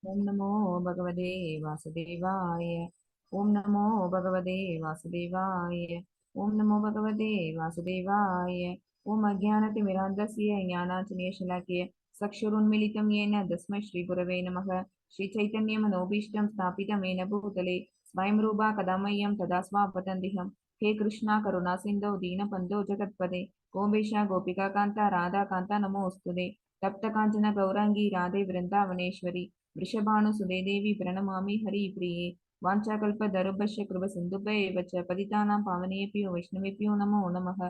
ओम नमो भगवते वासुदेवाय। ओम नमो भगवते वासुदेवाय। ओम नमो भगवते वासुदेवाय। ओम अज्ञानतिमिरान्धस्य ज्ञानाञ्जनेयशलाकय चक्षुरुन्मीलितं येन तस्मै श्रीगुरवे नमः। श्रीचैतन्यमनोभीष्टं स्थापितं येन भूतले स्वयं रूपा कदा मह्यं तदा स्वापतन्तिहं। हे कृष्णा करुणा सिन्धो दीनबन्धो जगत्पते गोपेशा गोपिका कान्ता राधा कान्ता नमोऽस्तुते। तप्त काञ्चन गौराङ्गी राधे वृन्दावनेश्वरी वृषभानुसुते देवी प्रणमामि हरिप्रिये। वाञ्छाकल्पतरुभ्यश्च कृपसिन्धुभ्येव च पतितानां पावनेभ्यो वैष्णवेभ्यो नमो नमः।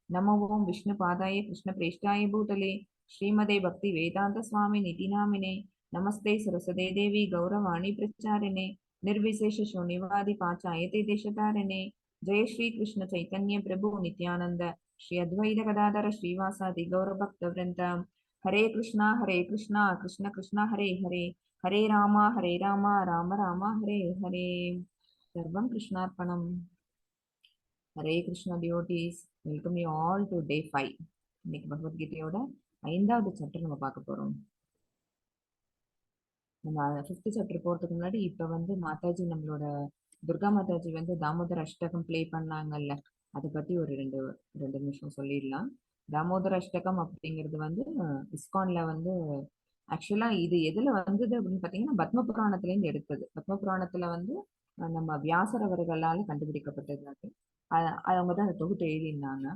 नमो ओं विष्णुपादाय कृष्णप्रेष्ठाय भूतले श्रीमते भक्तिवेदान्तस्वामिनिति नामिने। नमस्ते सरस्वते देवी गौरवाणी प्रचारिणे निर्विशेषशून्यवादि पाचायते देशतारिणे। जय श्री कृष्ण चैतन्य प्रभु नित्यानंद श्री अद्वैत गदाधर श्रीवासादि गौरभक्तवृंद। हरे कृष्णा कृष्ण कृष्ण हरे हरे हरे राम राम राम हरे हरे। सर्वं कृष्णार्पणम। Hare Krishna devotees, welcome you all to day 5. இன்னைக்கு பகவத்கீதையோட 5வது சாப்டர் நம்ம பார்க்க போறோம். நம்ம 5th சாப்டர் போறதுக்கு முன்னாடி இப்ப மாதாஜி நம்மளோட துர்கா மாதாஜி தாமோதர அஷ்டகம் ப்ளே பண்ணாங்கல்ல, அதை பத்தி ஒரு ரெண்டு ரெண்டு நிமிஷம் சொல்லிடலாம். தாமோதர அஷ்டகம் அப்படிங்கிறது இஸ்கான்ல ஆக்சுவலா இது எதுல வந்தது அப்படின்னு பாத்தீங்கன்னா பத்ம புராணத்துல இருந்து எடுத்தது. பத்ம புராணத்துல நம்ம வியாசர் அவர்களால கண்டுபிடிக்கப்பட்டது அது. அவங்க தான் அந்த தொகுத்து எழுதியிருந்தாங்க.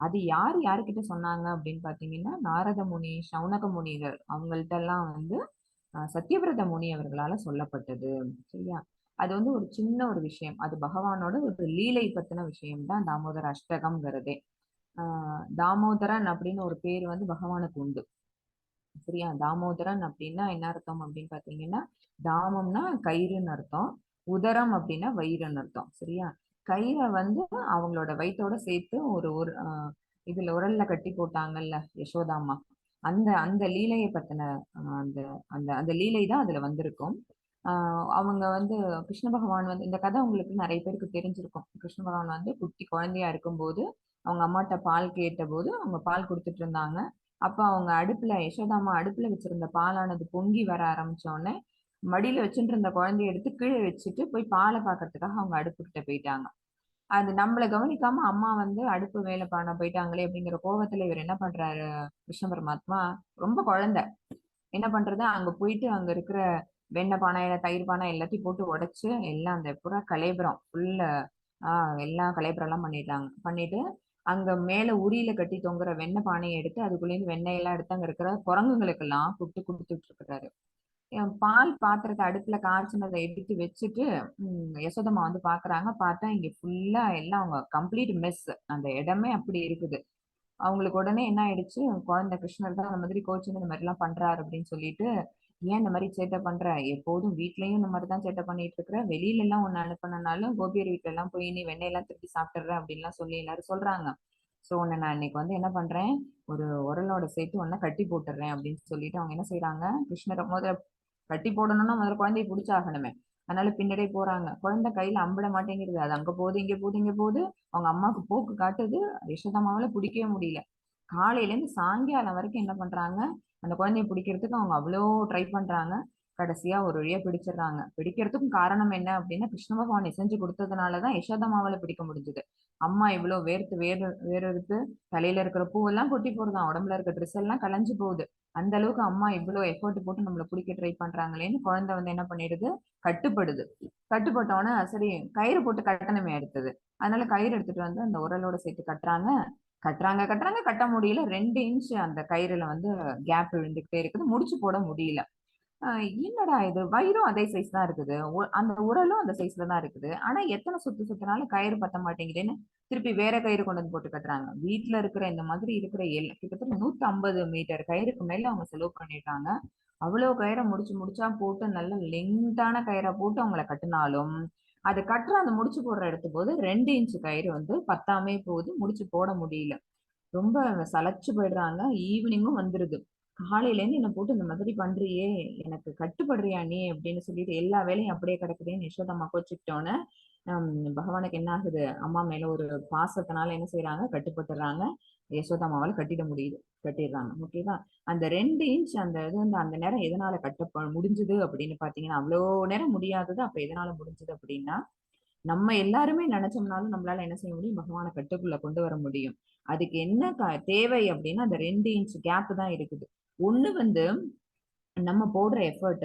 அது யார் யாருக்கிட்ட சொன்னாங்க அப்படின்னு பாத்தீங்கன்னா நாரத முனி, சௌனக முனிகள் அவங்கள்ட்ட எல்லாம் சத்தியவிரத முனி அவர்களால சொல்லப்பட்டது. சரியா? அது ஒரு சின்ன ஒரு விஷயம், அது பகவானோட ஒரு லீலை பத்தின விஷயம் தான் தாமோதர அஷ்டகம்ங்கிறதே. தாமோதரன் அப்படின்னு ஒரு பேர் பகவானுக்கு உண்டு. சரியா? தாமோதரன் அப்படின்னா என்ன அர்த்தம் அப்படின்னு பாத்தீங்கன்னா, தாமம்னா கயிறுன்னு அர்த்தம், உதரம் அப்படின்னா வயிறுன்னு அர்த்தம். சரியா? கயிறை அவங்களோட வயிற்றோட சேர்த்து ஒரு ஒரு இதுல உரல்ல கட்டி போட்டாங்கல்ல யசோதாம்மா, அந்த அந்த லீலையை பத்தின அந்த அந்த அந்த லீலை தான் அதுல வந்திருக்கும். அவங்க கிருஷ்ண பகவான் இந்த கதை உங்களுக்கு நிறைய பேருக்கு தெரிஞ்சிருக்கும். கிருஷ்ண பகவான் குட்டி குழந்தையா இருக்கும்போது அவங்க அம்மாட்ட பால் கேட்ட போது அவங்க பால் கொடுத்துட்டு இருந்தாங்க. அப்ப அவங்க அடுப்புல, யசோதாம்மா அடுப்புல வச்சிருந்த பாலானது பொங்கி வர ஆரம்பிச்ச உடனே மடியில வச்சுட்டு இருந்த குழந்தைய எடுத்து கீழே வச்சுட்டு போய் பாலை பாக்குறதுக்காக அவங்க அடுப்பு கிட்ட போயிட்டாங்க. அது நம்மள கவனிக்காம அம்மா அடுப்பு வேலை பண்ண போயிட்டாங்களே அப்படிங்கிற கோவத்துல இவர் என்ன பண்றாரு, கிருஷ்ண பரமாத்மா ரொம்ப குழந்தை என்ன பண்றது, அங்க போயிட்டு அங்க இருக்கிற வெண்ணெய் பானை தயிர் பானை எல்லாத்தையும் போட்டு உடைச்சு எல்லாம் அந்த புறா கலேபரம் ஃபுல்ல எல்லாம் கலேபரம் எல்லாம் பண்ணிட்டு அங்க மேல உரியில கட்டி தொங்குற வெண்ணெய் பானையை எடுத்து அதுக்குள்ளேருந்து வெண்ணெய் எல்லாம் எடுத்து அங்க இருக்கிற குரங்குங்களுக்கு எல்லாம் கொடுத்துட்டு இருக்கிறாரு. பால் பாத்திரத்தை அடுப்புல காய்ச்சினதை எடுத்து வச்சுட்டு யசோதம்மா பாக்குறாங்க. பார்த்தா இங்க ஃபுல்லா எல்லாம் அவங்க கம்ப்ளீட் மெஸ், அந்த இடமே அப்படி இருக்குது. அவங்களுக்கு உடனே என்ன ஆயிடுச்சு, குழந்தை கிருஷ்ணர் தான் அந்த மாதிரி கோச்சிங் இந்த மாதிரி எல்லாம் பண்றாரு அப்படின்னு சொல்லிட்டு, ஏன் இந்த மாதிரி சேட்டை பண்ற, எப்போதும் வீட்லயும் இந்த மாதிரி தான் சேட்டை பண்ணிட்டு இருக்கிற, வெளியில எல்லாம் ஒண்ணு அனுப்பினாலும் கோபியர் வீட்டுல எல்லாம் போய் நீ வெண்ணெயெல்லாம் திருப்பி சாப்பிட்டுற அப்படின்லாம் சொல்லி எல்லாரும் சொல்றாங்க. சோ உன்னை நான் இன்னைக்கு என்ன பண்றேன், ஒரு உரலோட சேர்த்து ஒன்ன கட்டி போட்டுறேன் அப்படின்னு சொல்லிட்டு அவங்க என்ன செய்யறாங்க, கிருஷ்ணரை முதல்ல கட்டி போடணும்னா முதல்ல குழந்தைய பிடிச்சாகணுமே. அதனால பின்னாடியே போறாங்க. குழந்தை கையில அம்பிட மாட்டேங்கிறது, அது அங்க போகுது இங்க போகுது இங்க போகுது. அவங்க அம்மாவுக்கு போக்கு காட்டுது, யசோதாமாவால பிடிக்கவே முடியல. காலையில இருந்து சாயங்காலம் வரைக்கும் என்ன பண்றாங்க, அந்த குழந்தைய பிடிக்கிறதுக்கு அவங்க அவ்வளோ ட்ரை பண்றாங்க. கடைசியா ஒரு வழியா பிடிச்சிடுறாங்க. பிடிக்கிறதுக்கும் காரணம் என்ன அப்படின்னா கிருஷ்ண பகவான் செஞ்சு கொடுத்ததுனாலதான் யசோதாமாவால பிடிக்க முடிஞ்சது. அம்மா இவ்வளவு வேர்த்து வேர்த்து தலையில இருக்கிற பூவெல்லாம் கொட்டி போடுதான், உடம்புல இருக்க ட்ரெஸ் எல்லாம் கலைஞ்சு போகுது. அந்த அளவுக்கு அம்மா இவ்வளவு எஃபோர்ட் போட்டு நம்மளை பிடிக்க ட்ரை பண்றாங்களேன்னு குழந்தை என்ன பண்ணிடுது, கட்டுப்படுது. கட்டுப்பட்டவன சரி கயிறு போட்டு கட்டணமே எடுத்தது. அதனால கயிறு எடுத்துட்டு அந்த உரலோட சேர்த்து கட்டுறாங்க. கட்டுறாங்க கட்ட முடியல. 2 இன்ச் அந்த கயிறுல கேப் விழுந்துகிட்டே இருக்குது, முடிச்சு போட முடியல. என்னடா இது, வயிறும் அதே சைஸ் தான் இருக்குது, அந்த உரலும் அந்த சைஸ்ல தான் இருக்குது, ஆனா எத்தனை சுத்தினாலும் கயிறு பத்த மாட்டேங்குதுன்னு திருப்பி வேற கயிறு கொண்டு போட்டு கட்டுறாங்க. வீட்டுல இருக்கிற இந்த மாதிரி இருக்கிற கிட்டத்தட்ட 150 மீட்டர் கயிறுக்கு மேல அவங்க செலவு பண்ணிடுறாங்க. அவ்வளவு கயிறை முடிச்சா போட்டு நல்ல லெங்தான கயிறை போட்டு அவங்கள கட்டினாலும் அது கட்டுற அந்த முடிச்சு போடுற இடத்து போது 2 இன்ச் கயிறு பத்தாமே போகுது, முடிச்சு போட முடியல. ரொம்ப சளைச்சு போயிடுறாங்க. ஈவினிங்கும் வந்துருது. காலையில இருந்து என்ன போட்டு இந்த மாதிரி பண்றியே, எனக்கு கட்டுப்படுறியா நீ அப்படின்னு சொல்லிட்டு எல்லா வேலையும் அப்படியே கிடக்குதுன்னு யசோதம்மா கோச்சுக்கிட்டோன்னு பகவானுக்கு என்ன ஆகுது, அம்மா மேல ஒரு பாசத்தினால என்ன செய்யறாங்க, கட்டுப்பட்டுறாங்க. யசோதாமாவால கட்டிட முடியுது, கட்டிடுறாங்க. ஓகேவா? அந்த 2 இன்ச் அந்த இது வந்து அந்த நேரம் எதனால முடிஞ்சது அப்படின்னு பாத்தீங்கன்னா, அவ்வளோ நேரம் முடியாதது அப்ப எதனால முடிஞ்சது அப்படின்னா, நம்ம எல்லாருமே நினைச்சோம்னாலும் நம்மளால என்ன செய்ய முடியும்? பகவான கட்டுக்குள்ள கொண்டு வர முடியும். அதுக்கு என்ன தேவை அப்படின்னா, அந்த 2 இன்ச் கேப் தான் இருக்குது. ஒண்ணு வந்து நம்ம போடுற எஃபர்ட்,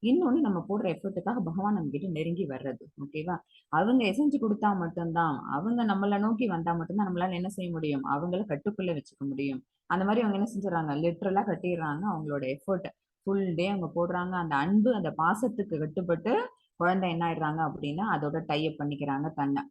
இன்னொன்னு நம்ம போடுற எஃபர்ட்டுக்காக பகவான் நம்மகிட்ட நெருங்கி வர்றது. ஓகேவா? அவங்க செஞ்சு குடுத்தா மட்டும் தான், அவங்க நம்மள நோக்கி வந்தா மட்டும் தான் நம்மளால என்ன செய்ய முடியும்? அவங்கள கட்டுக்குள்ள வச்சுக்க முடியும். அந்த மாரி அவங்க என்ன செஞ்சுறாங்க? லிட்டரலா கட்டிர்றாங்க. அவங்களோட எஃபர்ட் ஃபுல் டே அவங்க போடுறாங்க. அந்த அன்பு, அந்த பாசத்துக்கு கட்டுப்பட்டு குழந்தை என்ன ஆயிடுறாங்க அப்படின்னா, அதோட டை அப் பண்ணிக்கிறாங்க தன்ன.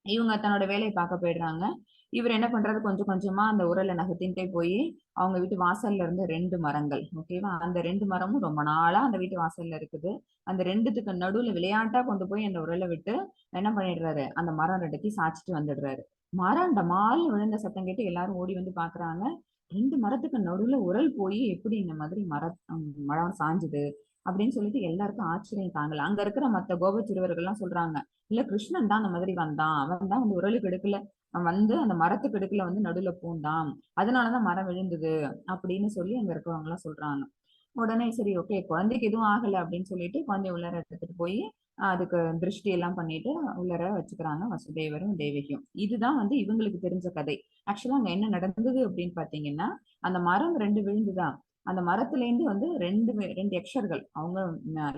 இவங்க தன்னோட வேலைய பார்க்க போயிடுறாங்க. இவரு என்ன பண்றாரு, கொஞ்சம் கொஞ்சமா அந்த உரல நகர்த்தின்ட்டே போயி, அவங்க வீட்டு வாசல்ல இருந்து 2 மரங்கள். ஓகேவா? அந்த 2 மரமும் ரொம்ப நாளா அந்த வீட்டு வாசல்ல இருக்குது. அந்த 2த்துக்கு நடுவுல விளையாட்டா கொண்டு போய் அந்த உரல விட்டு என்ன பண்ணிடுறாரு, அந்த மரம் 2த்தையும் சாய்ச்சுட்டு வந்துடுறாரு. மரம் டமால்னு விழுந்த சத்தம் கேட்டு எல்லாரும் ஓடி வந்து பார்க்குறாங்க. 2 மரத்துக்கு நடுவுல உரல் போயி எப்படி இந்த மாதிரி மரம் சாஞ்சுது? அப்படின்னு சொல்லிட்டு எல்லாருக்கும் ஆச்சரியம் தாங்கல. அங்க இருக்கிற மத்த கோப சிறுவர்கள்லாம் சொல்றாங்க. இல்ல கிருஷ்ணன் தான் அந்த மாதிரி வந்தான். அவன் தான் வந்து உரலுக்கு எடுக்கல. அவன் வந்து அந்த மரத்துக்கு இடுக்குல வந்து நடுவுல பூந்தான். அதனாலதான் மரம் விழுந்தது அப்படின்னு சொல்லி அங்க இருக்கிறவங்க எல்லாம் சொல்றாங்க. உடனே சரி ஓகே குழந்தைக்கு எதுவும் ஆகல அப்படின்னு சொல்லிட்டு குழந்தைய உள்ளார எடுத்துட்டு போய் அதுக்கு திருஷ்டி எல்லாம் பண்ணிட்டு உள்ளார வச்சுக்கிறாங்க வசுதேவரும் தேவகியும். இதுதான் வந்து இவங்களுக்கு தெரிஞ்ச கதை. ஆக்சுவலா அங்க என்ன நடந்தது அப்படின்னு பாத்தீங்கன்னா, அந்த மரம் 2 விழுந்துதான். அந்த மரத்துல இருந்து வந்து 2 யக்ஷர்கள் அவங்க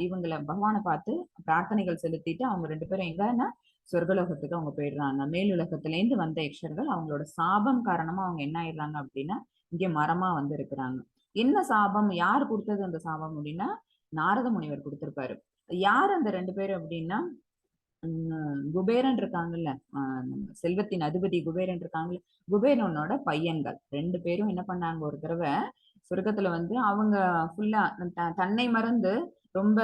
இவங்கள பகவானை பார்த்து பிரார்த்தனைகள் செலுத்திட்டு அவங்க 2 பேரும் எங்கன்னா சொர்க்கலோகத்துக்கு அவங்க போயிடுறாங்க. மேலுலகத்துல இருந்து வந்த யக்ஷர்கள் அவங்களோட சாபம் காரணமா அவங்க என்ன ஆயிடுறாங்க அப்படின்னா இங்க மரமா வந்து இருக்கிறாங்க. என்ன சாபம்? யார் கொடுத்தது அந்த சாபம் அப்படின்னா, நாரத முனிவர் கொடுத்திருப்பாரு. யார் அந்த 2 பேரு அப்படின்னா, குபேரன் இருக்காங்கல்ல, செல்வத்தின் அதிபதி குபேரன் இருக்காங்கல்ல, குபேரனோட பையன்கள் 2 பேரும் என்ன பண்ணாங்க ஒரு தடவை சொர்க்கத்துல வந்து அவங்க ஃபுல்லா தன்னை மறந்து ரொம்ப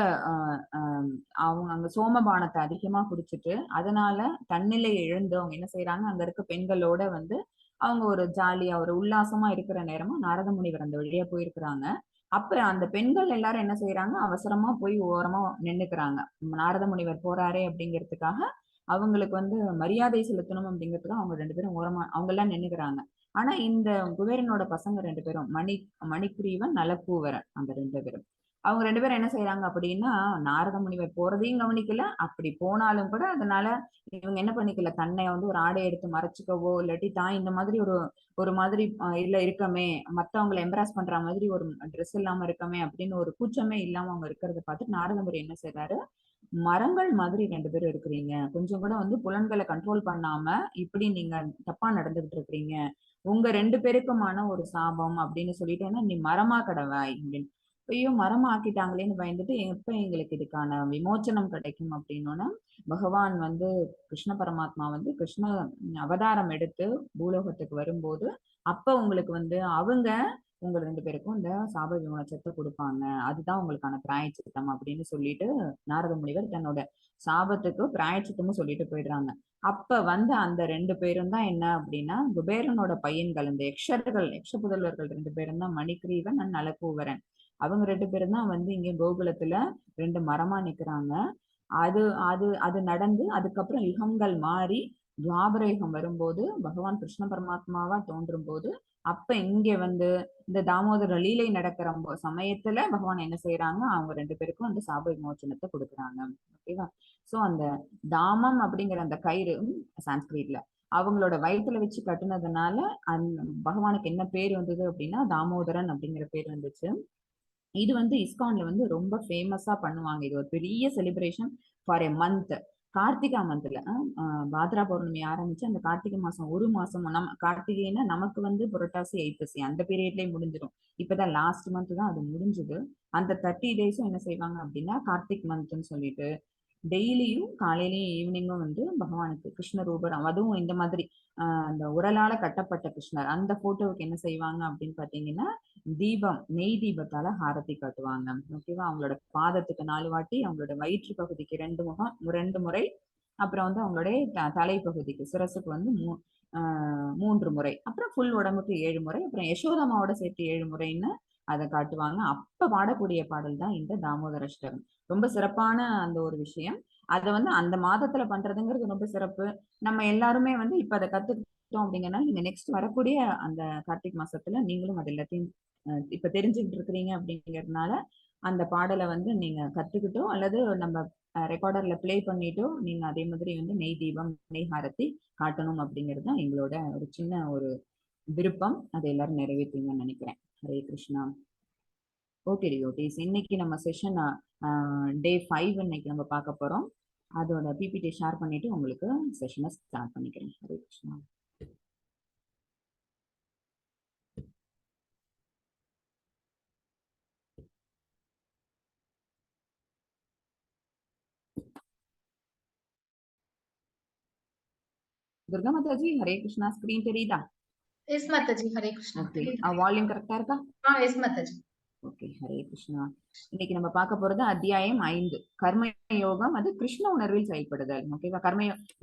அவங்க அங்க சோமபானத்தை அதிகமா குடிச்சிட்டு அதனால தன்னிலை இழந்து அவங்க என்ன செய்யறாங்க, அங்க இருக்க பெண்களோட வந்து அவங்க ஒரு ஜாலியா ஒரு உல்லாசமா இருக்கிற நேரமா நாரத முனிவர் அந்த வழியா போயிருக்கிறாங்க. அப்ப அந்த பெண்கள் எல்லாரும் என்ன செய்யறாங்க, அவசரமா போய் ஓரமா நின்னுக்கிறாங்க. நாரத முனிவர் போறாரே அப்படிங்கிறதுக்காக அவங்களுக்கு வந்து மரியாதை செலுத்தணும் அப்படிங்கிறதுக்காக அவங்க 2 பேரும் ஓரமா அவங்க எல்லாம் நின்னுக்கிறாங்க. ஆனா இந்த குபேரனோட பசங்க 2 பேரும் மணிக்ரீவன், நலக்கூவரன் அந்த 2 பேரும். அவங்க 2 பேரும் என்ன செய்யறாங்க அப்படின்னா, நாரத முனிவர் போறதையும் கவனிக்கல. அப்படி போனாலும் கூட அதனால இவங்க என்ன பண்ணிக்கல, தன்னை வந்து ஒரு ஆடை எடுத்து மறைச்சுக்கவோ, இல்லாட்டி தான் இந்த மாதிரி ஒரு ஒரு மாதிரி இல்ல இருக்கமே, மத்தவங்களை எம்பராஸ் பண்ற மாதிரி ஒரு ட்ரெஸ் இல்லாம இருக்கமே அப்படின்னு ஒரு கூச்சமே இல்லாம அவங்க இருக்கிறத பார்த்துட்டு நாரதமுனி என்ன செய்றாரு, மரங்கள் மாதிரி 2 பேரும் இருக்கிறீங்க. கொஞ்சம் கூட வந்து புலன்களை கண்ட்ரோல் பண்ணாம இப்படி நீங்க தப்பா நடந்துகிட்டு இருக்கிறீங்க. உங்க 2 பேருக்குமான ஒரு சாபம் அப்படின்னு சொல்லிட்டேன்னா, நீ மரமா கடவாய் அப்படின்னு. ஐயோ! மரமா ஆக்கிட்டாங்களேன்னு பயந்துட்டு, எப்ப எங்களுக்கு இதுக்கான விமோச்சனம் கிடைக்கும் அப்படின்னோன, பகவான் வந்து கிருஷ்ண பரமாத்மா வந்து கிருஷ்ண அவதாரம் எடுத்து பூலோகத்துக்கு வரும்போது, அப்ப உங்களுக்கு வந்து அவங்க உங்க 2 பேருக்கும் இந்த சாப விமோச்சனத்த குடுப்பாங்க. அதுதான் உங்களுக்கான பிராயச்சித்தம் அப்படின்னு சொல்லிட்டு, நாரத முனிவர் தன்னோட சாபத்துக்கு பிராயச்சித்தமும் சொல்லிட்டு போயிடுறாங்க. அப்ப வந்து அந்த 2 பேரும் தான் என்ன அப்படின்னா, குபேரனோட பையன்கள், இந்த யக்ஷ புதல்வர்கள் 2 பேரும் தான் மணிகிரீவன் அண்ட் நலகூவரன். அவங்க 2 பேரும் தான் வந்து இங்க கோகுலத்துல 2 மரமா நிக்கிறாங்க. அது அது அது நடந்து அதுக்கப்புறம் யுகங்கள் மாறி துவாபர யுகம் வரும்போது பகவான் கிருஷ்ண பரமாத்மாவா தோன்றும் போது அப்ப இங்க வந்து இந்த தாமோதர லீலை நடக்கிற சமயத்துல பகவான் என்ன செய்யறாங்க, அவங்க 2 பேருக்கும் அந்த சாப விமோச்சனத்தை கொடுக்குறாங்க. ஓகேவா? சோ அந்த தாமம் அப்படிங்கிற அந்த கயிறு சான்ஸ்கிரிட்ல அவங்களோட வயித்துல வச்சு கட்டுனதுனால அந்த பகவானுக்கு என்ன பேர் வந்தது அப்படின்னா தாமோதரன் அப்படிங்கிற பேர் வந்துச்சு. இது வந்து இஸ்கான்ல வந்து ரொம்ப ஃபேமஸா பண்ணுவாங்க. இது ஒரு பெரிய celebration for a month. Karthika மந்த்ல பாத்ரா பௌர்ணமி ஆரம்பிச்சு அந்த கார்த்திகை மாசம் ஒரு மாசம் கார்த்திகைன்னா நமக்கு வந்து புரட்டாசி ஐப்பசி அந்த பீரியட்லயே முடிஞ்சிடும். இப்பதான் லாஸ்ட் மந்த் தான் அது முடிஞ்சது. அந்த 30 டேஸும் என்ன செய்வாங்க அப்படின்னா கார்த்திக் மந்த்ன்னு சொல்லிட்டு டெய்லியும் காலையிலயும் ஈவினிங்கும் வந்து பகவானுக்கு கிருஷ்ண ரூபர் அதுவும் இந்த மாதிரி அந்த உரலால கட்டப்பட்ட கிருஷ்ணர் அந்த போட்டோவுக்கு என்ன செய்வாங்க அப்படின்னு பாத்தீங்கன்னா நெய் தீபத்தால ஹாரத்தி காட்டுவாங்க. ஓகேவா? அவங்களோட பாதத்துக்கு 4 வாட்டி, அவங்களோட வயிற்று பகுதிக்கு 2 முறை, அப்புறம் வந்து அவங்களுடைய தலை பகுதிக்கு சிரசுக்கு வந்து 3 முறை, அப்புறம் ஃபுல் உடம்புக்கு 7 முறை, அப்புறம் யசோதமாவோட சேர்த்து 7 முறைன்னு அதை காட்டுவாங்க. அப்ப பாடக்கூடிய பாடல் தான் இந்த தாமோதர அஷ்டகம். ரொம்ப சிறப்பான அந்த ஒரு விஷயம். அத வந்து அந்த மாதத்துல பண்றதுங்கிறது ரொம்ப சிறப்பு. நம்ம எல்லாருமே வந்து இப்ப அத எடுத்துக்கிட்டோம் அப்படிங்கன்னா நீங்க நெக்ஸ்ட் வரக்கூடிய அந்த கார்த்திக் மாசத்துல நீங்களும் அது எல்லாத்தையும் இப்ப தெரிஞ்சுக்கிட்டு இருக்கிறீங்க அப்படிங்கிறதுனால அந்த பாடலை வந்து நீங்க கத்துக்கிட்டோ அல்லது நம்ம ரெக்கார்டர்ல பிளே பண்ணிட்டோ நீங்க அதே மாதிரி வந்து நெய் தீபம் நெய் ஹாரத்தி காட்டணும் அப்படிங்கிறது தான் எங்களோட ஒரு சின்ன ஒரு விருப்பம். அதை எல்லாரும் நிறைவேற்றுங்கன்னு நினைக்கிறேன். ஹரே கிருஷ்ணா. ஓகே டிவோட்டீஸ், இன்னைக்கு நம்ம செஷன் டே 5 இன்னைக்கு நம்ம பார்க்க போறோம். அதோட பிபிடி ஷேர் பண்ணிட்டு உங்களுக்கு செஷனை ஸ்டார்ட் பண்ணிக்கிறேன். ஹரே கிருஷ்ணா. துர்கா மாதாஜி, ஹரே கிருஷ்ணா. ஸ்கிரீன் தெரியுதா? Yes Mataji. Hare Krishna. Okay, volume கரெக்டா இருக்கா? எஸ் மாதாஜி. ஓகே, ஹரே கிருஷ்ணா. இன்னைக்கு நம்ம பார்க்க போறது அத்தியாயம் 5, கர்ம யோகம், அது கிருஷ்ண உணர்வில் செயல்படுதல். ஓகேவா?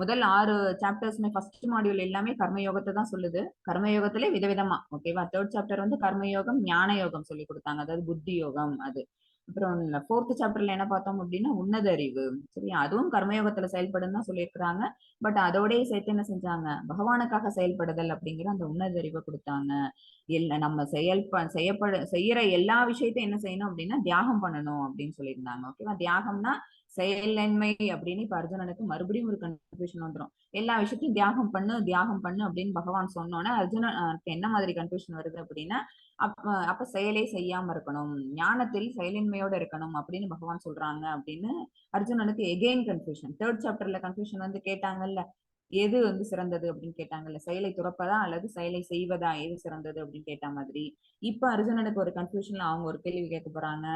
முதல் 6 சாப்டர்ஸ்மே ஃபர்ஸ்ட் மாடியூல் எல்லாமே கர்மயோகத்தை தான் சொல்லுது. கர்மயோகத்திலே விதவிதமா. ஓகேவா? 3rd சாப்டர் வந்து கர்மயோகம் ஞான யோகம் சொல்லி கொடுத்தாங்க, அதாவது புத்தி யோகம். அது அப்புறம் 4th சாப்டர்ல என்ன பார்த்தோம் அப்படின்னா உன்னத அறிவு. சரியா? அதுவும் கர்மயோகத்துல செயல்படும் தான் சொல்லியிருக்கிறாங்க. பட் அதோடய சேர்த்து என்ன செஞ்சாங்க, பகவானுக்காக செயல்படுதல் அப்படிங்கிற அந்த உன்னத அறிவை கொடுத்தாங்க. நம்ம செய்யற எல்லா விஷயத்தையும் என்ன செய்யணும் அப்படின்னா தியாகம் பண்ணணும் அப்படின்னு சொல்லியிருந்தாங்க. ஓகேவா? தியாகம்னா செயலின்மை அப்படின்னு இப்ப அர்ஜுனனுக்கு மறுபடியும் ஒரு கன்ஃபியூஷன் வந்துடும். எல்லா விஷயத்தையும் தியாகம் பண்ணு அப்படின்னு பகவான் சொன்னோன்னே அர்ஜுனனுக்கு என்ன மாதிரி கன்ஃபியூஷன் வருது அப்படின்னா, அப்ப செயலே செய்யாம இருக்கணும், ஞானத்தில் செயலின்மையோட இருக்கணும் அப்படின்னு பகவான் சொல்றாங்க அப்படின்னு அர்ஜுனனுக்கு எகெயின் கன்ஃபியூஷன். 3rd சாப்டர்ல கன்ஃபியூஷன் வந்து கேட்டாங்கல்ல, எது வந்து சிறந்தது அப்படின்னு கேட்டாங்கல்ல, செயலை துறப்பதா அல்லது செயலை செய்வதா, எது சிறந்தது அப்படின்னு கேட்ட மாதிரி இப்ப அர்ஜுனனுக்கு ஒரு கன்ஃபியூஷன்ல அவங்க ஒரு கேள்வி கேட்க போறாங்க.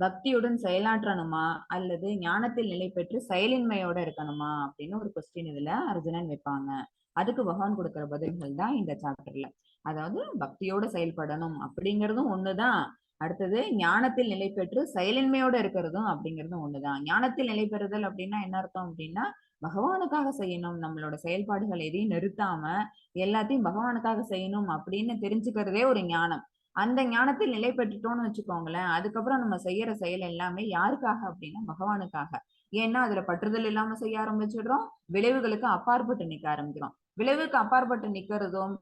பக்தியுடன் செயலாற்றணுமா அல்லது ஞானத்தில் நிலை பெற்று செயலின்மையோட இருக்கணுமா அப்படின்னு ஒரு கொஸ்டின் இதுல அர்ஜுனன் வைப்பாங்க. அதுக்கு பகவான் கொடுக்கிற பதில்கள் தான் இந்த சாப்டர்ல. அதாவது பக்தியோட செயல்படணும் அப்படிங்கிறதும் ஒண்ணுதான், அடுத்தது ஞானத்தில் நிலை பெற்று செயலின்மையோட இருக்கிறதும் அப்படிங்கிறதும் ஒண்ணுதான். ஞானத்தில் நிலை பெறுதல் அப்படின்னா என்ன அர்த்தம் அப்படின்னா பகவானுக்காக செய்யணும், நம்மளோட செயல்பாடுகள் எதையும் நிறுத்தாம எல்லாத்தையும் பகவானுக்காக செய்யணும் அப்படின்னு தெரிஞ்சுக்கிறதே ஒரு ஞானம். அந்த ஞானத்தில் நிலை பெற்றுட்டோம்னு வச்சுக்கோங்களேன், அதுக்கப்புறம் நம்ம செய்யற செயல் எல்லாமே யாருக்காக அப்படின்னா பகவானுக்காக. ஏன்னா அதுல பற்றுதல் இல்லாம செய்ய ஆரம்பிச்சிடுறோம், விளைவுகளுக்கு அப்பாற்பட்டு நிக்க ஆரம்பிக்கிறோம். விளைவுக்கு அப்பாற்பட்டு நிக்கிறதும்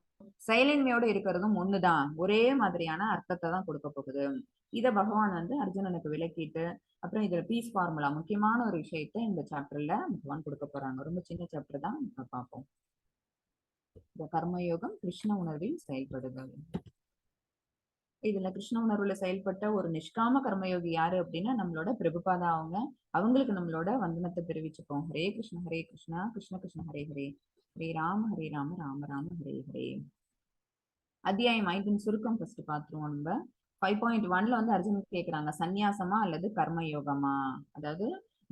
செயலின்மையோட இருக்கிறதும் ஒண்ணுதான், ஒரே மாதிரியான அர்த்தத்தை தான் கொடுக்க போகுது. இத பகவான் வந்து அர்ஜுனனுக்கு விளக்கிட்டு அப்புறம் இதுல பீஸ் ஃபார்முலா முக்கியமான ஒரு விஷயத்த இந்த சாப்டர்ல பகவான் கொடுக்க போறாங்க. ரொம்ப சின்ன சாப்டர் தான், இப்ப பார்ப்போம். இந்த கர்மயோகம் கிருஷ்ண உணர்வில் செயல்படுதல். இதுல கிருஷ்ண உணர்வுல செயல்பட்ட ஒரு நிஷ்காம கர்மயோகி யாரு அப்படின்னா நம்மளோட பிரபுபாதா அவங்க. அவங்களுக்கு நம்மளோட வந்தனத்தை தெரிவிச்சுப்போம். ஹரே கிருஷ்ண ஹரே கிருஷ்ணா கிருஷ்ண கிருஷ்ண ஹரே ஹரே, ஹரே ராம ராம ராம ஹரே ஹரே. அத்தியாயம் 5 சுருக்கம் ஃபர்ஸ்ட் பாத்துருவோம். நம்ம 5.1ல வந்து அர்ஜுனன் கேக்குறாங்க, சந்நியாசமா அல்லது கர்மயோகமா, அதாவது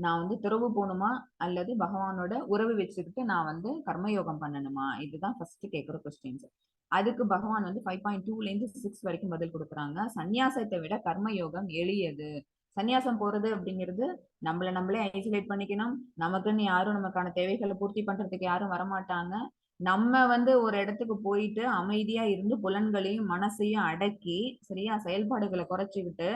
நான் வந்து துறவு போகணுமா அல்லது பகவானோட உறவு வச்சுக்கிட்டு நான் வந்து கர்மயோகம் பண்ணணுமா, இதுதான் ஃபர்ஸ்ட் கேட்கிற கொஸ்டின்ஸ். அதுக்கு பகவான் வந்து 5.2ல இருந்து 6 வரைக்கும் பதில் கொடுக்குறாங்க. சந்நியாசத்தை விட கர்மயோகம் எளியது. சந்நியாசம் போறது அப்படிங்கிறது நம்மளே ஐசோலேட் பண்ணிக்கணும், நமக்குன்னு யாரும் நமக்கான தேவைகளை பூர்த்தி பண்றதுக்கு யாரும் வரமாட்டாங்க. நம்ம வந்து ஒரு இடத்துக்கு போயிட்டு அமைதியா இருந்து புலன்களையும் மனசையும் அடக்கி சரியா செயல்பாடுகளை குறைச்சிக்கிட்டு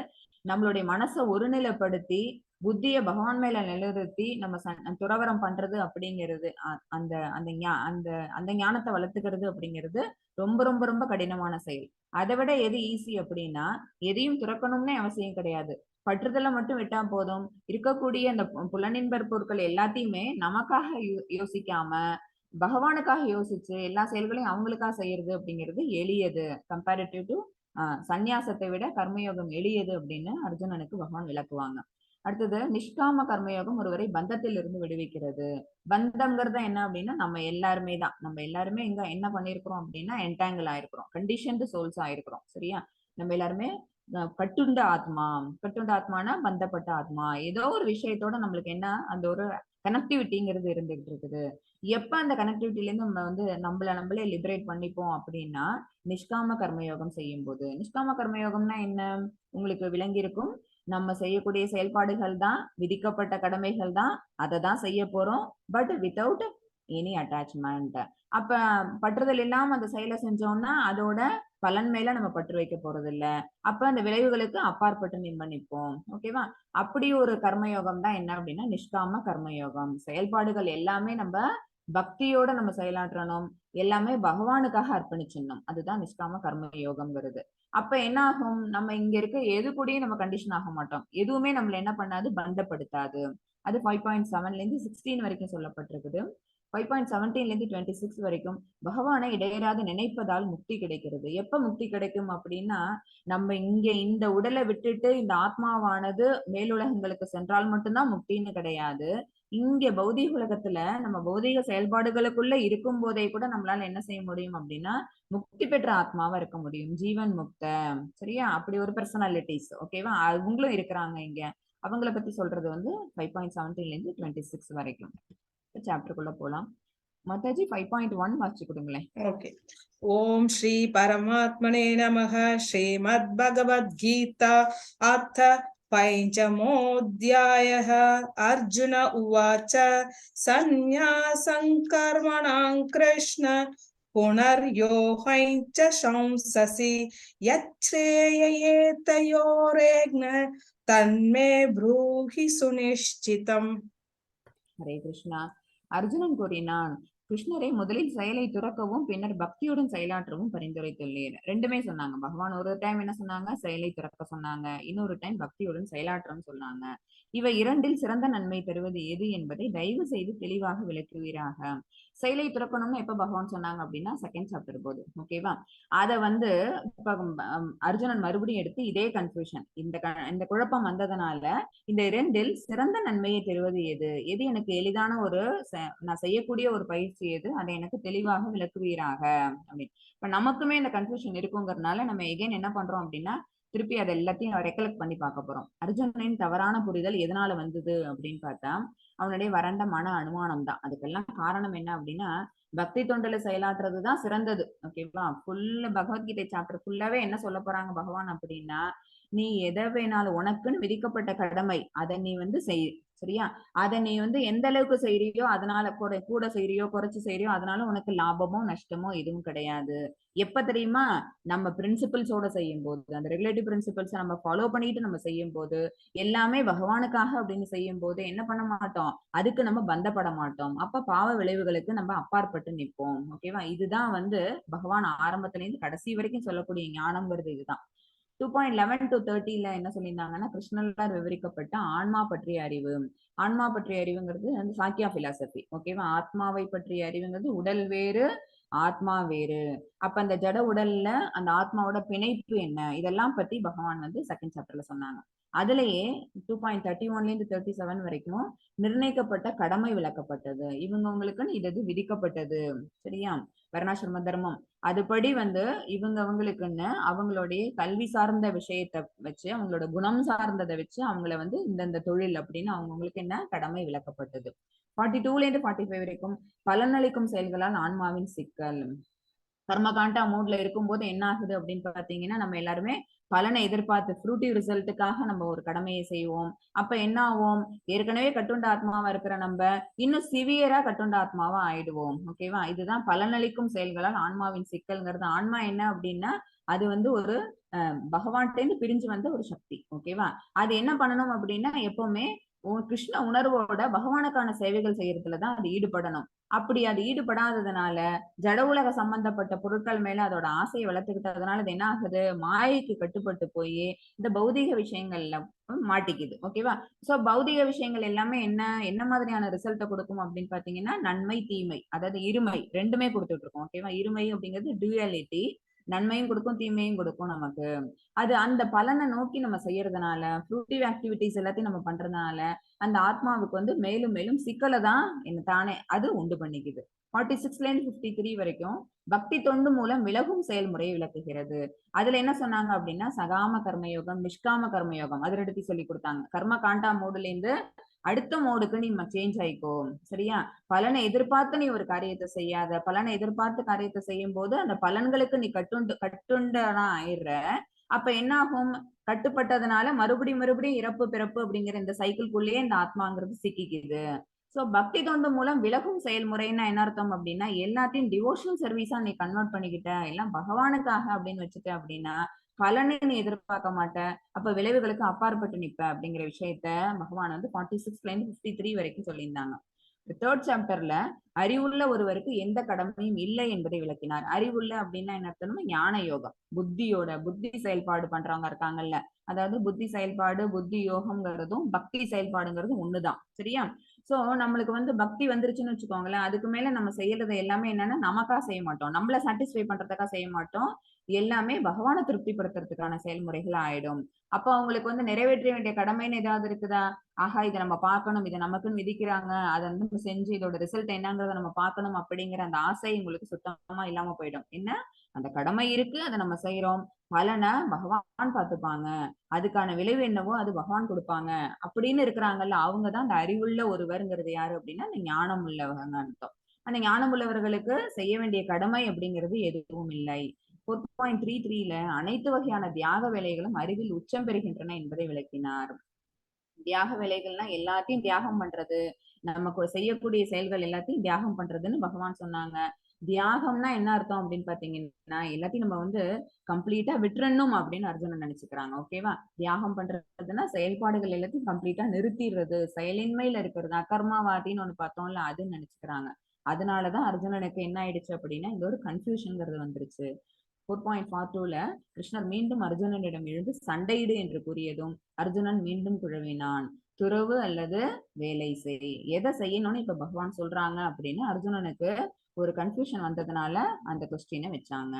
நம்மளுடைய மனசை ஒருநிலைப்படுத்தி புத்திய பகவான் மேல நிலைநிறுத்தி நம்ம துறவரம் பண்றது அப்படிங்கிறது, அந்த அந்த அந்த அந்த ஞானத்தை வளர்த்துக்கிறது அப்படிங்கிறது ரொம்ப ரொம்ப ரொம்ப கடினமான செயல். அதை விட எது ஈஸி அப்படின்னா, எதையும் துறக்கணும்னே அவசியம் கிடையாது, பற்றுதலை மட்டும் விட்டா போதும். இருக்கக்கூடிய அந்த புலனின்பர் பொருட்கள் எல்லாத்தையுமே நமக்காக யோசிக்காம பகவானுக்காக யோசிச்சு எல்லா செயல்களையும் அவங்களுக்காக செய்யறது அப்படிங்கிறது எளியது. கம்பேரிட்டிவ் டு சந்நியாசத்தை விட கர்மயோகம் எளியது அப்படின்னு அர்ஜுனனுக்கு பகவான் விளக்குவாங்க. அடுத்தது நிஷ்காம கர்மயோகம் ஒருவரை பந்தத்தில் இருந்து விடுவிக்கிறது. பந்தம்ங்கிறது என்ன அப்படின்னா நம்ம எல்லாருமே இங்க என்ன பண்ணிருக்கிறோம் அப்படின்னா என்டாங்கிள் ஆயிருக்கிறோம், கண்டிஷன்டு சோல்ஸ் ஆயிருக்கிறோம். சரியா? நம்ம எல்லாருமே கட்டுண்ட ஆத்மானா பந்தப்பட்ட ஆத்மா. ஏதோ ஒரு விஷயத்தோட நம்மளுக்கு என்ன அந்த ஒரு கனெக்டிவிட்டிங்கிறது இருந்துகிட்டு இருக்குது. எப்ப அந்த கனெக்டிவிட்டில இருந்து நம்ம வந்து நம்மளே லிபரேட் பண்ணிப்போம் அப்படின்னா நிஷ்காம கர்மயோகம் செய்யும் போது. நிஷ்காம கர்மயோகம்னா என்ன உங்களுக்கு விளங்கி இருக்கும். நம்ம செய்யக்கூடிய செயல்பாடுகள் தான், விதிக்கப்பட்ட கடமைகள் தான், அதை தான் செய்ய போறோம், பட் வித்தவுட் எனி அட்டாச்மெண்ட். அப்ப பற்றுதல் இல்லாம அந்த செயலை செஞ்சோம்னா அதோட பலன் மேல நம்ம பற்று வைக்க போறது இல்ல, அப்ப அந்த விளைவுகளுக்கு அப்பாற்பட்டு நிற்போம். ஓகேவா? அப்படி ஒரு கர்மயோகம் தான் என்ன அப்படின்னா நிஷ்காம கர்மயோகம். செயல்பாடுகள் எல்லாமே நம்ம பக்தியோட நம்ம செயலாற்றணும், எல்லாமே பகவானுக்காக அர்ப்பணிச்சிடணும். அதுதான் நிஷ்காம கர்ம யோகம்ங்கிறது. அப்ப என்ன ஆகும், நம்ம இங்க இருக்க எது கூடயும் நம்ம கண்டிஷன் ஆக மாட்டோம். எதுவுமே நம்மள என்ன பண்ணாது, பந்தப்படுத்தாது. அது 5.7ல இருந்து 16 வரைக்கும் சொல்லப்பட்டிருக்குது. 5.17ல இருந்து 26 வரைக்கும் பகவானை இடையராது நினைப்பதால் முக்தி கிடைக்கிறது. எப்ப முக்தி கிடைக்கும் அப்படின்னா, நம்ம இங்க இந்த உடலை விட்டுட்டு இந்த ஆத்மாவானது மேலுலகங்களுக்கு சென்றால் மட்டும்தான் முக்தின்னு கிடையாது. இங்க பௌதீக உலகத்துல நம்ம பௌதீக செயல்பாடுகளுக்குள்ள இருக்கும் போதே கூட நம்மளால என்ன செய்ய முடியும் அப்படின்னா, முக்தி பெற்ற ஆத்மாவா இருக்க முடியும். ஜீவன் முக்த. சரியா? அப்படி ஒரு பர்சனாலிட்டிஸ். ஓகேவா? அவங்களும் இருக்கிறாங்க இங்க. அவங்கள பத்தி சொல்றது வந்து 5.17ல இருந்து 26 வரைக்கும். சாப்டருக்குள்ள போலாம். மாதாஜி 5.1 வாசிச்சு கொடுங்களேன். ओके। ओम श्री परमात्मने नमः। श्रीमद्भगवद्गीता अथ पंचमोऽध्यायः। अर्जुन उवाच संन्यासं कर्मणां कृष्ण पुनर्योहं च शंससि यच्छ्रेययेतयोरेग्न तन्मे ब्रूहि सुनिश्चितम्। ஹரே கிருஷ்ணா. அர்ஜுனன் கூறினான், கிருஷ்ணரை முதலில் செயலை துறக்கவும் பின்னர் பக்தியுடன் செயலாற்றவும் பரிந்துரைத்துள்ளேன். ரெண்டுமே சொன்னாங்க. பகவான் ஒரு டைம் என்ன சொன்னாங்க, செயலை துறக்க சொன்னாங்க. இன்னொரு டைம் பக்தியுடன் செயலாற்றவும் சொன்னாங்க. இவை இரண்டில் சிறந்த நன்மை தருவது எது என்பதை தயவு செய்து தெளிவாக விளக்குவீராக. செயலை துறக்கணும்னு எப்ப பகவான் சொன்னாங்க அப்படின்னா செகண்ட் சாப்டர் போது. ஓகேவா? அத வந்து இப்ப அர்ஜுனன் மறுபடியும் எடுத்து இதே கன்ஃபியூஷன், இந்த குழப்பம் வந்ததுனால இந்த இரண்டில் சிறந்த நன்மையை பெறுவது எது, எது எனக்கு எளிதான ஒரு நான் செய்யக்கூடிய ஒரு பயிற்சி எது, அதை எனக்கு தெளிவாக விளக்குவீராக அப்படின்னு. இப்ப நமக்குமே இந்த கன்ஃபியூஷன் இருக்குங்கிறதுனால நம்ம எகைன் என்ன பண்றோம் அப்படின்னா, திருப்பி அதை எல்லாத்தையும் ரெக்கலெக்ட் பண்ணி பார்க்க போறோம். அர்ஜுனனின் தவறான புரிதல் எதனால வந்தது அப்படின்னு பார்த்தா, அவனுடைய வறண்ட மன அனுமானம் தான். அதுக்கெல்லாம் காரணம் என்ன அப்படின்னா, பக்தி தொண்டுல செயலாற்றுறதுதான் சிறந்தது. ஓகேவா? ஃபுல் பகவத்கீதை சாப்டர் ஃபுல்லாவே என்ன சொல்ல போறாங்க பகவான் அப்படின்னா, நீ எதை வேணாலும் உனக்குன்னு விதிக்கப்பட்ட கடமை அதை நீ வந்து செய். சரியா? அதை நீ வந்து எந்த அளவுக்கு செய்யறியோ அதனால கூட செய்யறியோ குறைச்சு செய்யறியோ அதனால உனக்கு லாபமோ நஷ்டமோ எதுவும் கிடையாது. எப்ப தெரியுமா? நம்ம பிரின்சிபிள்ஸோட செய்யும் போது, அந்த ரெகுலேட்டிவ் பிரின்சிபிள்ஸ் நம்ம ஃபாலோ பண்ணிட்டு நம்ம செய்யும் போது, எல்லாமே பகவானுக்காக அப்படின்னு செய்யும் போது என்ன பண்ண மாட்டோம், அதுக்கு நம்ம பந்தப்பட மாட்டோம். அப்ப பாவ விளைவுகளுக்கு நம்ம அப்பாற்பட்டு நிற்போம். ஓகேவா? இதுதான் வந்து பகவான் ஆரம்பத்துல இருந்து கடைசி வரைக்கும் சொல்லக்கூடிய ஞானம்ங்கிறது இதுதான். 2.11 to 30ல என்ன சொல்லியிருந்தாங்கன்னா, கிருஷ்ணரால் விவரிக்கப்பட்ட ஆன்மா பற்றிய அறிவு. ஆன்மா பற்றிய அறிவுங்கிறது வந்து சாக்கியா பிலாசபி. ஓகேவா? ஆத்மாவை பற்றிய அறிவுங்கிறது உடல் வேறு, ஆத்மா வேறு. அப்ப அந்த ஜட உடல்ல அந்த ஆத்மாவோட பிணைப்பு என்ன, இதெல்லாம் பத்தி பகவான் வந்து செகண்ட் சாப்டர்ல சொன்னாங்க. அதுலயே 2.31ல இருந்து 37 வரைக்கும் நிர்ணயிக்கப்பட்ட கடமை விளக்கப்பட்டது. இவங்களுக்குன்னு இது விதிக்கப்பட்டது. சரியா? வர்ணாசிரம தர்மம் அதுபடி வந்து அவங்களுக்குன்னு அவங்களுடைய கல்வி சார்ந்த விஷயத்தை வச்சு, அவங்களோட குணம் சார்ந்ததை வச்சு அவங்கள வந்து இந்தந்த தொழில் அப்படின்னு அவங்களுக்கு என்ன கடமை விளக்கப்பட்டது. 42ல இருந்து 45 வரைக்கும் பலனளிக்கும் செயல்களால் ஆன்மாவின் சிக்கல். கர்மகாண்டா மூட்ல இருக்கும்போது என்ன ஆகுது அப்படின்னு பாத்தீங்கன்னா, நம்ம எல்லாருமே பலனை எதிர்பார்த்து ஃப்ரூட்டிவ் ரிசல்ட்டுக்காக நம்ம ஒரு கடமையை செய்வோம். அப்ப என்ன ஆகும், ஏற்கனவே கட்டுண்ட ஆத்மாவா இருக்கிற நம்ம இன்னும் சிவியரா கட்டுண்ட ஆத்மாவா ஆயிடுவோம். ஓகேவா? இதுதான் பலனளிக்கும் செயல்களால் ஆன்மாவின் சிக்கல்ங்கிறது. ஆன்மா என்ன அப்படின்னா, அது வந்து ஒரு பகவான்கிட்ட இருந்து பிரிஞ்சு வந்த ஒரு சக்தி. ஓகேவா? அது என்ன பண்ணணும் அப்படின்னா, எப்பவுமே கிருஷ்ண உணர்வோட பகவானுக்கான சேவைகள் செய்யறதுலதான் அது ஈடுபடணும். அப்படி அது ஈடுபடாததுனால ஜட உலக சம்பந்தப்பட்ட பொருட்கள் மேல அதோட ஆசையை வளர்த்துக்கிட்டதுனால அது என்ன ஆகுது, மாயைக்கு கட்டுப்பட்டு போய் இந்த பௌதீக விஷயங்கள்ல மாட்டிக்குது. ஓகேவா? சோ பௌதீக விஷயங்கள் எல்லாமே என்ன மாதிரியான ரிசல்ட்டை கொடுக்கும் அப்படின்னு பாத்தீங்கன்னா, நன்மை தீமை, அதாவது இருமை ரெண்டுமே கொடுத்துட்டு இருக்கோம். ஓகேவா? இருமை அப்படிங்கிறது டுயாலிட்டி, நன்மையும் கொடுக்கும் தீமையும் கொடுக்கும் நமக்கு. அது அந்த பலனை நோக்கி நம்ம செய்யறதுனால, ஃப்ரூட்டிவ் ஆக்டிவிட்டிஸ் எல்லாத்தையும் நம்ம பண்றதுனால அந்த ஆத்மாவுக்கு வந்து மேலும் மேலும் சிக்கலை தான் தானே அது உண்டு பண்ணிக்குது. 46ல இருந்து 53 வரைக்கும் பக்தி தொண்டு மூலம் விலகும் செயல்முறையை விளக்குகிறது. அதுல என்ன சொன்னாங்க அப்படின்னா, சகாம கர்மயோகம், நிஷ்காம கர்மயோகம் அதிரடுத்தி சொல்லி கொடுத்தாங்க. கர்ம காண்டா மோடுல இருந்து அடுத்த மோடுக்கு நீ சேஞ்ச் ஆயிக்கோ. சரியா? பலனை எதிர்பார்த்து நீ ஒரு காரியத்தை செய்யாத. பலனை எதிர்பார்த்து காரியத்தை செய்யும் போது அந்த பலன்களுக்கு நீ கட்டுண்டனா ஆயிடுற. அப்ப என்ன ஆகும், கட்டுப்பட்டதுனால மறுபடியும் இறப்பு பிறப்பு அப்படிங்கிற இந்த சைக்கிள்குள்ளேயே இந்த ஆத்மாங்கிறது சிக்கிக்குது. சோ பக்தி தொண்டு மூலம் விலகும் செயல்முறைன்னா என்ன அர்த்தம் அப்படின்னா, எல்லாத்தையும் டிவோஷனல் சர்வீஸா நீ கன்வெர்ட் பண்ணிக்கிட்ட, எல்லாம் பகவானுக்காக அப்படின்னு வச்சுட்ட அப்படின்னா பலனை நீ எதிர்பார்க்க மாட்ட. அப்ப விளைவுகளுக்கு அப்பாற்பட்டு நிப்ப அப்படிங்கிற விஷயத்த பகவான் வந்து 46ல இருந்து 53 வரைக்கும் சொல்லியிருந்தாங்க. தேர்ட் சாப்டர்ல அறிவுள்ள ஒருவருக்கு எந்த கடமையும் இல்லை என்பதை விளக்கினார். அறிவுள்ள அப்படின்னா என்ன அர்த்தம்னா ஞான யோகம், புத்தி செயல்பாடு பண்றவங்க இருக்காங்கல்ல, அதாவது புத்தி செயல்பாடு புத்தி யோகம்ங்கிறதும் பக்தி செயல்பாடுங்கிறதும் ஒண்ணுதான். சரியா? சோ நம்மளுக்கு வந்து பக்தி வந்துருச்சுன்னு வச்சுக்கோங்களேன், அதுக்கு மேல நம்ம செய்யறது எல்லாமே என்னன்னா நமக்கா செய்ய மாட்டோம், நம்மள சாட்டிஸ்ஃபை பண்றதுக்கா செய்ய மாட்டோம், எல்லாமே பகவானை திருப்திப்படுத்துறதுக்கான செயல்முறைகள் ஆயிடும். அப்போ அவங்களுக்கு வந்து நிறைவேற்ற வேண்டிய கடமைன்னு ஏதாவது இருக்குதா? ஆஹா இதை நம்ம பார்க்கணும், இதை நமக்குன்னு விதிக்கிறாங்க, அதை வந்து நம்ம செஞ்சு இதோட ரிசல்ட் என்னங்கிறத நம்ம பார்க்கணும் அப்படிங்கிற அந்த ஆசை உங்களுக்கு சுத்தமா இல்லாம போயிடும். என்ன, அந்த கடமை இருக்கு, அதை நம்ம செய்யறோம், பலனை பகவான் பார்த்துப்பாங்க, அதுக்கான விளைவு என்னவோ அது பகவான் கொடுப்பாங்க அப்படின்னு இருக்கிறாங்கல்ல, அவங்கதான் அந்த அறிவுள்ள ஒருவருங்கிறது யாரு அப்படின்னா அந்த ஞானம் உள்ளவங்க அர்த்தம். அந்த ஞானம் உள்ளவர்களுக்கு செய்ய வேண்டிய கடமை அப்படிங்கிறது எதுவும் இல்லை. 4.33ல அனைத்து வகையான தியாக வேலைகளும் அறிவில் உச்சம் பெறுகின்றன என்பதை விளக்கினார். தியாக வேலைகள்னா எல்லாத்தையும் தியாகம் பண்றது, நமக்கு செய்யக்கூடிய செயல்கள் எல்லாத்தையும் தியாகம் பண்றதுன்னு பகவான் சொன்னாங்க. தியாகம்னா என்ன அர்த்தம் அப்படின்னு பாத்தீங்கன்னா, எல்லாத்தையும் நம்ம வந்து கம்ப்ளீட்டா விட்டுறணும் அப்படின்னு அர்ஜுனன் நினைச்சுக்கிறாங்க. ஓகேவா? தியாகம் பண்றதுன்னா செயல்பாடுகள் எல்லாத்தையும் கம்ப்ளீட்டா நிறுத்திடுறது, செயலின்மையில இருக்கிறது, அகர்மாவாதின்னு ஒண்ணு பார்த்தோம்ல, அதுன்னு நினைச்சுக்கிறாங்க. அதனாலதான் அர்ஜுனனுக்கு என்ன ஆயிடுச்சு அப்படின்னா இந்த ஒரு கன்ஃபியூஷன்ங்கிறது வந்துருச்சு. 4.42ல கிருஷ்ணர் மீண்டும் அர்ஜுனனிடம் எழுந்து சண்டையிடு என்று கூறியதும் அர்ஜுனன் மீண்டும் குழவினான். துறவு அல்லது வேலை செய், எதை செய்யணும்னு இப்ப பகவான் சொல்றாங்க அப்படின்னு அர்ஜுனனுக்கு ஒரு கன்ஃபியூஷன் வந்ததுனால அந்த கொஸ்டினை வச்சாங்க.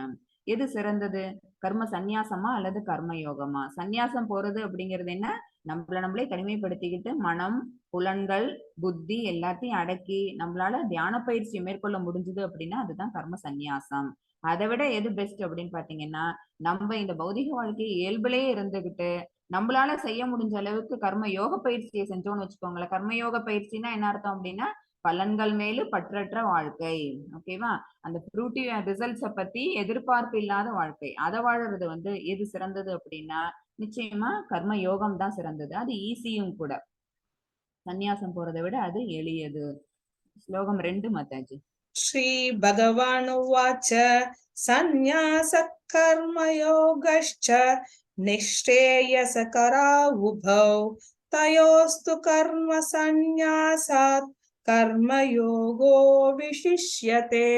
எது சிறந்தது, கர்ம சந்நியாசமா அல்லது கர்ம யோகமா? சந்நியாசம் போறது அப்படிங்கிறது என்ன, நம்மளே தனிமைப்படுத்திக்கிட்டு மனம் புலன்கள் புத்தி எல்லாத்தையும் அடக்கி நம்மளால தியான பயிற்சி மேற்கொள்ள முடிஞ்சது அப்படின்னா அதுதான் கர்ம சந்நியாசம். அதை விட எது பெஸ்ட் அப்படின்னு பாத்தீங்கன்னா, நம்ம இந்த பௌதிக வாழ்க்கையை இயல்பிலேயே இருந்துகிட்டு நம்மளால செய்ய முடிஞ்ச அளவுக்கு கர்ம யோக பயிற்சியை செஞ்சோம்னு வச்சுக்கோங்களேன். கர்ம யோக பயிற்சினா என்ன அர்த்தம் அப்படின்னா பலன்கள் மேலு பற்றற்ற வாழ்க்கை. ஓகேவா? அந்த ஃப்ரூட்டிவ் ரிசல்ட்ஸை பத்தி எதிர்பார்ப்பு இல்லாத வாழ்க்கை, அதை வாழறது வந்து எது சிறந்தது அப்படின்னா நிச்சயமா கர்ம யோகம் தான் சிறந்தது. அது ஈஸியும் கூட, சந்நியாசம் போறதை விட அது எளியது. ஸ்லோகம் 2 மாதாஜி. श्री भगवान् उवाच सन्न्यासः कर्मयोगश्च निःश्रेयसकरा उभौ तयोस्तु कर्म सन्न्यासात् कर्मयोगो विशिष्यते.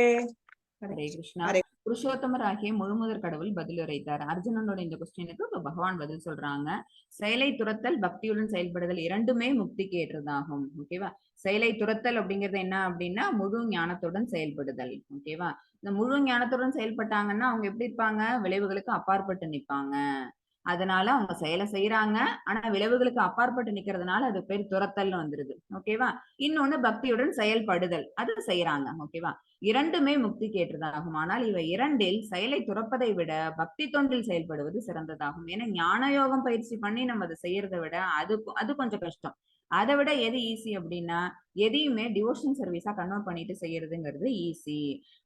ஹரே கிருஷ்ணா. हरे புருஷோத்தமராகிய முழுமுதற் கடவுள் பதில் உரைத்தார். அர்ஜுனனோட இந்த கொஸ்டினுக்கு இப்ப பகவான் பதில் சொல்றாங்க. செயலை துரத்தல் பக்தியுடன் செயல்படுதல் இரண்டுமே முக்திக்கு ஏற்றதாகும். ஓகேவா? செயலை துரத்தல் அப்படிங்கிறது என்ன அப்படின்னா முழு ஞானத்துடன் செயல்படுதல். ஓகேவா? இந்த முழு ஞானத்துடன் செயல்பட்டாங்கன்னா அவங்க எப்படி இருப்பாங்க, விளைவுகளுக்கு அப்பாற்பட்டு நிப்பாங்க. அதனால அவங்க செயலை செய்யறாங்க, ஆனா விளைவுகளுக்கு அப்பாற்பட்டு நிக்கிறதுனால அது பேர் துரத்தல்னு வந்துருது. ஓகேவா? இன்னொன்னு பக்தியுடன் செயல்படுதல், அது செய்யறாங்க. ஓகேவா? இரண்டுமே முக்திக்கு ஏற்றதாகும். ஆனால் இவை இரண்டில் செயலை துறப்பதை விட பக்தி தொண்டில் செயல்படுவது சிறந்ததாகும். ஏன்னா ஞான யோகம் பயிற்சி பண்ணி நம்ம அதை செய்யறதை விட அது கொஞ்சம் கஷ்டம். அதை விட எது ஈஸி அப்படின்னா எதையுமே டிவோஷன் சர்வீஸா கன்வெர்ட் பண்ணிட்டு செய்யறதுங்கிறது ஈஸி.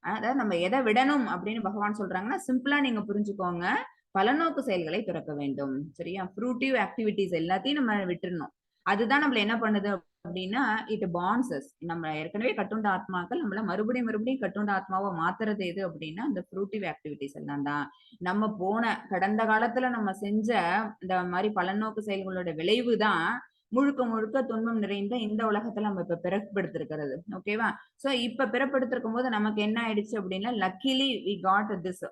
அதாவது நம்ம எதை விடணும் அப்படின்னு பகவான் சொல்றாங்கன்னா சிம்பிளா நீங்க புரிஞ்சுக்கோங்க, பலநோக்கு செயல்களை துறக்க வேண்டும். சரியா? ஃப்ரூட்டிவ் ஆக்டிவிட்டிஸ் எல்லாத்தையும் நம்ம விட்டுறணும். அதுதான் நம்மள என்ன பண்ணுது அப்படின்னா இட் பாண்ட்ஸ். நம்ம ஏற்கனவே கட்டுண்ட ஆத்மாக்கள் நம்மள மறுபடியும் கட்டுண்ட ஆத்மாவை மாத்துறது எது அப்படின்னா இந்த ஃப்ரூட்டிவ் ஆக்டிவிட்டிஸ் எல்லாம் தான். நம்ம கடந்த காலத்துல நம்ம செஞ்ச இந்த மாதிரி பலநோக்கு செயல்களோட விளைவு தான் முழுக்க துன்பம் நிறைந்த இந்த உலகத்துல நம்ம இப்ப பிறப்படுத்திருக்கிறது. ஓகேவா? சோ இப்ப பிறப்படுத்திருக்கும் போது நமக்கு என்ன ஆயிடுச்சு அப்படின்னா லக்கிலி வி காட் திஸ்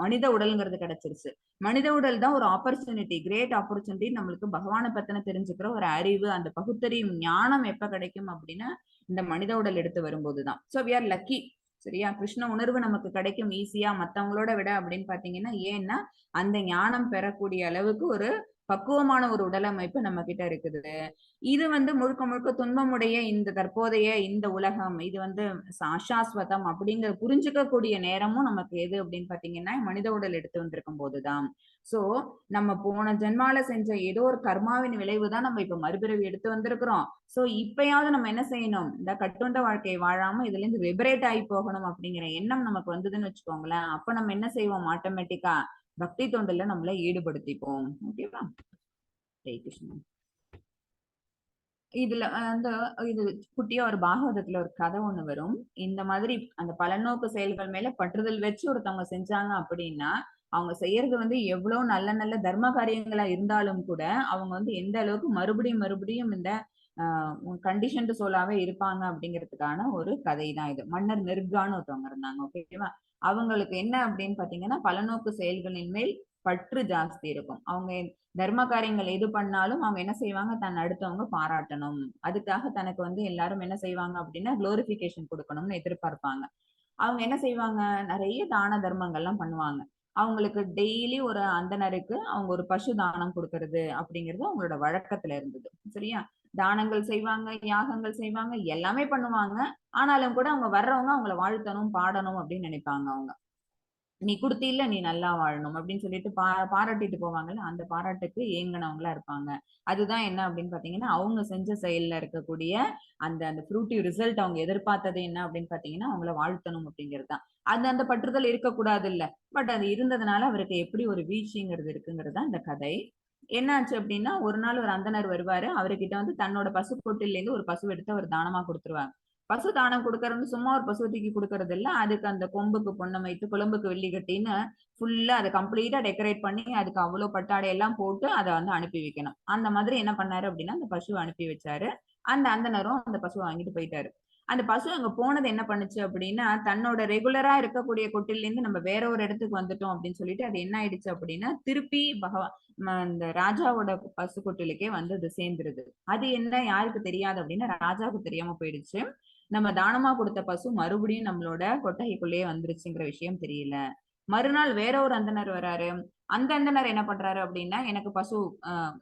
மனித உடல்ங்கிறது கிடைச்சிருச்சு. மனித உடல் தான் ஒரு ஆப்பர்ச்சுனிட்டி, கிரேட் ஆப்பர்ச்சுனிட்டி. நம்மளுக்கு பகவானை பத்தின தெரிஞ்சுக்கிற ஒரு அறிவு, அந்த பகுத்தறிவு ஞானம் எப்ப கிடைக்கும் அப்படின்னா இந்த மனித உடல் எடுத்து வரும்போதுதான். So we are lucky. சரியா? கிருஷ்ண உணர்வு நமக்கு கிடைக்கும் ஈஸியா மத்தவங்களோட விட அப்படின்னு பாத்தீங்கன்னா, ஏன்னா அந்த ஞானம் பெறக்கூடிய அளவுக்கு ஒரு பக்குவமான ஒரு உடல் அமைப்பு நம்ம கிட்ட இருக்குது. இது வந்து முழுக்க துன்பமுடைய இந்த தற்போதைய இந்த உலகம், இது வந்து சாஸ்வதம் அப்படிங்கிற புரிஞ்சுக்கக்கூடிய நேரமும் நமக்கு எது அப்படின்னு பாத்தீங்கன்னா மனித உடல் எடுத்து வந்திருக்கும் போதுதான். சோ நம்ம போன ஜென்மால செஞ்ச ஏதோ ஒரு கர்மாவின் விளைவுதான் நம்ம இப்ப மறுபிறவி எடுத்து வந்திருக்கிறோம். சோ இப்பயாவது நம்ம என்ன செய்யணும், இந்த கட்டுண்ட வாழ்க்கையை வாழாம இதுல இருந்து லிபரேட் ஆகி போகணும் அப்படிங்கிற எண்ணம் நமக்கு வந்ததுன்னு வச்சுக்கோங்களேன். அப்ப நம்ம என்ன செய்வோம், ஆட்டோமேட்டிக்கா பக்தி தொண்டில நம்மள ஈடுபடுத்திப்போம். ஓகேவா? ஹரே கிருஷ்ணா. இதுல வந்து இது குட்டியா ஒரு பாகவதத்துல ஒரு கதை ஒண்ணு வரும். இந்த மாதிரி அந்த பலநோக்கு செயல்கள் மேல பற்றுதல் வச்சு ஒருத்தவங்க செஞ்சாங்க அப்படின்னா அவங்க செய்யறது வந்து எவ்வளவு நல்ல தர்ம காரியங்களா இருந்தாலும் கூட அவங்க வந்து எந்த அளவுக்கு மறுபடியும் இந்த கண்டிஷன்டு சோலாவே இருப்பாங்க அப்படிங்கிறதுக்கான ஒரு கதை தான் இது. மன்னர் நிர்கான்னு ஒருத்தவங்க இருந்தாங்க. ஓகேவா? அவங்களுக்கு என்ன அப்படின்னு பாத்தீங்கன்னா பலநோக்கு செயல்களின் மேல் பற்று ஜாஸ்தி இருக்கும். அவங்க தர்ம காரியங்கள் எது பண்ணாலும் அவங்க என்ன செய்வாங்க, தன் அடுத்தவங்க பாராட்டணும், அதுக்காக தனக்கு வந்து எல்லாரும் என்ன செய்வாங்க அப்படின்னா குளோரிபிகேஷன் கொடுக்கணும்னு எதிர்பார்ப்பாங்க. அவங்க என்ன செய்வாங்க, நிறைய தான தர்மங்கள்லாம் பண்ணுவாங்க. அவங்களுக்கு டெய்லி ஒரு அந்தணருக்கு அவங்க ஒரு பசு தானம் கொடுக்கறது அப்படிங்கிறது அவங்களோட வழக்கத்துல இருந்தது. சரியா? தானங்கள் செய்வாங்க, யாகங்கள் செய்வாங்க, எல்லாமே பண்ணுவாங்க. ஆனாலும் கூட அவங்க வர்றவங்க அவங்கள வாழ்த்தணும், பாடணும் அப்படின்னு நினைப்பாங்க அவங்க. நீ குடுத்தீல்ல, நீ நல்லா வாழணும் அப்படின்னு சொல்லிட்டு பாராட்டிட்டு போவாங்கல்ல, அந்த பாராட்டுக்கு ஏங்குனவங்களா இருப்பாங்க. அதுதான் என்ன அப்படின்னு பாத்தீங்கன்னா, அவங்க செஞ்ச செயல்ல இருக்கக்கூடிய அந்த அந்த ஃப்ரூட்டிவ் ரிசல்ட் அவங்க எதிர்பார்த்தது என்ன அப்படின்னு பாத்தீங்கன்னா, அவங்கள வாழ்த்தணும் அப்படிங்கிறது தான். அது அந்த பற்றுதல் இருக்கக்கூடாது இல்ல. பட் அது இருந்ததுனால அவருக்கு எப்படி ஒரு வீழ்ச்சிங்கிறது இருக்குங்கிறது தான் இந்த கதை. என்னாச்சு அப்படின்னா, ஒரு நாள் ஒரு அந்தணர் வருவாரு. அவர்கிட்ட வந்து தன்னோட பசு கொட்டில்ல இருந்து ஒரு பசு எடுத்து அவர் தானமா கொடுத்துருவாங்க. பசு தானம் கொடுக்கறன்னு சும்மா ஒரு பசுவை தூக்கி கொடுக்கறது இல்ல. அதுக்கு அந்த கொம்புக்கு பொன்னம் வைத்து, குளம்புக்கு வெள்ளி கட்டின்னு ஃபுல்லா அத கம்ப்ளீட்டா டெக்கரேட் பண்ணி, அதுக்கு அவ்வளோ பட்டாடை எல்லாம் போட்டு அத வந்து அனுப்பி வைக்கணும். அந்த மாதிரி என்ன பண்ணாரு அப்படின்னா, அந்த பசுவ அனுப்பி வச்சாரு. அந்த அந்தணரும் அந்த பசுவ வாங்கிட்டு போயிட்டாரு. அந்த பசு அங்க போனது என்ன பண்ணுச்சு அப்படின்னா, தன்னோட ரெகுலரா இருக்கக்கூடிய கொட்டில்லேருந்து நம்ம வேற ஒரு இடத்துக்கு வந்துட்டோம் அப்படின்னு சொல்லிட்டு, அது என்ன ஆயிடுச்சு அப்படின்னா, திருப்பி இந்த ராஜாவோட பசு கொட்டிலுக்கே வந்து அது சேர்ந்துருது. அது என்ன யாருக்கு தெரியாது அப்படின்னா, ராஜாவுக்கு தெரியாம போயிடுச்சு. நம்ம தானமா கொடுத்த பசு மறுபடியும் நம்மளோட கொட்டகைக்குள்ளேயே வந்துருச்சுங்கிற விஷயம் தெரியல. மறுநாள் வேற ஒரு அந்தணர் வராரு. அந்த அந்தணர் என்ன பண்றாரு அப்படின்னா, எனக்கு பசு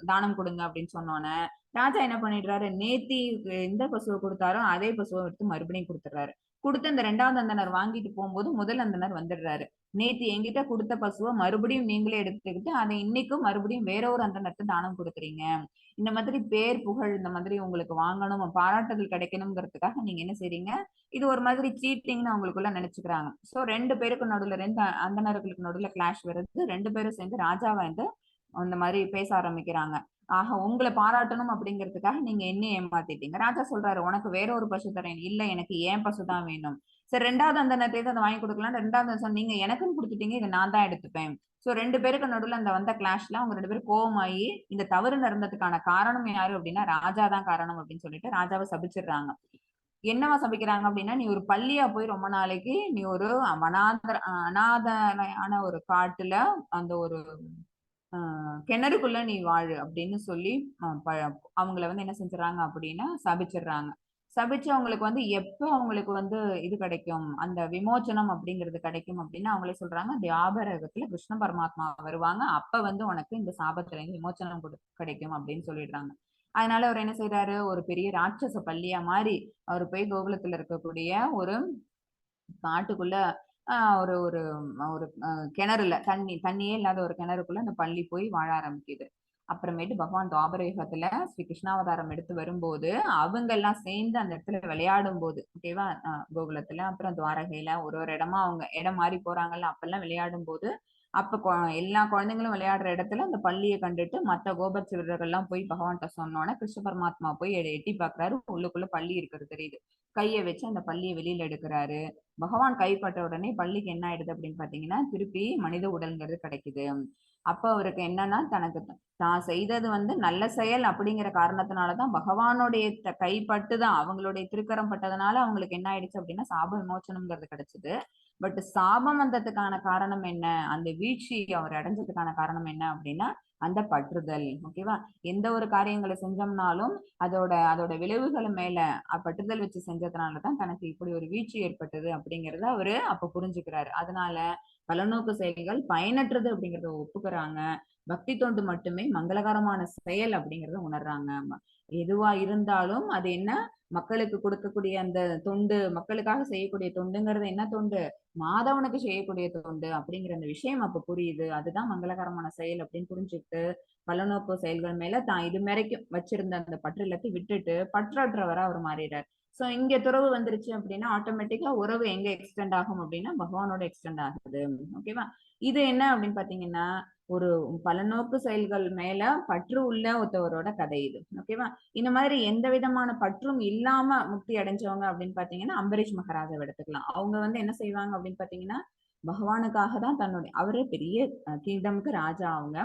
தானம் கொடுங்க அப்படின்னு சொன்னோன்னே, ராஜா என்ன பண்ணிடுறாரு, நேத்தி எந்த பசுவை கொடுத்தாரோ அதே பசுவை எடுத்து மறுபடியும் கொடுத்துடுறாரு. கொடுத்து அந்த 2வது அந்தணர் வாங்கிட்டு போகும்போது முதல் அந்தணர் வந்துடுறாரு. நேத்து என்கிட்ட கொடுத்த பசுவை மறுபடியும் நீங்களே எடுத்துக்கிட்டு அதை இன்னைக்கும் மறுபடியும் வேற ஒரு அந்தணருக்கு தானம் கொடுக்குறீங்க. இந்த மாதிரி பேர் புகழ் இந்த மாதிரி உங்களுக்கு வாங்கணும், பாராட்டுதல் கிடைக்கணுங்கிறதுக்காக நீங்க என்ன செய்றீங்க, இது ஒரு மாதிரி சீட்டிங்னு அவங்களுக்குள்ள நினைச்சுக்கிறாங்க. சோ 2 பேருக்கு நடுவுல 2 அந்தணர்களுக்கு நடுவுல கிளாஷ் வருது. 2 பேரும் சேர்ந்து ராஜாவை வந்து அந்த மாதிரி பேச ஆரம்பிக்கிறாங்க. ஆக உங்களை பாராட்டணும் அப்படிங்கிறதுக்காக நீங்க என்ன ஏமாத்திட்டீங்க. ராஜா சொல்றாரு, உனக்கு வேற ஒரு பசு தரேன். இல்ல, எனக்கு ஏன் பசு தான் வேணும். சரி, 2வது அந்தணர்ட்ட அதை வாங்கி கொடுக்கலாம். 2வது சொன்னீங்க எனக்குன்னு கொடுத்துட்டீங்க, இதை நான் தான் எடுத்துப்பேன். சோ 2 பேருக்கு நடுவுல அந்த வந்த கிளாஷ்ல அவங்க 2 பேரும் கோவமாயி இந்த தவறு நடந்ததுக்கான காரணம் யாரு அப்படின்னா ராஜா தான் காரணம் அப்படின்னு சொல்லிட்டு ராஜாவை சபிச்சிடுறாங்க. என்னவா சபிக்கிறாங்க அப்படின்னா, நீ ஒரு பள்ளியா போய் ரொம்ப நாளைக்கு நீ ஒரு அனாதையான ஒரு காட்டுல அந்த ஒரு கிணறுக்குள்ள நீ வாழு அப்படின்னு சொல்லி அவங்கள வந்து என்ன செஞ்சுறாங்க அப்படின்னா சபிச்சிடுறாங்க. சபிச்சு அவங்களுக்கு வந்து எப்ப அவங்களுக்கு வந்து இது கிடைக்கும், அந்த விமோச்சனம் அப்படிங்கிறது கிடைக்கும் அப்படின்னா அவங்களே சொல்றாங்க, தியாபரகத்துல கிருஷ்ண பரமாத்மா வருவாங்க, அப்ப வந்து உனக்கு இந்த சாபத்துல இருந்து விமோச்சனம் கிடைக்கும் அப்படின்னு சொல்லிடுறாங்க. அதனால அவர் என்ன செய்யறாரு, ஒரு பெரிய ராட்சச பள்ளியா மாறி அவர் போய் கோகுலத்துல இருக்கக்கூடிய ஒரு காட்டுக்குள்ள ஒரு ஒரு ஒரு கிணறுல தண்ணியே இல்லாத ஒரு கிணறுக்குள்ள அந்த பள்ளி போய் வாழ ஆரம்பிக்குது. அப்புறமேட்டு பகவான் துவாபரயுகத்துல ஸ்ரீ கிருஷ்ணாவதாரம் எடுத்து வரும்போது அவங்க எல்லாம் சேர்ந்து அந்த இடத்துல விளையாடும் போது, ஓகேவா, கோகுலத்துல அப்புறம் துவாரகையில ஒரு ஒரு இடமா அவங்க இடம் மாறி போறாங்கல்ல, அப்பெல்லாம் விளையாடும் போது அப்ப எல்லா குழந்தைங்களும் விளையாடுற இடத்துல அந்த பள்ளியை கண்டுட்டு மத்த கோபர் சிறுவர்கள் எல்லாம் போய் பகவான்கிட்ட சொன்னோன்னே கிருஷ்ண பரமாத்மா போய் எட்டி பாக்குறாரு. உள்ளுக்குள்ள பள்ளி இருக்கிறது தெரியுது. கையை வச்சு அந்த பள்ளியை வெளியில எடுக்கிறாரு. பகவான் கைப்பற்ற உடனே பள்ளிக்கு என்ன ஆயிடுது அப்படின்னு பாத்தீங்கன்னா திருப்பி மனித உடல்ங்கிறது கிடைக்குது. அப்ப அவருக்கு என்னன்னா, தனக்கு தான் செய்தது வந்து நல்ல செயல் அப்படிங்கிற காரணத்தினாலதான் பகவானுடைய கைப்பட்டுதான் அவங்களுடைய திருக்கரம் பட்டதுனால அவங்களுக்கு என்ன ஆயிடுச்சு அப்படின்னா சாப விமோச்சனம்ங்கிறது கிடைச்சது. பட் சாபம் வந்ததுக்கான காரணம் என்ன, அந்த வீழ்ச்சி அவர் அடைஞ்சதுக்கான காரணம் என்ன அப்படின்னா அந்த பற்றுதல். ஓகேவா? எந்த ஒரு காரியங்களை செஞ்சோம்னாலும் அதோட அதோட விளைவுகள் மேல பற்றுதல் வச்சு செஞ்சதுனாலதான் தனக்கு இப்படி ஒரு வீழ்ச்சி ஏற்பட்டது அப்படிங்கறத அவரு அப்ப புரிஞ்சுக்கிறாரு. அதனால பலநோக்கு செயல்கள் பயனற்றது அப்படிங்கறத ஒப்புக்கிறாங்க. பக்தி தொண்டு மட்டுமே மங்களகரமான செயல் அப்படிங்கறத உணர்றாங்க. எதுவா இருந்தாலும் அது என்ன, மக்களுக்கு கொடுக்கக்கூடிய அந்த தொண்டு, மக்களுக்காக செய்யக்கூடிய தொண்டுங்கிறது என்ன தொண்டு, மாதவனுக்கு செய்யக்கூடிய தொண்டு அப்படிங்கிற அந்த விஷயம் அப்ப புரியுது. அதுதான் மங்களகரமான செயல் அப்படின்னு புரிஞ்சுக்கிட்டு பலநோக்கு செயல்கள் மேல தான் இது வரைக்கும் வச்சிருந்த அந்த பற்று எல்லாத்தையும் விட்டுட்டு பற்றற்றவரா அவர் மாறிடுறார். சோ இங்க துறவு வந்துருச்சு அப்படின்னா ஆட்டோமேட்டிக்கா உறவு எங்க எக்ஸ்டெண்ட் ஆகும் அப்படின்னா பகவானோட எக்ஸ்டெண்ட் ஆகுது. ஓகேவா? இது என்ன அப்படின்னு பாத்தீங்கன்னா ஒரு பலநோக்கு செயல்கள் மேல பற்று உள்ள ஒருத்தவரோட கதை இது. ஓகேவா? இந்த மாதிரி எந்த விதமான பற்றும் இல்லாம முக்தி அடைஞ்சவங்க அப்படின்னு பாத்தீங்கன்னா அம்பரீஷ் மகாராஜாவை எடுத்துக்கலாம். அவங்க வந்து என்ன செய்வாங்க அப்படின்னு பாத்தீங்கன்னா பகவானுக்காக தான் தன்னுடைய அவரே பெரிய கிங்டம்க்கு ராஜா அவங்க.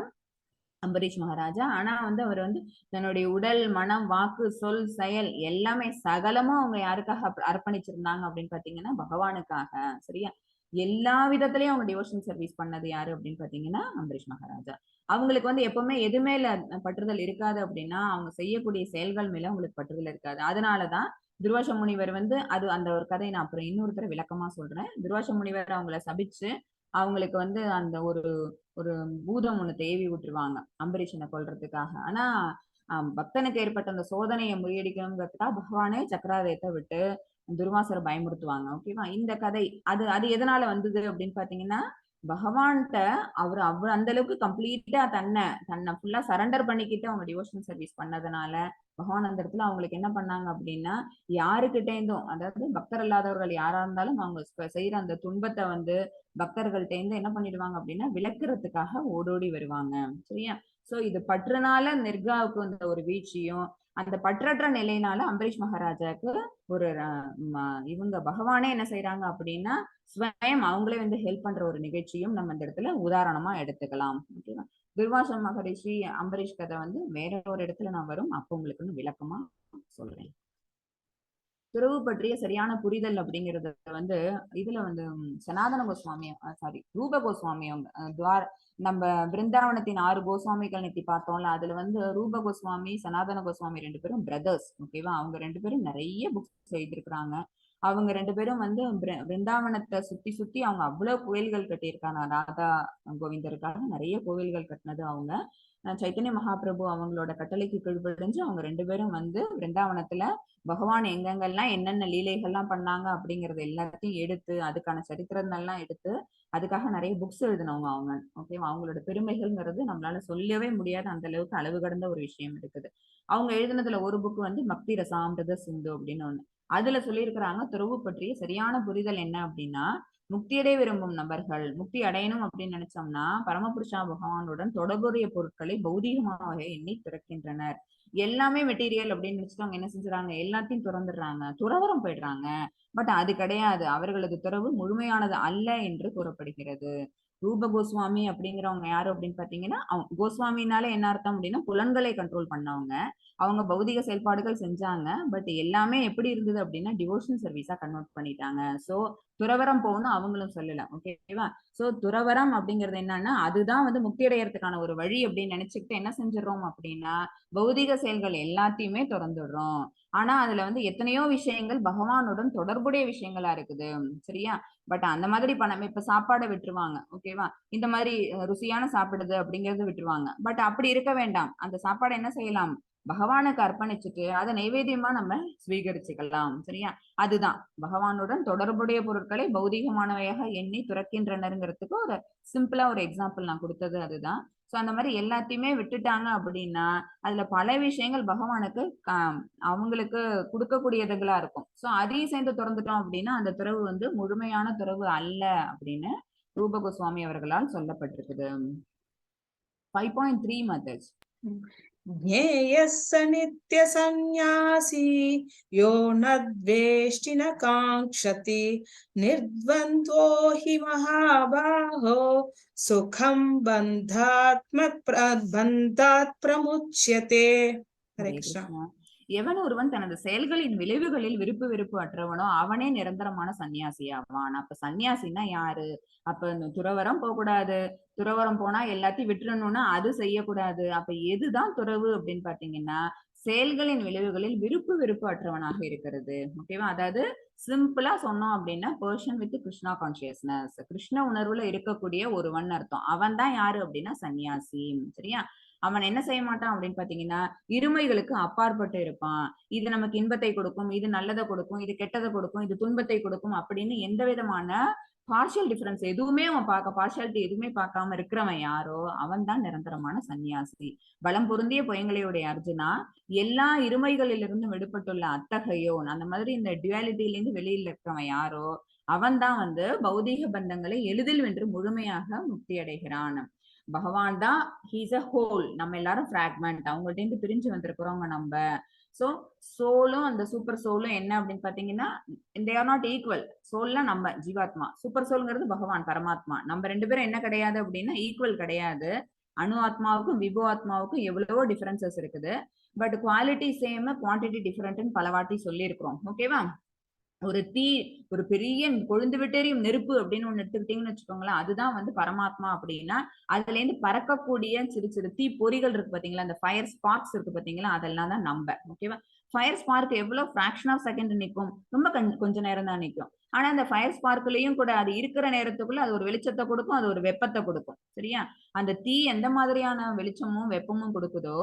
அம்பரீஷ் மகாராஜா. ஆனா வந்து அவர் வந்து தன்னுடைய உடல், மனம், வாக்கு, சொல், செயல் எல்லாமே சகலமும் அவங்க யாருக்காக அர்ப்பணிச்சிருந்தாங்க அப்படின்னு பாத்தீங்கன்னா பகவானுக்காக. சரியா? எல்லா விதத்திலயும் அவங்க டிவோஷன் சர்வீஸ் பண்ணது யாரு அப்படின்னு பாத்தீங்கன்னா அம்பரீஷ் மகாராஜா. அவங்களுக்கு வந்து எப்பவுமே எது மேல பற்றுதல் இருக்காது அப்படின்னா அவங்க செய்யக்கூடிய செயல்கள் மேல அவங்களுக்கு பற்றுதல் இருக்காது. அதனாலதான் துர்வாச முனிவர் வந்து அது அந்த ஒரு கதையை நான் அப்புறம் இன்னொருத்தர விளக்கமா சொல்றேன். துர்வாச முனிவர் அவங்கள சபிச்சு அவங்களுக்கு வந்து அந்த ஒரு ஒரு பூதம் ஒண்ணு தேவி விட்டுருவாங்க அம்பரீஷனை கொல்றதுக்காக. ஆனா பக்தனுக்கு ஏற்பட்ட அந்த சோதனையை முறியடிக்கணுங்கிறதுக்காக பகவானே சக்கராதயத்தை விட்டு துர்வாசரை பயமுறுத்துவாங்க. ஓகேவா? இந்த கதை அது அது எதனால வந்தது அப்படின்னு பாத்தீங்கன்னா பகவான்கிட்ட அவர் அந்த அளவுக்கு கம்ப்ளீட்டா தன்னை ஃபுல்லா சரண்டர் பண்ணிக்கிட்டு அவங்க டிவோஷனல் சர்வீஸ் பண்ணதுனால பகவான் அந்த இடத்துல அவங்களுக்கு என்ன பண்ணாங்க அப்படின்னா யாருக்கிட்ட இருந்தும், அதாவது பக்தர் இல்லாதவர்கள் யாரா இருந்தாலும் அவங்க செய்யற அந்த துன்பத்தை வந்து பக்தர்கள்ட்ட இருந்து என்ன பண்ணிடுவாங்க அப்படின்னா விளக்குறதுக்காக ஓடோடி வருவாங்க. சரியா? சோ இது பற்றுனால நிர்காவுக்கு வந்த ஒரு வீழ்ச்சியும், அந்த பற்றற்ற நிலையினால அம்பரீஷ் மகாராஜாக்கு ஒரு இவங்க பகவானே என்ன செய்யறாங்க அப்படின்னா ஸ்வயம் அவங்களே வந்து ஹெல்ப் பண்ற ஒரு நிகழ்ச்சியும் நம்ம இந்த இடத்துல உதாரணமா எடுத்துக்கலாம். ஓகேவா? துர்வாச மகரிஷி அம்பரீஷ் கதை வந்து வேற ஒரு இடத்துல நான் வரும், அப்போ உங்களுக்கு விளக்கமா சொல்றேன். துறவு பற்றிய சரியான புரிதல் அப்படிங்கறது வந்து இதுல வந்து சனாதன கோஸ்வாமி ரூப கோஸ்வாமி அவங்க நம்ம பிருந்தாவனத்தின் 6 கோஸ்வாமிகள் நித்தி பார்த்தோம்ல, அதுல வந்து ரூப கோஸ்வாமி சனாதன கோஸ்வாமி 2 பேரும் பிரதர்ஸ். ஓகேவா? அவங்க 2 பேரும் நிறைய புக்ஸ் எழுதியிருக்கிறாங்க. அவங்க 2 பேரும் வந்து பிருந்தாவனத்தை சுத்தி சுத்தி அவங்க அவ்வளவு கோயில்கள் கட்டியிருக்காங்க. ராதா கோவிந்தருக்காக நிறைய கோவில்கள் கட்டினது அவங்க. சைத்தன்ய மகாபிரபு அவங்களோட கட்டளைக்கு கீழ்ப்படிஞ்சு அவங்க 2 பேரும் வந்து பிருந்தாவனத்துல பகவான் எங்கெங்கெல்லாம் என்னென்ன லீலைகள்லாம் பண்ணாங்க அப்படிங்கறது எல்லாத்தையும் எடுத்து அதுக்கான சரித்திரங்கள்லாம் எடுத்து அதுக்காக நிறைய புக்ஸ் எழுதினவங்க அவங்க. ஓகேவா? அவங்களோட பெருமைகள்ங்கிறது நம்மளால சொல்லவே முடியாத அந்த அளவுக்கு அளவு கடந்த ஒரு விஷயம் இருக்குது. அவங்க எழுதினதுல ஒரு புக் வந்து பக்தி ரசாமிர்த சிந்து அப்படின்னு ஒண்ணு. அதுல சொல்லியிருக்கிறாங்க துறவு பற்றிய சரியான புரிதல் என்ன அப்படின்னா முக்தியடைய விரும்பும் நபர்கள் முக்தி அடையணும் அப்படின்னு நினைச்சோம்னா பரமபுருஷா பகவானுடன் தொடர்புடைய பொருட்களை பௌதீகமாக எண்ணி திறக்கின்றனர். எல்லாமே மெட்டீரியல் அப்படின்னு நினைச்சிட்டு அவங்க என்ன செஞ்சுறாங்க, எல்லாத்தையும் துறந்துடுறாங்க, துறவரம் போயிடுறாங்க. பட் அது கிடையாது, அவர்களது துறவு முழுமையானது அல்ல என்று கூறப்படுகிறது. ரூப கோஸ்வாமி அப்படிங்கிறவங்க யாரு அப்படின்னு பாத்தீங்கன்னா கோஸ்வாமினால என்ன அர்த்தம் அப்படின்னா புலன்களை கண்ட்ரோல் பண்ணவங்க. அவங்க பௌதிக செயல்பாடுகள் செஞ்சாங்க, பட் எல்லாமே எப்படி இருந்தது அப்படின்னா டிவோஷனல் சர்வீஸா கன்வெர்ட் பண்ணிட்டாங்க. சோ துறவரம் போகணும் அவங்களும் சொல்லல. ஓகேவா? சோ துறவரம் அப்படிங்கிறது என்னன்னா அதுதான் வந்து முக்தி அடையறதுக்கான ஒரு வழி அப்படின்னு நினைச்சுக்கிட்டு என்ன செஞ்சிடறோம் அப்படின்னா பௌதிக செயல்கள் எல்லாத்தையுமே திறந்துடுறோம். ஆனா அதுல வந்து எத்தனையோ விஷயங்கள் பகவானுடன் தொடர்புடைய விஷயங்களா இருக்குது. சரியா? பட் அந்த மாதிரி பண்ணாம இப்ப சாப்பாடை விட்டுருவாங்க. ஓகேவா? இந்த மாதிரி ருசியான சாப்பிடுது அப்படிங்கறது விட்டுருவாங்க. பட் அப்படி இருக்க வேண்டாம். அந்த சாப்பாடை என்ன செய்யலாம், பகவானுக்கு அர்ப்பணிச்சுட்டு அதை நைவேத்தியமா நம்ம ஸ்வீகரிச்சுக்கலாம். சரியா? அதுதான் பகவானுடன் தொடர்புடைய பொருட்களை பௌதிகமானவையாக எண்ணி துறக்கின்றனருங்கிறதுக்கு ஒரு சிம்பிளா ஒரு எக்ஸாம்பிள் நான் கொடுத்தது அதுதான். சோ அந்த மாதிரி எல்லாத்தையுமே விட்டுட்டாங்க அப்படின்னா அதுல பல விஷயங்கள் பகவானுக்கு அவங்களுக்கு கொடுக்கக்கூடியதுகளா இருக்கும். சோ அதையும் சேர்ந்து திறந்துட்டோம் அப்படின்னா அந்த துறவு வந்து முழுமையான துறவு அல்ல அப்படின்னு ரூப கோஸ்வாமி அவர்களால் சொல்லப்பட்டிருக்குது. 5.3 மெத்தட்ஸ். ज्ञेयः स नित्य सन्न्यासी यो न द्वेष्टि न काङ्क्षति निर्द्वन्द्वो हि महाबाहो सुखं बन्धात् प्रमुच्यते. हरे कृष्ण. எவன் ஒருவன் தனது செயல்களின் விளைவுகளில் விருப்பு வெறுப்பு அற்றவனோ அவனே நிரந்தரமான சன்னியாசி ஆவான். அப்ப சன்னியாசின்னா யாரு? அப்ப துறவரம் போகக்கூடாது, துறவரம் போனா எல்லாத்தையும் விட்டுறணும்னா அது செய்யக்கூடாது. அப்ப எதுதான் துறவு அப்படின்னு பாத்தீங்கன்னா செயல்களின் விளைவுகளில் விருப்பு வெறுப்பு அற்றவனாக இருக்கிறது. ஓகேவா? அதாவது சிம்பிளா சொன்னோம் அப்படின்னா person with Krishna consciousness, Krishna உணர்வுல இருக்கக்கூடிய ஒருவன் அர்த்தம். அவன் தான் யாரு அப்படின்னா சன்னியாசி. சரியா? அவன் என்ன செய்ய மாட்டான் அப்படின்னு பாத்தீங்கன்னா இருமைகளுக்கு அப்பாற்பட்டு இருப்பான். இது நமக்கு இன்பத்தை கொடுக்கும், இது நல்லதை கொடுக்கும், இது கெட்டதை கொடுக்கும், இது துன்பத்தை கொடுக்கும் அப்படின்னு எந்த விதமான பார்ஷியல் டிஃபரன்ஸ் எதுவுமே அவன் பார்ஷியாலிட்டி எதுவுமே பார்க்காம இருக்கிறவன் யாரோ அவன் தான் நிரந்தரமான சன்னியாசி. பலம் பொருந்திய புயங்களையுடைய அர்ஜுனா எல்லா இருமைகளிலிருந்து விடுபட்டுள்ள அத்தகையோன், அந்த மாதிரி இந்த டுவாலிட்டியிலிருந்து வெளியில இருக்கிறவன் யாரோ அவன் தான் வந்து பௌதீக பந்தங்களை எளிதில் வென்று முழுமையாக முக்தி அடைகிறான். பகவான் தான் ஹீஸ் அ ஹோல், நம்ம எல்லாரும் பிராக்மெண்ட், அவங்கள்ட்ட இருந்து பிரிஞ்சு வந்திருக்கிறோங்க நம்ம. சோ சோலும் அந்த சூப்பர் சோலும் என்ன அப்படின்னு பாத்தீங்கன்னா தே ஆர் நாட் ஈக்குவல். சோல்ல நம்ம ஜீவாத்மா, சூப்பர் சோல்ங்கிறது பகவான் பரமாத்மா. நம்ம 2 பேரும் என்ன கிடையாது அப்படின்னா ஈக்குவல் கிடையாது. அணு ஆத்மாவுக்கும் விபு ஆத்மாவுக்கும் எவ்வளவோ டிஃபரன்சஸ் இருக்குது. பட் குவாலிட்டி சேம், குவான்டிட்டி டிஃபரெண்ட்னு பல வாட்டி சொல்லியிருக்கிறோம். ஓகேவா? ஒரு தீ, ஒரு பெரிய கொழுந்து விட்டெறியும் நெருப்பு அப்படின்னு ஒண்ணு எடுத்துக்கிட்டீங்கன்னு வச்சுக்கோங்களேன், அதுதான் வந்து பரமாத்மா அப்படின்னா, அதுல இருந்து பறக்கக்கூடிய சிறு சிறு தீ பொறிகள் இருக்கு பாத்தீங்களா, அந்த ஃபயர் ஸ்பார்க்ஸ் இருக்கு பாத்தீங்களா, அதெல்லாம் தான் நம்ம. ஓகேவா? ஃபயர் ஸ்பார்க் எவ்வளவு ஃபிராக்ஷன் ஆஃப் செகண்ட் நிற்கும், ரொம்ப கொஞ்ச நேரம் தான் நிற்கும். ஆனா அந்த ஃபயர் ஸ்பார்க்லயும் கூட அது இருக்கிற நேரத்துக்குள்ள அது ஒரு வெளிச்சத்தை கொடுக்கும், அது ஒரு வெப்பத்தை கொடுக்கும். சரியா? அந்த தீ எந்த மாதிரியான வெளிச்சமும் வெப்பமும் கொடுக்குதோ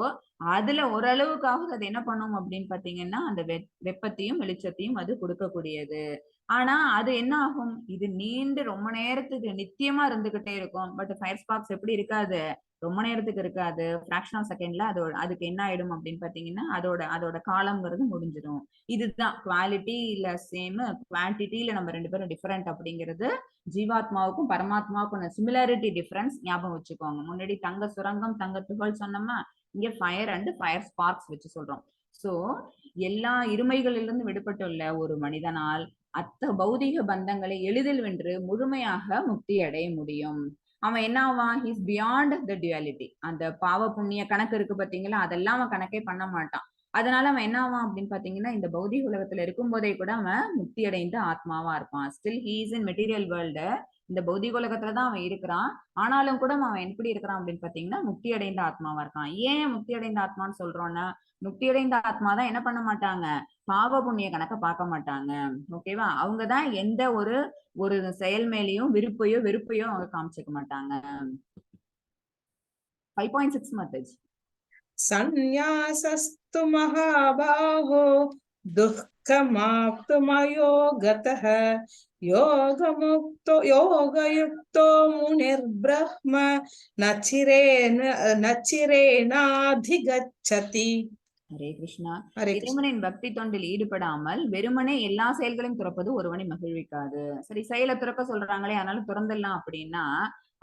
அதுல ஓரளவுக்காக அது என்ன பண்ணும் அப்படின்னு பாத்தீங்கன்னா, அந்த வெப்பத்தையும் வெளிச்சத்தையும் அது கொடுக்கக்கூடியது. ஆனா அது என்ன ஆகும், இது நீண்டு ரொம்ப நேரத்துக்கு நித்தியமா இருந்துகிட்டே இருக்கும். பட் ஃபயர் ஸ்பார்க்ஸ் எப்படி இருக்காது, ரொம்ப நேரத்துக்கு இருக்காது. ஃபிராக்ஷன் ஆஃப் செகண்ட்ல அதுக்கு என்ன ஆயிடும் அப்படின்னு பாத்தீங்கன்னா, அதோட காலம்ங்கிறது முடிஞ்சிடும். இதுதான் குவாலிட்டியில சேம், குவான்டிட்டியில நம்ம ரெண்டு பேரும் டிஃபரெண்ட் அப்படிங்கிறது ஜீவாத்மாவுக்கும் பரமாத்மாவுக்கும் சிமிலாரிட்டி டிஃபரன்ஸ் ஞாபகம் வச்சுக்கோங்க. முன்னாடி தங்க சுரங்கம், தங்க துகள் சொன்னோமா, இங்க ஃபயர் அண்ட் ஃபயர் ஸ்பார்க்ஸ் வச்சு சொல்றோம். சோ எல்லா இருமைகளிலிருந்து விடுபட்டுள்ள ஒரு மனிதனால் பௌதிக பந்தங்களை எளிதில் வென்று முழுமையாக முக்தி அடைய முடியும். அவன் என்ன ஆவான், ஹிஸ் பியாண்ட் த டுயாலிட்டி. அந்த பாவ புண்ணிய கணக்கு இருக்கு பாத்தீங்களா, அதெல்லாம் அவன் கணக்கே பண்ண மாட்டான். அதனால அவன் என்ன ஆவான் அப்படின்னு பாத்தீங்கன்னா, இந்த பௌதிக உலகத்துல இருக்கும் போதே கூட அவன் முக்தி அடைந்த ஆத்மாவா இருப்பான். Still he is in material world. இந்த பௌதிக உலகத்துலதான் அவன் இருக்கிறான். ஆனாலும் கூட அவன் எப்படி இருக்கிறான் அப்படின்னு பாத்தீங்கன்னா, முக்தி அடைந்த ஆத்மாவா இருக்கான். ஏன் முக்தி அடைந்த ஆத்மான்னு சொல்றோம்னா, முக்தி அடைந்த ஆத்மாதான் என்ன பண்ண மாட்டாங்க, பாவ புண்ணிய கணக்க பார்க்க மாட்டாங்க. ஓகேவா? அவங்கதான் எந்த ஒரு செயல் மேலேயும் விருப்பையோ வெறுப்பையோ அவங்க காமிச்சுக்க மாட்டாங்க. 5.6 மெத்தட். சந்நியாசஸ்து மகாபாஹோ துக்கமாப்துமயோ கதஹ யோகயுக்தோ முனிர்ப்ரஹ்ம நச்சிரேனாதிகச்சதி. ஹரே கிருஷ்ணா. ஹரே கிருஷ்ணா. இறைவனின் பக்தி தொண்டில் ஈடுபடாமல் வெறுமனே எல்லா செயல்களையும் துறப்பது ஒருவனை மகிழ்விக்காது. சரி, செயலை துறக்க சொல்றாங்களே, அதனால துறந்துடலாம் அப்படின்னா,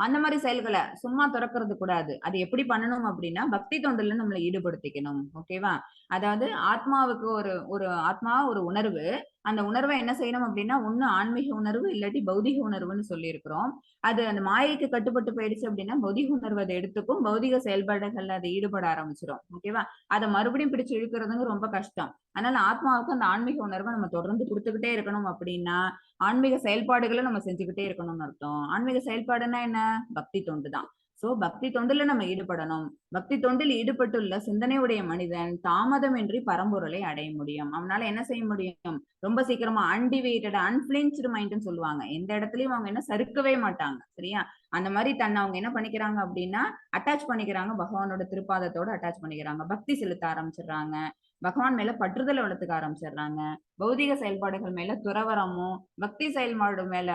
அந்த மாதிரி செயல்களை சும்மா துறக்கிறது கூடாது. அது எப்படி பண்ணணும் அப்படின்னா, பக்தி தொண்டில நம்மளை ஈடுபடுத்திக்கணும். ஓகேவா? அதாவது ஆத்மாவுக்கு ஒரு ஆத்மா ஒரு உணர்வு, அந்த உணர்வை என்ன செய்யணும் அப்படின்னா, ஒண்ணு ஆன்மீக உணர்வு, இல்லாட்டி பௌதிக உணர்வுன்னு சொல்லி இருக்கிறோம். அது அந்த மாயைக்கு கட்டுப்பட்டு போயிடுச்சு அப்படின்னா பௌதிக உணர்வு அதை எடுத்துக்கும், பௌதிக செயல்பாடுகள்ல அதை ஈடுபட ஆரம்பிச்சிடும். ஓகேவா? அதை மறுபடியும் பிடிச்சு இழுக்கிறதுங்க ரொம்ப கஷ்டம். அதனால ஆத்மாவுக்கு அந்த ஆன்மீக உணர்வை நம்ம தொடர்ந்து கொடுத்துக்கிட்டே இருக்கணும். அப்படின்னா ஆன்மீக செயல்பாடுகளை நம்ம செஞ்சுக்கிட்டே இருக்கணும்னு அர்த்தம். ஆன்மீக செயல்பாடுன்னா என்ன, பக்தி தொண்டு தான். சோ பக்தி தொண்டுல நம்ம ஈடுபடணும். பக்தி தொண்டில் ஈடுபட்டுள்ள சிந்தனையுடைய மனிதன் தாமதமின்றி பரம்பொருளை அடைய முடியும். அவனால என்ன செய்ய முடியும், ரொம்ப சீக்கிரமா அன்டிவேட்டட் அன்பிளின்ச்டு மைண்ட்னு சொல்லுவாங்க. எந்த இடத்துலயும் அவங்க என்ன சறுக்கவே மாட்டாங்க. சரியா? அந்த மாதிரி தன்னை அவங்க என்ன பண்ணிக்கிறாங்க அப்படின்னா அட்டாச் பண்ணிக்கிறாங்க, பகவானோட திருப்பாதத்தோட அட்டாச் பண்ணிக்கிறாங்க, பக்தி செலுத்த ஆரம்பிச்சிடுறாங்க, பகவான் மேல பற்றுதலை வளர்த்துக்க ஆரம்பிச்சிடுறாங்க. பௌதிக செயல்பாடுகள் மேல துறவரமும், பக்தி செயல்பாடு மேல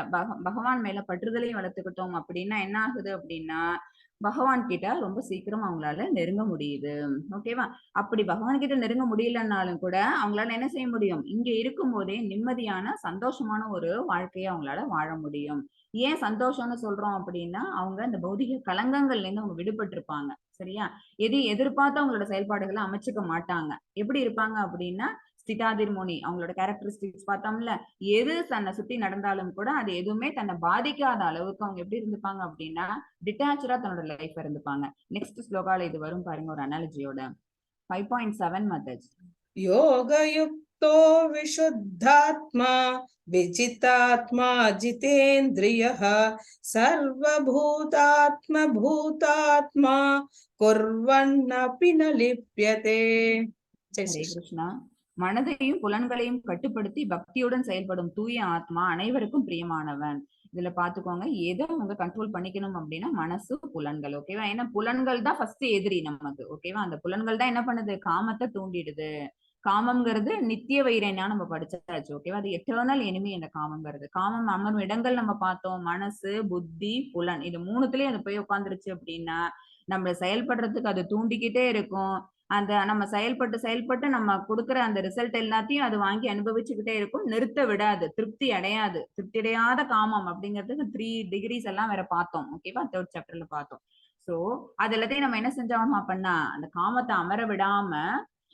பகவான் மேல பற்றுதலையும் வளர்த்துக்கிட்டோம் அப்படின்னா என்ன ஆகுது அப்படின்னா, பகவான் கிட்ட ரொம்ப சீக்கிரம் அவங்களால நெருங்க முடியுது. ஓகேவா? அப்படி பகவான் கிட்ட நெருங்க முடியலன்னாலும் கூட அவங்களால என்ன செய்ய முடியும், இங்க இருக்கும் போதே நிம்மதியான சந்தோஷமான ஒரு வாழ்க்கையை அவங்களால வாழ முடியும். ஏன் சந்தோஷம்னு சொல்றோம் அப்படின்னா, அவங்க இந்த பௌதிக கலங்கங்கள்ல இருந்து அவங்க விடுபட்டு இருப்பாங்க. சரியா? எதிர்பார்த்து அவங்களோட செயல்பாடுகளை அமைச்சுக்க மாட்டாங்க. எப்படி இருப்பாங்க அப்படின்னா, ஸ்திதாதிர்மோனி அவங்களோட கேரக்டரிஸ்டிக்ஸ் பார்த்தோம்ல, எது தன்னை சுத்தி நடந்தாலும் கூட அது எதுவுமே தன்னை பாதிக்காத அளவுக்கு அவங்க எப்படி இருந்துப்பாங்க அப்படின்னா, டிட்டாச்சா தன்னோட லைஃப் இருந்துப்பாங்க. நெக்ஸ்ட் ஸ்லோகால இது வரும் பாருங்க ஒரு அனாலஜியோட. 5.7 மெத்தட்ஸ். யோகயுக்தோ விஷுத்தாத்மா விஜிதாத்மா ஜிதேந்திரியः சர்வபூதாத்ம பூதாத்மா குர்வன்னபி ந லிப்யதே. ஹரே கிருஷ்ணா. மனதையும் புலன்களையும் கட்டுப்படுத்தி பக்தியுடன் செயல்படும் தூய ஆத்மா அனைவருக்கும் பிரியமானவன். இதுல பாத்துக்கோங்க, எதை அவங்க கண்ட்ரோல் பண்ணிக்கணும் அப்படின்னா மனசு, புலன்கள். ஓகேவா? ஏன்னா புலன்கள் தான் ஃபர்ஸ்ட் எதிரி நமக்கு. ஓகேவா? அந்த புலன்கள் தான் என்ன பண்ணுது, காமத்தை தூண்டிடுது. காமம்ங்கிறது நித்திய வைரனா நம்ம படிச்சாச்சு. ஓகேவா? அது எட்டர்னல் எனிமி. அந்த காமம்ங்கிறது, காமம் அமரும் இடங்கள் நம்ம பார்த்தோம், மனசு, புத்தி, புலன். இது மூணுத்துலயும் அது போய் உட்காந்துருச்சு அப்படின்னா நம்ம செயல்படுறதுக்கு அது தூண்டிக்கிட்டே இருக்கும். அந்த நம்ம செயல்பட்டு நம்ம கொடுக்குற அந்த ரிசல்ட் எல்லாத்தையும் அது வாங்கி அனுபவிச்சுக்கிட்டே இருக்கும், நிறுத்த விடாது, திருப்தி அடையாது. திருப்தி அடையாத காமம் அப்படிங்கிறதுக்கு 3 டிகிரிஸ் எல்லாம் வேற பார்த்தோம். ஓகேவா? 3rd சாப்டர்ல பார்த்தோம். சோ அது எல்லாத்தையும் நம்ம என்ன செஞ்சோம் அப்படின்னா, அந்த காமத்தை அமர விடாம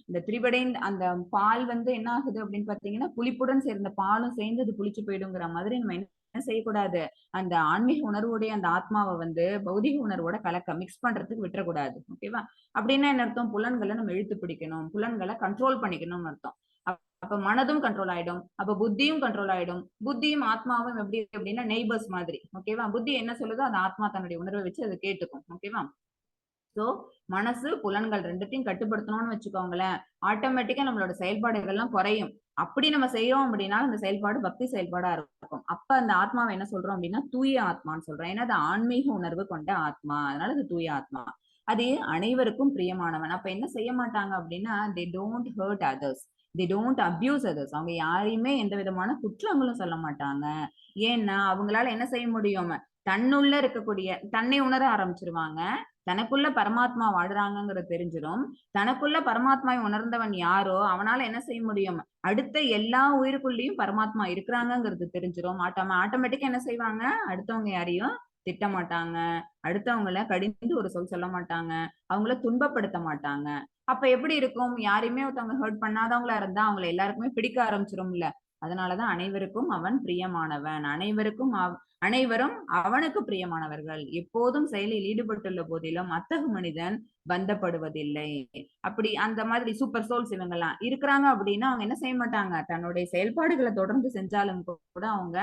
இந்த திரிபடைந்த அந்த பால் வந்து என்ன ஆகுது அப்படின்னு பாத்தீங்கன்னா, புளிப்புடன் சேர்ந்த பாலும் சேர்ந்து அது புளிச்சு போயிடுங்கிற மாதிரி நம்ம என்ன என்ன செய்யக்கூடாது, அந்த ஆன்மீக உணர்வுடைய அந்த ஆத்மாவை வந்து பௌதிக உணர்வோட மிக்ஸ் பண்றதுக்கு விட்டுறக்கூடாது. ஓகேவா? அப்படின்னா என்ன அர்த்தம், புலன்களை நம்ம இழுத்து பிடிக்கணும், புலன்களை கண்ட்ரோல் பண்ணிக்கணும்னு அர்த்தம். அப்ப மனதும் கண்ட்ரோல் ஆயிடும், அப்ப புத்தியும் கண்ட்ரோல் ஆயிடும். புத்தியும் ஆத்மாவும் எப்படி அப்படின்னா நெய்பர்ஸ் மாதிரி. ஓகேவா? புத்தி என்ன சொல்லுதோ அந்த ஆத்மா தன்னுடைய உணர்வை வச்சு அதை கேட்டுக்கும். ஓகேவா? சோ மனசு புலன்கள் ரெண்டுத்தையும் கட்டுப்படுத்தணும்னு வச்சுக்கோங்களேன், ஆட்டோமேட்டிக்கா நம்மளோட செயல்பாடுகள்லாம் குறையும். அப்படி நம்ம செய்யறோம் அப்படின்னா அந்த செயல்பாடு பக்தி செயல்பாடா இருக்கும். அப்ப அந்த ஆத்மாவை என்ன சொல்றோம் அப்படின்னா தூய ஆத்மான்னு சொல்றோம். ஏன்னா அது ஆன்மீக உணர்வு கொண்ட ஆத்மா, அதனால அது தூய ஆத்மா. அது அனைவருக்கும் பிரியமானவன். அப்ப என்ன செய்ய மாட்டாங்க அப்படின்னா they don't hurt others, they don't abuse others. அவங்க யாரையுமே எந்த விதமான குற்றங்களும் சொல்ல மாட்டாங்க. ஏன்னா அவங்களால என்ன செய்ய முடியும், தன்னுள்ள இருக்கக்கூடிய தன்னை உணர ஆரம்பிச்சிருவாங்க. தனக்குள்ள பரமாத்மா வாடுறாங்கிறது தெரிஞ்சிடும். தனக்குள்ள பரமாத்மாவை உணர்ந்தவன் யாரோ அவனால என்ன செய்ய முடியும், அடுத்த எல்லா உயிருக்குள்ளேயும் பரமாத்மா இருக்கிறாங்கிறது தெரிஞ்சிடும். ஆட்டோமேட்டிக்கா என்ன செய்வாங்க, அடுத்தவங்க யாரையும் திட்ட மாட்டாங்க, அடுத்தவங்கள கடிந்து ஒரு சொல் சொல்ல மாட்டாங்க, அவங்கள துன்பப்படுத்த மாட்டாங்க. அப்ப எப்படி இருக்கும், யாரையுமே ஒருத்தவங்க ஹர்ட் பண்ணாதவங்களா இருந்தா அவங்களை எல்லாருக்குமே பிடிக்க ஆரம்பிச்சிரும்ல. அதனாலதான் அனைவருக்கும் அவன் பிரியமானவன், அனைவரும் அவனுக்கு பிரியமானவர்கள். எப்போதும் செயலில் ஈடுபட்டுள்ள போதிலும் அத்தகு மனிதன் பந்தப்படுவதில்லை. அப்படி அந்த மாதிரி சூப்பர் சோல்ஸ் இவங்கெல்லாம் இருக்கிறாங்க அப்படின்னா அவங்க என்ன செய்ய மாட்டாங்க, தன்னுடைய செயல்பாடுகளை தொடர்ந்து செஞ்சாலும் கூட அவங்க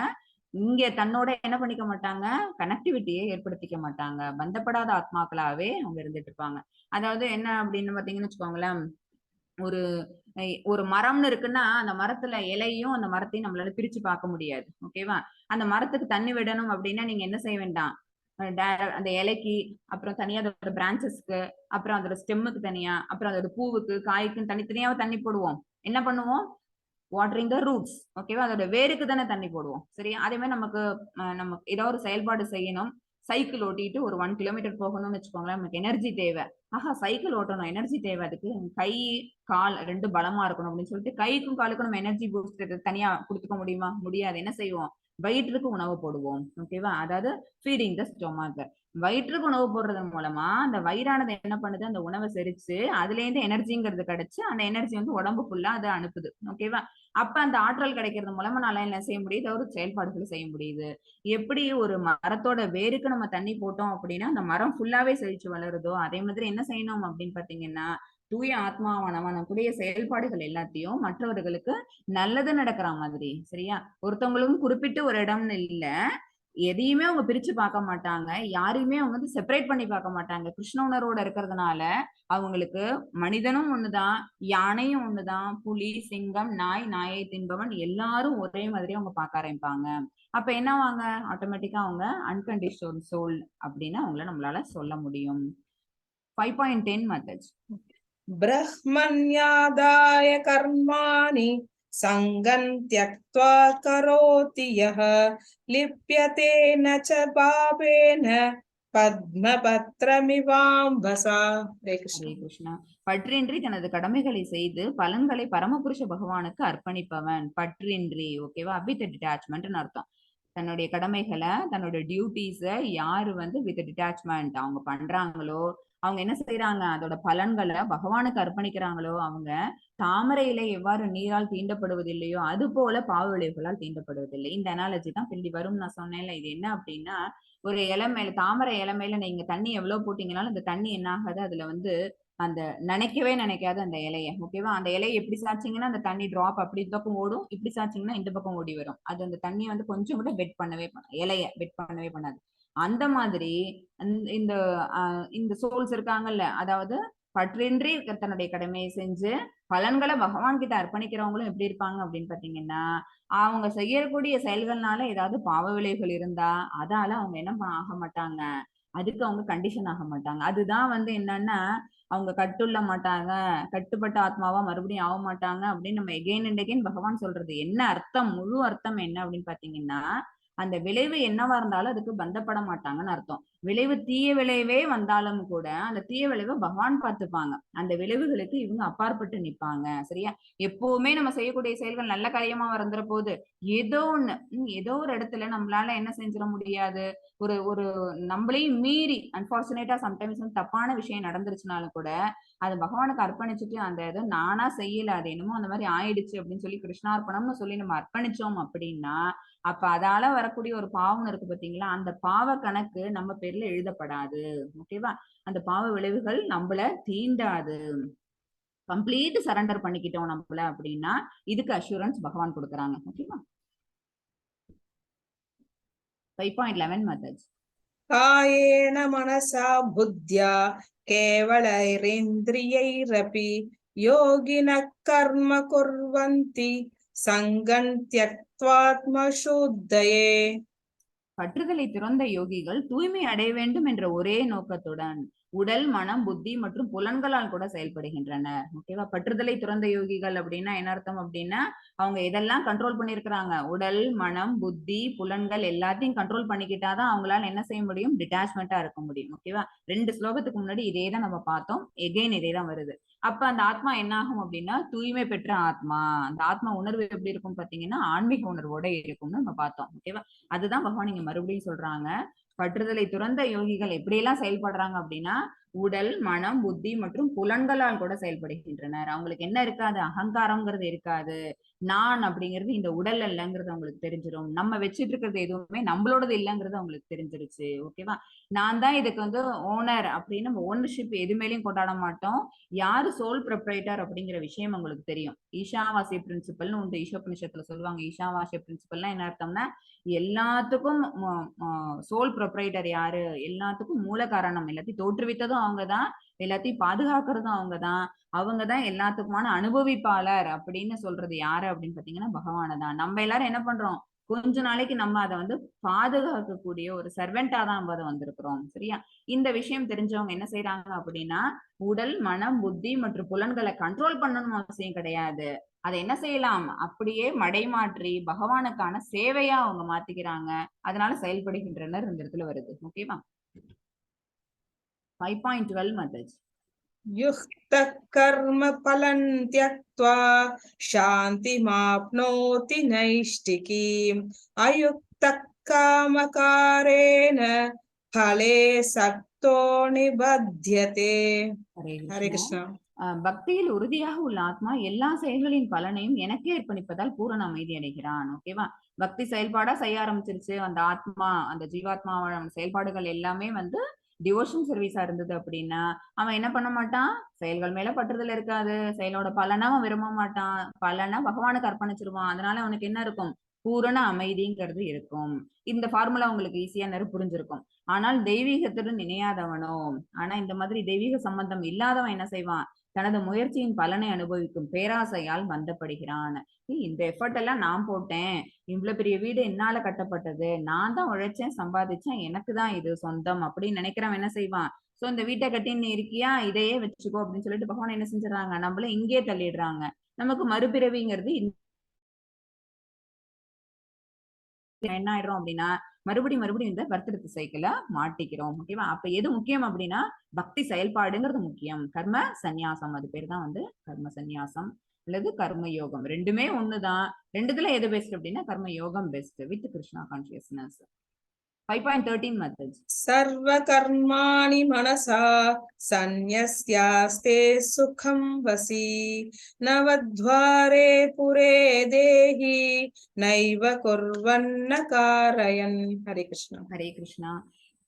இங்க தன்னோட என்ன பண்ணிக்க மாட்டாங்க, கனெக்டிவிட்டியை ஏற்படுத்திக்க மாட்டாங்க. பந்தப்படாத ஆத்மாக்களாவே அவங்க இருந்துட்டு இருப்பாங்க. அதாவது என்ன அப்படின்னு பாத்தீங்கன்னு வச்சுக்கோங்களேன், ஒரு ஒரு மரம்னு இருக்குன்னா அந்த மரத்துல இலையும் அந்த மரத்தையும் நம்மளால பிரிச்சு பார்க்க முடியாது. ஓகேவா? அந்த மரத்துக்கு தண்ணி விடணும் அப்படின்னா நீங்க என்ன செய்ய வேண்டாம், அந்த இலைக்கு, அப்புறம் தனியா அதோட பிரான்சஸ்க்கு, அப்புறம் அதோட ஸ்டெம்முக்கு தனியா, அப்புறம் அதோட பூவுக்கு காய்க்கும் தனித்தனியாவே தண்ணி போடுவோம். என்ன பண்ணுவோம், வாட்டரிங் த ரூட்ஸ். ஓகேவா? அதோட வேருக்கு தானே தண்ணி போடுவோம். சரியா? அதே மாதிரி நமக்கு ஏதாவது ஒரு செயல்பாடு செய்யணும், சைக்கிள் ஓட்டிட்டு ஒரு 1 கிலோமீட்டர் போகணும்னு வச்சுக்கோங்களேன், நமக்கு எனர்ஜி தேவை. ஆஹா, சைக்கிள் ஓட்டணும், எனர்ஜி தேவை, அதுக்கு கை கால் 2 பலமா இருக்கணும் அப்படின்னு சொல்லிட்டு கைக்கும் காலுக்கும் நம்ம எனர்ஜி பூஸ்ட் தனியா கொடுத்துக்க முடியுமா? முடியாது. என்ன செய்வோம், வயிற்றுக்கு உணவு போடுவோம். ஓகேவா? அதாவது ஃபீடிங் த ஸ்டொமக். வயிற்றுக்கு உணவு போடுறது மூலமா அந்த வயிறானது என்ன பண்ணுது, அந்த உணவை செரிச்சு அதுல இருந்து எனர்ஜிங்கிறது கிடைச்சு அந்த எனர்ஜி வந்து உடம்பு ஃபுல்லா அதை அனுப்புது. ஓகேவா? அப்ப அந்த ஆற்றல் கிடைக்கிறது மூலமா நல்லா என்ன செய்ய முடியுது, ஒரு செயல்பாடுகள் செய்ய முடியுது. எப்படி ஒரு மரத்தோட வேருக்கு நம்ம தண்ணி போட்டோம் அப்படின்னா அந்த மரம் ஃபுல்லாவே செழிச்சு வளருதோ, அதே மாதிரி என்ன செய்யணும் அப்படின்னு பாத்தீங்கன்னா தூய ஆத்மாவானவன் கூடிய செயல்பாடுகள் எல்லாத்தையும் மற்றவர்களுக்கு நல்லது நடக்கிற மாதிரி. சரியா? ஒருத்தவங்களுக்கும் குறிப்பிட்டு ஒரு இடம்னு இல்ல, எதையுமே அவங்க பிரிச்சு பார்க்க மாட்டாங்க, யாரையுமே அவங்க வந்து செப்பரேட் பண்ணி பார்க்க மாட்டாங்க. கிருஷ்ண உணர்வோட இருக்கிறதுனால அவங்களுக்கு மனிதனும் ஒண்ணுதான், யானையும் ஒண்ணுதான், புலி, சிங்கம், நாய், நாயை தின்பவன் எல்லாரும் ஒரே மாதிரி அவங்க பார்க்க ஆரம்பிப்பாங்க. அப்ப என்னவாங்க, ஆட்டோமேட்டிக்கா அவங்க அன்கண்டிஷனல் சோல் அப்படின்னு அவங்கள நம்மளால சொல்ல முடியும். 5.10 மெத்தட்ஸ். ब्रह्मण्यादाय कर्माणि सङ्गं त्यक्त्वा करोति यः लिप्यते न च पापेन பத்மபத்ரமிவாம்பசா. ஹரே கிருஷ்ணா. ஹரே கிருஷ்ணா. பற்றின்றி தனது கடமைகளை செய்து பலன்களை பரமபுருஷ பகவானுக்கு அர்ப்பணிப்பவன். பற்றின்றி, ஓகேவா? வித் டிட்டாச்மெண்ட் அர்த்தம். தன்னுடைய கடமைகளை, தன்னுடைய டியூட்டிஸ யாரு வந்து வித் டிட்டாச்மெண்ட் அவங்க பண்றாங்களோ, அவங்க என்ன செய்யறாங்க, அதோட பலன்களை பகவானுக்கு அர்ப்பணிக்கிறாங்களோ, அவங்க தாமரை இலை எவ்வாறு நீரால் தீண்டப்படுவதில்லையோ அது போல பாவ விளைவுகளால் தீண்டப்படுவதில்லை. இந்த அனாலஜி தான் பின்னாடி வரும். நான் சொன்னேன்ல, இது என்ன அப்படின்னா, ஒரு இலை மேல, தாமரை இலை மேல நீங்க தண்ணி எவ்வளவு போட்டீங்கன்னாலும் அந்த தண்ணி என்ன ஆகாது, அதுல வந்து அந்த நினைக்கவே நினைக்காது அந்த இலைய. ஓகேவா? அந்த இலையை எப்படி சாச்சிங்கன்னா அந்த தண்ணி டிராப் அப்படி இந்த பக்கம் ஓடும், இப்படி சாச்சிங்கன்னா இந்த பக்கம் ஓடி வரும். அது அந்த தண்ணியை வந்து கொஞ்சம் கூட வெட் பண்ணவே இலைய வெட் பண்ணவே பண்ணாது. அந்த மாதிரி இந்த சோல்ஸ் இருக்காங்கல்ல, அதாவது பற்றின்றி தன்னுடைய கடமையை செஞ்சு பலன்களை பகவான் கிட்ட அர்ப்பணிக்கிறவங்களும் எப்படி இருப்பாங்க அப்படின்னு பாத்தீங்கன்னா, அவங்க செய்யக்கூடிய செயல்கள்னால ஏதாவது பாவ விளைவுகள் இருந்தா அதால அவங்க என்ன ஆக மாட்டாங்க, அதுக்கு அவங்க கண்டிஷன் ஆக மாட்டாங்க. அதுதான் வந்து என்னன்னா, அவங்க கட்டுள்ள மாட்டாங்க, கட்டுப்பட்ட ஆத்மாவா மறுபடியும் ஆக மாட்டாங்க அப்படின்னு நம்ம எகெயின் அண்ட் எகெயின் பகவான் சொல்றது என்ன அர்த்தம், முழு அர்த்தம் என்ன அப்படின்னு பாத்தீங்கன்னா, அந்த விளைவு என்னவா இருந்தாலும் அதுக்கு பந்தப்பட மாட்டாங்கன்னு அர்த்தம். விளைவு தீய விளைவே வந்தாலும் கூட அந்த தீய விளைவை பகவான் பார்த்துப்பாங்க. அந்த விளைவுகளுக்கு இவங்க அப்பாற்பட்டு நிப்பாங்க. சரியா? எப்பவுமே நம்ம செய்யக்கூடிய செயல்கள் நல்ல காரியமா வந்துற போது ஏதோ ஒண்ணு ஏதோ ஒரு இடத்துல நம்மளால என்ன செஞ்சிட முடியாது. ஒரு ஒரு நம்மளையும் மீறி அன்பார்ச்சுனேட்டா சம்டைம்ஸ் வந்து தப்பான விஷயம் நடந்துருச்சுனாலும் கூட அது பகவானுக்கு அர்ப்பணிச்சுட்டு அந்த இதை நானா செய்யல, அது என்னமோ அந்த மாதிரி ஆயிடுச்சு அப்படின்னு சொல்லி கிருஷ்ணார்ப்பணம்னு சொல்லி நம்ம அர்ப்பணிச்சோம் அப்படின்னா அப்ப அதால வரக்கூடிய ஒரு பாவம் இருக்கு பாத்தீங்களா, அந்த பாவ கணக்கு நம்ம பேர்ல எழுதப்படாது. ஓகேவா? அந்த பாவ விளைவுகள் நம்மள தீண்டாது. கம்ப்ளீட் சரண்டர் பண்ணிக்கிட்டோம் நம்மள அப்படின்னா இதுக்கு அஷூரன்ஸ் பகவான் கொடுக்குறாங்க. ஓகேவா? 5.11 மெத்தட்ஸ். कायेन मनसा बुद्ध्या केवलैरिन्द्रियैरपि योगिनः कर्म कुर्वन्ति सङ्गं त्यक्त्वात्मशुद्धये. பற்றுதலை துறந்த யோகிகள் தூய்மை அடைய வேண்டும் என்ற ஒரே நோக்கத்துடன் உடல், மனம், புத்தி மற்றும் புலன்களால் கூட செயல்படுகின்றனர். ஓகேவா? பற்றுதலை துறந்த யோகிகள் அப்படின்னா என்ன அர்த்தம் அப்படின்னா அவங்க எதெல்லாம் கண்ட்ரோல் பண்ணிருக்கிறாங்க, உடல், மனம், புத்தி, புலன்கள் எல்லாத்தையும் கண்ட்ரோல் பண்ணிக்கிட்டாதான் அவங்களால என்ன செய்ய முடியும், டிட்டாச்மெண்டா இருக்க முடியும். ஓகேவா? 2 ஸ்லோகத்துக்கு முன்னாடி இதே தான் நம்ம பார்த்தோம், எகெயின் இதே தான் வருது. அப்ப அந்த ஆத்மா என்ன ஆகும் அப்படின்னா தூய்மை பெற்ற ஆத்மா. அந்த ஆத்மா உணர்வு எப்படி இருக்கும் பாத்தீங்கன்னா ஆன்மீக உணர்வோட இருக்கும்னு நம்ம பார்த்தோம். ஓகேவா? அதுதான் பகவான் இங்க மறுபடியும் சொல்றாங்க. பற்றுதலை துறந்த யோகிகள் எப்படியெல்லாம் செயல்படுறாங்க அப்படின்னா உடல், மனம், புத்தி மற்றும் புலன்களால் கூட செயல்படுகின்றனர். அவங்களுக்கு என்ன இருக்காது, அகங்காரம்ங்கிறது இருக்காது. நான் அப்படிங்கிறது இந்த உடல் இல்லைங்கிறது அவங்களுக்கு தெரிஞ்சிடும். நம்ம வச்சிட்டு இருக்கிறது எதுவுமே நம்மளோடது இல்லைங்கிறது அவங்களுக்கு தெரிஞ்சிருச்சு. ஓகேவா? நான் தான் இதுக்கு வந்து ஓனர் அப்படின்னு நம்ம ஓனர்ஷிப் எது மேலேயும் கொண்டாட மாட்டோம். யாரு சோல் ப்ரொப்ரைட்டர் அப்படிங்கிற விஷயம் உங்களுக்கு தெரியும். ஈஷாவாசிய பிரின்சிபல்னு உண்டு, ஈஷோபனிஷத்துல சொல்லுவாங்க. ஈஷாவாசிய பிரின்சிபல்னா என்ன அர்த்தம்னா எல்லாத்துக்கும் சோல் ப்ரொப்ரைட்டர் யாரு, எல்லாத்துக்கும் மூல காரணம், எல்லாத்தையும் தோற்றுவித்ததும் அவங்கதான், எல்லாத்தையும் பாதுகாக்கிறதும் அவங்கதான், அவங்கதான் எல்லாத்துக்குமான அனுபவிப்பாளர் அப்படின்னு சொல்றது யாரு அப்படின்னு பாத்தீங்கன்னா பகவான தான். நம்ம எல்லாரும் என்ன பண்றோம், கொஞ்ச நாளைக்கு நம்ம அதை வந்து பாதுகாக்கக்கூடிய ஒரு சர்வெண்டா தான் நம்ம அதை வந்திருக்கிறோம். சரியா? இந்த விஷயம் தெரிஞ்சவங்க என்ன செய்யறாங்க அப்படின்னா உடல், மனம், புத்தி மற்றும் புலன்களை கண்ட்ரோல் பண்ணணும் அவசியம் கிடையாது. அதை என்ன செய்யலாம், அப்படியே மடைமாற்றி பகவானுக்கான சேவையா அவங்க மாத்திக்கிறாங்க. அதனால செயல்படுகின்றனர் இந்த இடத்துல வருது. ஓகேவா? 5.12 மெத்தட்ஸ். युक्तः कर्म फलं त्यक्त्वा शान्तिमाप्नोति नैष्टिकीम् अयुक्तः कामकारेण फले सक्तो निबध्यते. हरे कृष्णा. பக்தியில் உறுதியாக உள்ள ஆத்மா எல்லா செயல்களின் பலனையும் எனக்கே அர்ப்பணிப்பதால் பூரண அமைதி அடைகிறான். ஓகேவா? பக்தி செயல்பாடா செய்ய ஆரம்பிச்சிருச்சு அந்த ஆத்மா, அந்த ஜீவாத்மாவோட செயல்பாடுகள் எல்லாமே வந்து டிவோஷன் சர்வீஸா இருந்தது அப்படின்னா அவன் என்ன பண்ண மாட்டான், செயல்கள் மேல பற்றுதல் இருக்காது, செயலோட பலனை அவன் விரும்ப மாட்டான், பலனை பகவானுக்கு அர்ப்பணிச்சிருவான். அதனால அவனுக்கு என்ன இருக்கும், பூரண அமைதிங்கிறது இருக்கும். இந்த ஃபார்முலா உங்களுக்கு ஈஸியா நேரம் புரிஞ்சிருக்கும். ஆனால் தெய்வீகத்துடன் இணையாதவனோ, ஆனா இந்த மாதிரி தெய்வீக சம்பந்தம் இல்லாதவன் என்ன செய்வான், தனது முயற்சியின் பலனை அனுபவிக்கும் பேராசையால் பந்தப்படுகிறான். இந்த எஃபர்ட் எல்லாம் நான் போட்டேன், இவ்வளவு பெரிய வீடு என்னால கட்டப்பட்டது, நான் தான் உழைச்சேன், சம்பாதிச்சேன், எனக்கு தான் இது சொந்தம் அப்படின்னு நினைக்கிறவன் என்ன செய்வான், சோ இந்த வீட்டை கட்டின்னு இருக்கியா, இதையே வச்சுக்கோ அப்படின்னு சொல்லிட்டு பகவான் என்ன செஞ்சிடறாங்க, நம்மள இங்கே தள்ளிடுறாங்க. நமக்கு மறுபிறவிங்கிறது என்ன ஆயிடும் அப்படின்னா மறுபடியும் இந்த வர்த்தகத்து சைக்கிள மாட்டிக்கிறோம். ஓகேவா? அப்ப எது முக்கியம் அப்படின்னா பக்தி செயல்பாடுங்கிறது முக்கியம். கர்ம சந்நியாசம், அது பேர் தான் வந்து கர்ம சந்நியாசம் அல்லது கர்ம யோகம். ரெண்டுமே ஒண்ணுதான். ரெண்டுத்துல எது பெஸ்ட் அப்படின்னா கர்ம யோகம் best with Krishna consciousness. 5.13 methods. सर्वकर्माणि मनसा सन्न्यस्यास्ते सुखं वसि नवद्वारे पुरे देहि नैव कुर्वन्न कारयन्. हरे कृष्णा. ஹரே கிருஷ்ணா.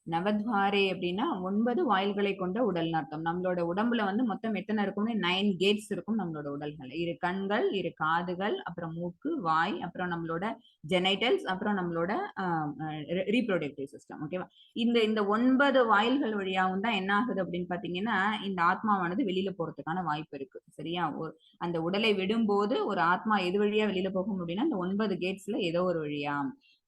நவத்வாரே அப்படின்னா 9 வாயில்களை கொண்ட உடல் அர்த்தம். நம்மளோட உடம்புல வந்து மொத்தம் எத்தனை இருக்கும்னு 9 கேட்ஸ் இருக்கும் நம்மளோட உடல்கள். இரு கண்கள், இரு காதுகள், அப்புறம் மூக்கு, வாய், அப்புறம் நம்மளோட ஜெனைட்டல்ஸ், அப்புறம் நம்மளோட ரீப்ரொடக்டிவ் சிஸ்டம். ஓகேவா? இந்த 9 வாயில்கள் வழியாவும் தான் என்ன ஆகுது அப்படின்னு பாத்தீங்கன்னா இந்த ஆத்மாவானது வெளியில போறதுக்கான வாய்ப்பு இருக்கு. சரியா? அந்த உடலை விடும்போது ஒரு ஆத்மா எது வழியா வெளியில போகும் அப்படின்னா இந்த 9 கேட்ஸ்ல ஏதோ ஒரு வழியா.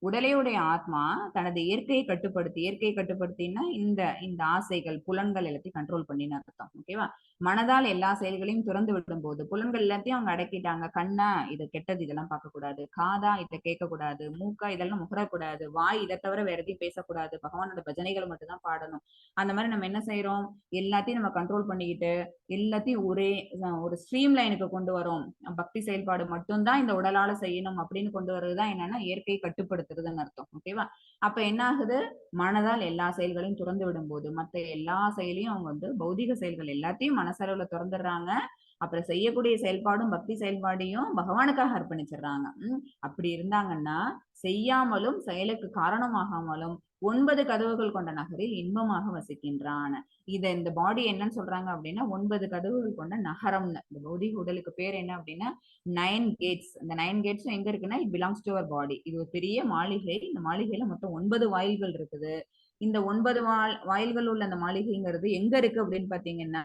உடலையுடைய ஆத்மா தனது இயற்கையை கட்டுப்படுத்தினா இந்த இந்த ஆசைகள் புலன்கள் எல்லாத்தையும் கண்ட்ரோல் பண்ணின்னு அர்த்தம். ஓகேவா? மனதால் எல்லா செயல்களையும் துறந்து விடும் போது புலன்கள் எல்லாத்தையும் அவங்க அடக்கிட்டாங்க. கண்ணா இது கெட்டது, இதெல்லாம் பார்க்க கூடாது. காதா இதை கேட்க கூடாது. மூக்கா இதெல்லாம் முகரக்கூடாது. வாய் இதை தவிர வேற எதையும் பேசக்கூடாது. பகவானோட பஜனைகளை மட்டும் தான் பாடணும். அந்த மாதிரி நம்ம என்ன செய்யறோம், எல்லாத்தையும் நம்ம கண்ட்ரோல் பண்ணிக்கிட்டு எல்லாத்தையும் ஒரு ஸ்ட்ரீம் லைனுக்கு கொண்டு வரோம். பக்தி செயல்பாடு மட்டும்தான் இந்த உடலால செய்யணும் அப்படின்னு கொண்டு வர்றதுதான் என்னன்னா இயற்கை கட்டுப்படுத்துறதுன்னு அர்த்தம். ஓகேவா? அப்ப என்ன ஆகுது, மனதால் எல்லா செயல்களையும் துறந்து விடும் போது மத்த எல்லா செயலையும் அவங்க வந்து பௌதிக செயல்கள் எல்லாத்தையும் மனசளவுல திறந்துடுறாங்க. அப்புறம் செய்யக்கூடிய செயல்பாடும் பக்தி செயல்பாடையும் பகவானுக்காக அர்ப்பணிச்சிடுறாங்க. அப்படி இருந்தாங்கன்னா செய்யாமலும் செயலுக்கு காரணமாகாமலும் 9 கதவுகள் கொண்ட நகரில் இன்பமாக வசிக்கின்றான். இந்த பாடி என்னன்னு சொல்றாங்க அப்படின்னா 9 கதவுகள் கொண்ட நகரம்னு. இந்த பௌதிக உடலுக்கு பேர் என்ன அப்படின்னா 9 கேட்ஸ். இந்த 9 கேட்ஸ் எங்க இருக்குன்னா இட் பிலாங்ஸ் டு அவர் பாடி. இது ஒரு பெரிய மாளிகை. இந்த மாளிகையில மொத்தம் 9 வாயில்கள் இருக்குது. இந்த 9 வாயில்கள் உள்ள அந்த மாளிகைங்கிறது எங்க இருக்கு அப்படின்னு பாத்தீங்கன்னா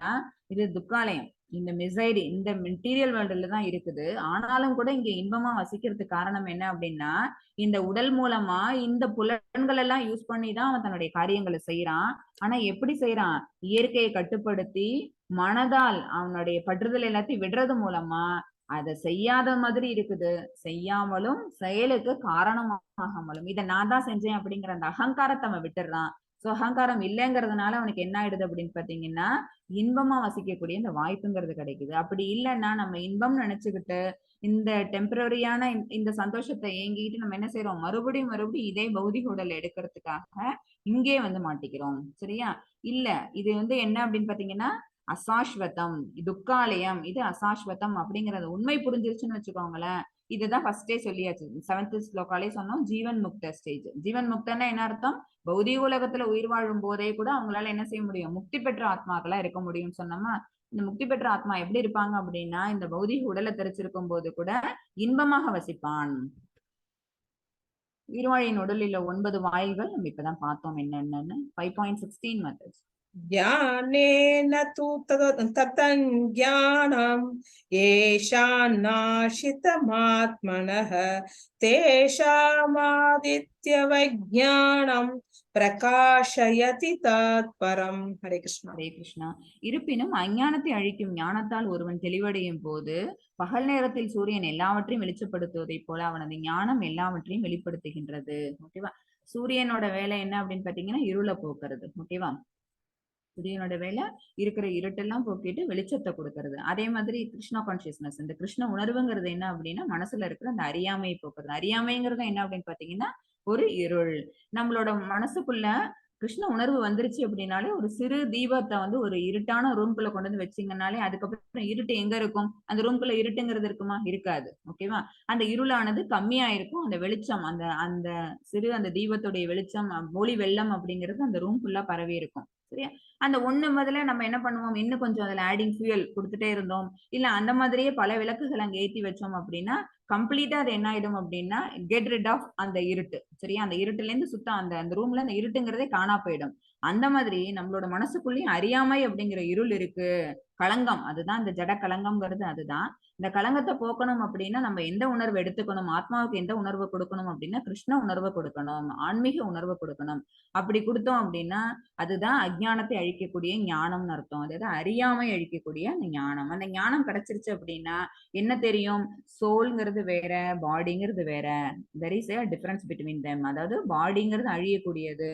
இது துக்காலயம், இந்த மிசைரி, இந்த மெட்டீரியல் வேர்ல்டுல தான் இருக்குது. ஆனாலும் கூட இங்க இன்பமா வசிக்கிறதுக்கு காரணம் என்ன அப்படின்னா இந்த உடல் மூலமா இந்த புலன்கள் எல்லாம் யூஸ் பண்ணி தான் அவன் தன்னுடைய காரியங்களை செய்யறான். ஆனா எப்படி செய்யறான், இயற்கையை கட்டுப்படுத்தி மனதால் அவனுடைய பற்றுதல் எல்லாத்தையும் விடுறது மூலமா அதை செய்யாத மாதிரி இருக்குது. செய்யாமலும் செயலுக்கு காரணமாகாமலும் இதை நான் தான் செஞ்சேன் அப்படிங்கிற அந்த அகங்காரத்தை அவன் விட்டுறான். சோ அகங்காரம் இல்லைங்கிறதுனால அவனுக்கு என்ன ஆயிடுது அப்படின்னு பாத்தீங்கன்னா இன்பமா வசிக்கக்கூடிய இந்த வாய்ப்புங்கிறது கிடைக்குது. அப்படி இல்லைன்னா நம்ம இன்பம் நினைச்சுக்கிட்டு இந்த டெம்பரரியான இந்த சந்தோஷத்தை ஏங்கிட்டு நம்ம என்ன செய்யறோம், மறுபடியும் இதே பௌதிக உடல் எடுக்கிறதுக்காக இங்கே வந்து மாட்டிக்கிறோம். சரியா? இல்ல இது வந்து என்ன அப்படின்னு பாத்தீங்கன்னா அசாஸ்வதம், துக்காலயம், இது அசாஸ்வதம் அப்படிங்கறது உண்மை புரிஞ்சிருச்சுன்னு வச்சுக்கோங்களேன். இதுதான் ஃபர்ஸ்டே சொல்லியாச்சு. 7th ஸ்லோகாலே சொன்னோம் ஜீவன் முக்த ஸ்டேஜ். ஜீவன் முக்தன்னா என்ன அர்த்தம், பௌதிக உலகத்துல உயிர் வாழும் போதே கூட அவங்களால என்ன செய்ய முடியும், முக்தி பெற்ற ஆத்மாக்களா இருக்க முடியும் சொன்னோமா. இந்த முக்தி பெற்ற ஆத்மா எப்படி இருப்பாங்க அப்படின்னா இந்த பௌதிக உடலை தெரிச்சிருக்கும் போது கூட இன்பமாக வசிப்பான். உயிர்வாழியின் உடலில் 9 வாயில்கள் நம்ம இப்பதான் பார்த்தோம் என்னென்னு. 5.16 மெத்தட்ஸ். ज्ञानेन तु ततञ्ज्ञानं येषान्नाशितमात्मनः तेषामादित्यवज्ञानं பிரகாஷயதி தத்பரம். ஹரே கிருஷ்ணா. ஹரே கிருஷ்ணா. இருப்பினும் அஞ்ஞானத்தை அழிக்கும் ஞானத்தால் ஒருவன் தெளிவடையும் போது பகல் நேரத்தில் சூரியன் எல்லாவற்றையும் வெளிச்சப்படுத்துவதை போல அவனது ஞானம் எல்லாவற்றையும் வெளிப்படுத்துகின்றது. ஓகேவா? சூரியனோட வேலை என்ன அப்படின்னு பாத்தீங்கன்னா இருளை போக்குறது. ஓகேவா? சூரியனோட வேலை இருக்கிற இருட்டெல்லாம் போக்கிட்டு வெளிச்சத்தை கொடுக்கறது. அதே மாதிரி கிருஷ்ணா கான்சியஸ்னஸ், இந்த கிருஷ்ண உணர்வுங்கிறது என்ன அப்படின்னா மனசுல இருக்கிற அந்த அறியாமையை போக்குறது. அறியாமைங்கிறது என்ன அப்படின்னு பாத்தீங்கன்னா ஒரு இருள். நம்மளோட மனசுக்குள்ள கிருஷ்ண உணர்வு வந்துருச்சு அப்படின்னாலே ஒரு சிறு தீபத்தை வந்து ஒரு இருட்டான ரூம்குள்ள கொண்டு வந்து வச்சிங்கனாலே அதுக்கப்புறம் இருட்டு எங்க இருக்கும், அந்த ரூம்குள்ள இருட்டுங்கிறது இருக்குமா, இருக்காது. ஓகேவா? அந்த இருளானது கம்மியா இருக்கும். அந்த வெளிச்சம், அந்த அந்த சிறு அந்த தீபத்துடைய வெளிச்சம், ஒளி வெள்ளம் அப்படிங்கிறது அந்த ரூம் ஃபுல்லா பரவி இருக்கும். சரியா? அந்த ஒண்ணு முதல்ல நம்ம என்ன பண்ணுவோம், இன்னும் கொஞ்சம் அதுல ஆடிங் ஃபியூயல் கொடுத்துட்டே இருந்தோம், இல்ல அந்த மாதிரியே பல விளக்குகள் அங்க ஏற்றி வச்சோம் அப்படின்னா கம்ப்ளீட்டா அது என்ன ஆயிடும் அப்படின்னா கெட் ரிட் ஆஃப் அந்த இருட்டு. சரியா? அந்த இருட்டுல இருந்து சுத்தம் அந்த ரூம்ல அந்த இருட்டுங்கிறதே காணா போயிடும். அந்த மாதிரி நம்மளோட மனசுக்குள்ளேயும் அறியாமை அப்படிங்கிற இருள் இருக்கு, களங்கம். அதுதான் இந்த ஜட களங்கம்ங்கிறது. அதுதான் இந்த களங்கத்தை போக்கணும் அப்படின்னா நம்ம எந்த உணர்வு எடுத்துக்கணும், ஆத்மாவுக்கு எந்த உணர்வு கொடுக்கணும் அப்படின்னா கிருஷ்ண உணர்வை கொடுக்கணும், ஆன்மீக உணர்வை கொடுக்கணும். அப்படி கொடுத்தோம் அப்படின்னா அதுதான் அஜ்ஞானத்தை அழிக்கக்கூடிய ஞானம்னு அர்த்தம். அதாவது அறியாமை அழிக்கக்கூடிய அந்த ஞானம். அந்த ஞானம் கிடைச்சிருச்சு அப்படின்னா என்ன தெரியும், சோல்ங்கிறது வேற, பாடிங்கிறது வேற. There is a difference between them. அதாவது பாடிங்கிறது அழியக்கூடியது,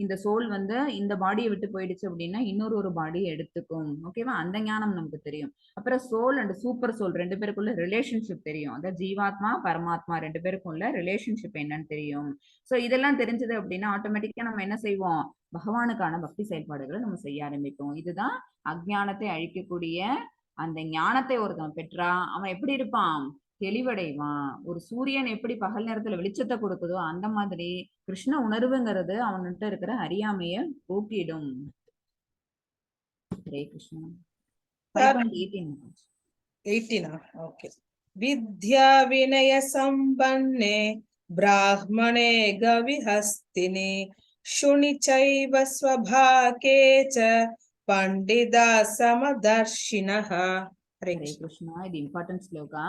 இந்த சோல் வந்து இந்த பாடியை விட்டு போயிடுச்சு அப்படின்னா இன்னொரு பாடியை எடுத்துக்கும். ஓகேவா? அந்த ஞானம் நமக்கு தெரியும். அப்புறம் சோல் அண்ட் சூப்பர் சோல் ரெண்டு பேருக்குள்ள ரிலேஷன்ஷிப் தெரியும். அதாவது ஜீவாத்மா பரமாத்மா ரெண்டு பேருக்குள்ள ரிலேஷன்ஷிப் என்னன்னு தெரியும். சோ இதெல்லாம் தெரிஞ்சது அப்படின்னா ஆட்டோமேட்டிக்கா நம்ம என்ன செய்வோம், பகவானுக்கான பக்தி செயல்பாடுகளை நம்ம செய்ய ஆரம்பிப்போம். இதுதான் அஜ்ஞானத்தை அழிக்கக்கூடிய அந்த ஞானத்தை ஒருத்தன் பெற்றா அவன் எப்படி இருப்பான், தெளிவடைவான். ஒரு சூரியன் எப்படி பகல் நேரத்துல வெளிச்சத்தை கொடுக்குதோ அந்த மாதிரி கிருஷ்ண உணர்வுங்கிறது அவன்கிட்ட இருக்கிற அறியாமைய போக்கிடும். ஹரே கிருஷ்ணா. 5.18. ஓகே. வித்யா வினய சம்பன்னே பிராஹ்மணே கவிஹஸ்தினி சுனி சைவ ஸ்வபாகே ச பண்டிதா சமதர்ஷினஹ. ஹரே கிருஷ்ணா. இது இம்பார்ட்டன்ட் ஸ்லோகா.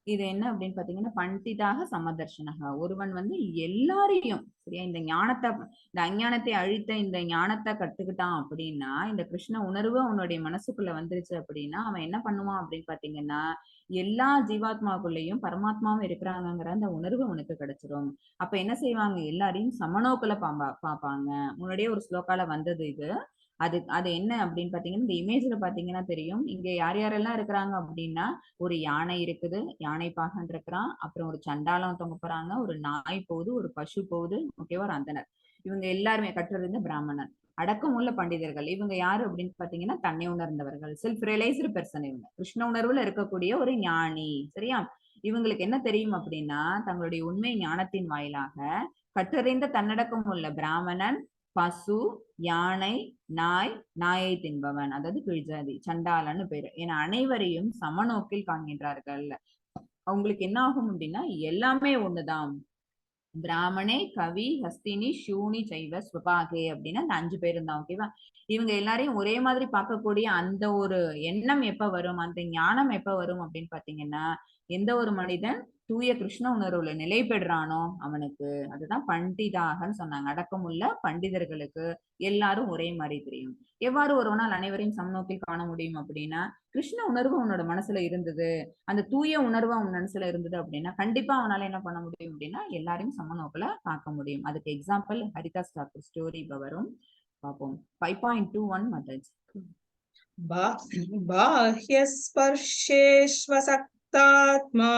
இது என்ன அப்படின்னு பாத்தீங்கன்னா, பண்டிதாக சமதர்ஷனக, ஒருவன் வந்து எல்லாரையும் சரியா இந்த ஞானத்தை, இந்த அஞ்ஞானத்தை அழித்த இந்த ஞானத்தை கத்துக்கிட்டான் அப்படின்னா, இந்த கிருஷ்ண உணர்வு அவனுடைய மனசுக்குள்ள வந்துருச்சு அப்படின்னா, அவன் என்ன பண்ணுவான் அப்படின்னு பாத்தீங்கன்னா, எல்லா ஜீவாத்மாக்குள்ளேயும் பரமாத்மாவும் இருக்கிறாங்கிற அந்த உணர்வு அவனுக்கு கிடைச்சிரும். அப்ப என்ன செய்வாங்க, எல்லாரையும் சமநோக்குல பாப்பாங்க. முன்னாடியே ஒரு ஸ்லோகால வந்தது இது. அது அது என்ன அப்படின்னு பாத்தீங்கன்னா, இந்த இமேஜ்ல பாத்தீங்கன்னா தெரியும், இங்க யார் யாரெல்லாம் இருக்கிறாங்க அப்படின்னா, ஒரு யானை இருக்குது, யானை பாகன் இருக்கிறான், அப்புறம் ஒரு சண்டாளம் தொங்க போறாங்க, ஒரு நாய் போகுது, ஒரு பசு போகுது, ஓகேவா, ஒரு அந்தனர். இவங்க எல்லாருமே கற்றிருந்த பிராமணன், அடக்கமுள்ள பண்டிதர்கள். இவங்க யாரு அப்படின்னு பாத்தீங்கன்னா, தன்னை உணர்ந்தவர்கள், செல்ஃப் ரியலைஸ்டு பெர்சன். இவங்க கிருஷ்ண உணர்வுல இருக்கக்கூடிய ஒரு ஞானி. சரியா? இவங்களுக்கு என்ன தெரியும் அப்படின்னா, தங்களுடைய உண்மை ஞானத்தின் வாயிலாக கற்றறிந்த தன்னடக்கம் உள்ள பிராமணன், பசு, யானை, நாய், நாயை தின்பவன், அதாவது கீழ்ஜாதி சண்டாளன்னு பேரு என அனைவரையும் சமநோக்கில் காண்கின்றார்கள். அவங்களுக்கு என்ன ஆகும் அப்படின்னா, எல்லாமே ஒண்ணுதான். பிராமணே, கவி, ஹஸ்தினி, ஷூனி, சைவ, ஸ்வபாகே அப்படின்னு அந்த 5 பேரும் தான். ஓகேவா? இவங்க எல்லாரையும் ஒரே மாதிரி பார்க்கக்கூடிய அந்த ஒரு எண்ணம் எப்ப வரும், அந்த ஞானம் எப்ப வரும் அப்படின்னு பாத்தீங்கன்னா, எந்த ஒரு மனிதன் தூய கிருஷ்ண உணர்வுல நிலை பெறானோ அவனுக்கு. அதுதான் பண்டிதாகன்னு சொன்னாங்க. அடக்கமுள்ள பண்டிதர்களுக்கு எல்லாரும் ஒரே மாதிரி தெரியும். எவ்வாறு ஒருவனால் அனைவரையும் சமநோக்கில் காண முடியும் அப்படின்னா, கிருஷ்ண உணர்வு அவனோட மனசுல இருந்தது, அந்த தூய உணர்வு அவன் மனசுல இருந்தது அப்படின்னா, கண்டிப்பா அவனால என்ன பண்ண முடியும் அப்படின்னா, எல்லாரையும் சமநோக்குல பார்க்க முடியும். அதுக்கு எக்ஸாம்பிள் ஹரிதாஸ் டாக்கூர் ஸ்டோரி இப்ப வரும், பார்ப்போம். 5.21 மெத்தட்ஸ். बाह्यस्पर्शेष्वसक्तात्मा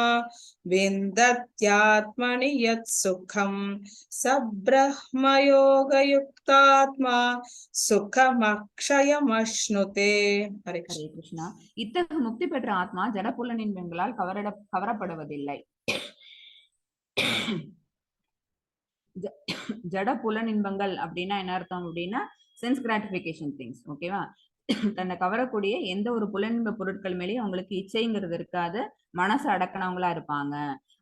विन्दत्यात्मनि यत् सुखं स ब्रह्मयोगयुक्तात्मा सुखमक्षयमश्नुते. हरे ஹரே கிருஷ்ணா. இத்தகைய முக்தி பெற்ற ஆத்மா ஜடப்புலனின்பங்களால் கவரப்படுவதில்லை. ஜட புலனின்பங்கள் அப்படின்னா என்ன அர்த்தம் அப்படின்னா, சென்ஸ் கிராட்டிபிகேஷன் திங்ஸ். ஓகேவா? தன்னை கவரக்கூடிய எந்த ஒரு புலனின்ப பொருட்கள் மேலேயும் அவங்களுக்கு இச்சைங்கிறது இருக்காது, மனசு அடக்கினவங்களா இருப்பாங்க.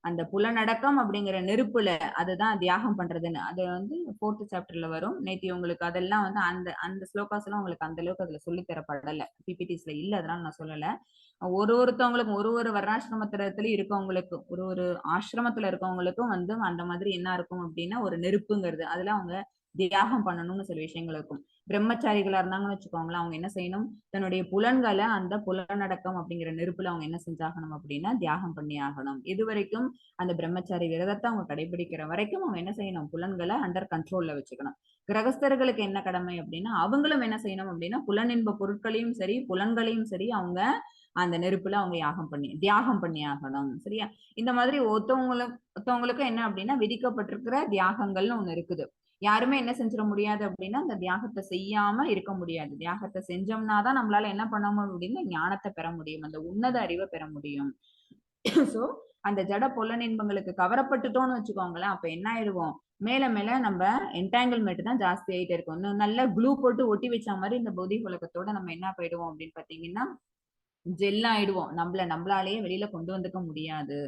அந்த புலனடக்கம் அப்படிங்கிற நெருப்புல அதுதான் தியாகம் பண்றதுன்னு, அது வந்து 4th சாப்டர்ல வரும். நேத்தி உங்களுக்கு அதெல்லாம் வந்து அந்த அந்த ஸ்லோகாஸ் எல்லாம் உங்களுக்கு அந்த அளவுக்கு அதுல சொல்லி தரப்படல, பிபிடிஸ்ல இல்ல, அதனால நான் சொல்லல. ஒருத்தவங்களுக்கும் ஒரு வர்ணாசிரமத்துல இருக்கவங்களுக்கும் ஒரு ஆசிரமத்துல இருக்கவங்களுக்கும் வந்து அந்த மாதிரி என்ன இருக்கும் அப்படின்னா, ஒரு நெருப்புங்கிறது அதுல அவங்க தியாகம் பண்ணணும்னு சில விஷயங்கள் இருக்கும். பிரம்மச்சாரிகளா இருந்தாங்கன்னு வச்சுக்கோங்களேன், அவங்க என்ன செய்யணும், தன்னுடைய புலன்களை அந்த புலனடக்கம் அப்படிங்கிற நெருப்புல அவங்க என்ன செஞ்சாகணும் அப்படின்னா தியாகம் பண்ணி ஆகணும். இது வரைக்கும் அந்த பிரம்மச்சாரி விரதத்தை அவங்க கடைபிடிக்கிற வரைக்கும் அவங்க என்ன செய்யணும், புலன்களை அண்டர் கண்ட்ரோல்ல வச்சுக்கணும். கிரகஸ்தர்களுக்கு என்ன கடமை அப்படின்னா, அவங்களும் என்ன செய்யணும் அப்படின்னா, புலனின்ப பொருட்களையும் சரி புலன்களையும் சரி அவங்க அந்த நெருப்புல அவங்க தியாகம் பண்ணி ஆகணும். சரியா? இந்த மாதிரி ஒருத்தவங்களுக்கு என்ன அப்படின்னா, விதிக்கப்பட்டிருக்கிற தியாகங்கள்னு ஒண்ணு இருக்குது. யாருமே என்ன செஞ்சிட முடியாது அப்படின்னா, அந்த தியாகத்தை செய்யாம இருக்க முடியாது. தியாகத்தை செஞ்சோம்னாதான் நம்மளால என்ன பண்ண முடியும் அப்படின்னா, ஞானத்தை பெற முடியும், அந்த உன்னத அறிவை பெற முடியும். சோ அந்த ஜட புலனின்பங்களுக்கு கவரப்பட்டுட்டோம்னு வச்சுக்கோங்களேன், அப்ப என்ன ஆயிடுவோம், மேல மேல நம்ம என்டாங்கிள்மெண்ட் தான் ஜாஸ்தி ஆயிட்டே இருக்கும். இன்னும் நல்ல க்ளூ போட்டு ஒட்டி வச்ச மாதிரி இந்த பௌதிக உலகத்தோட நம்ம என்ன போயிடுவோம் அப்படின்னு பாத்தீங்கன்னா, ஜெல் ஆயிடுவோம். நம்மளாலேயே வெளியில கொண்டு வந்துக்க முடியாது.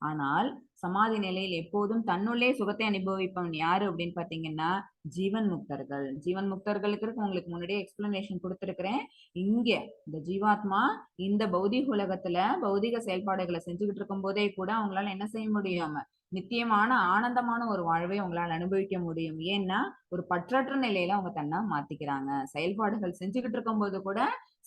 ஆனால் சமாதி நிலையில் எப்போதும் தன்னுள்ளே சுகத்தை அனுபவிப்பவன் யாரு அப்படின்னு பாத்தீங்கன்னா, ஜீவன் முக்தர்கள். ஜீவன் முக்தர்களுக்கு உங்களுக்கு முன்னாடியே எக்ஸ்பிளனேஷன் கொடுத்திருக்கிறேன். இங்க இந்த ஜீவாத்மா இந்த பௌதிக உலகத்துல பௌதிக செயல்பாடுகளை செஞ்சுக்கிட்டு இருக்கும் போதே கூட அவங்களால என்ன செய்ய முடியும், நித்தியமான ஆனந்தமான ஒரு வாழ்வை அவங்களால அனுபவிக்க முடியும். ஏன்னா ஒரு பற்றற்ற நிலையில அவங்க தன்னை மாத்திக்கிறாங்க. செயல்பாடுகள் செஞ்சுக்கிட்டு இருக்கும் போது கூட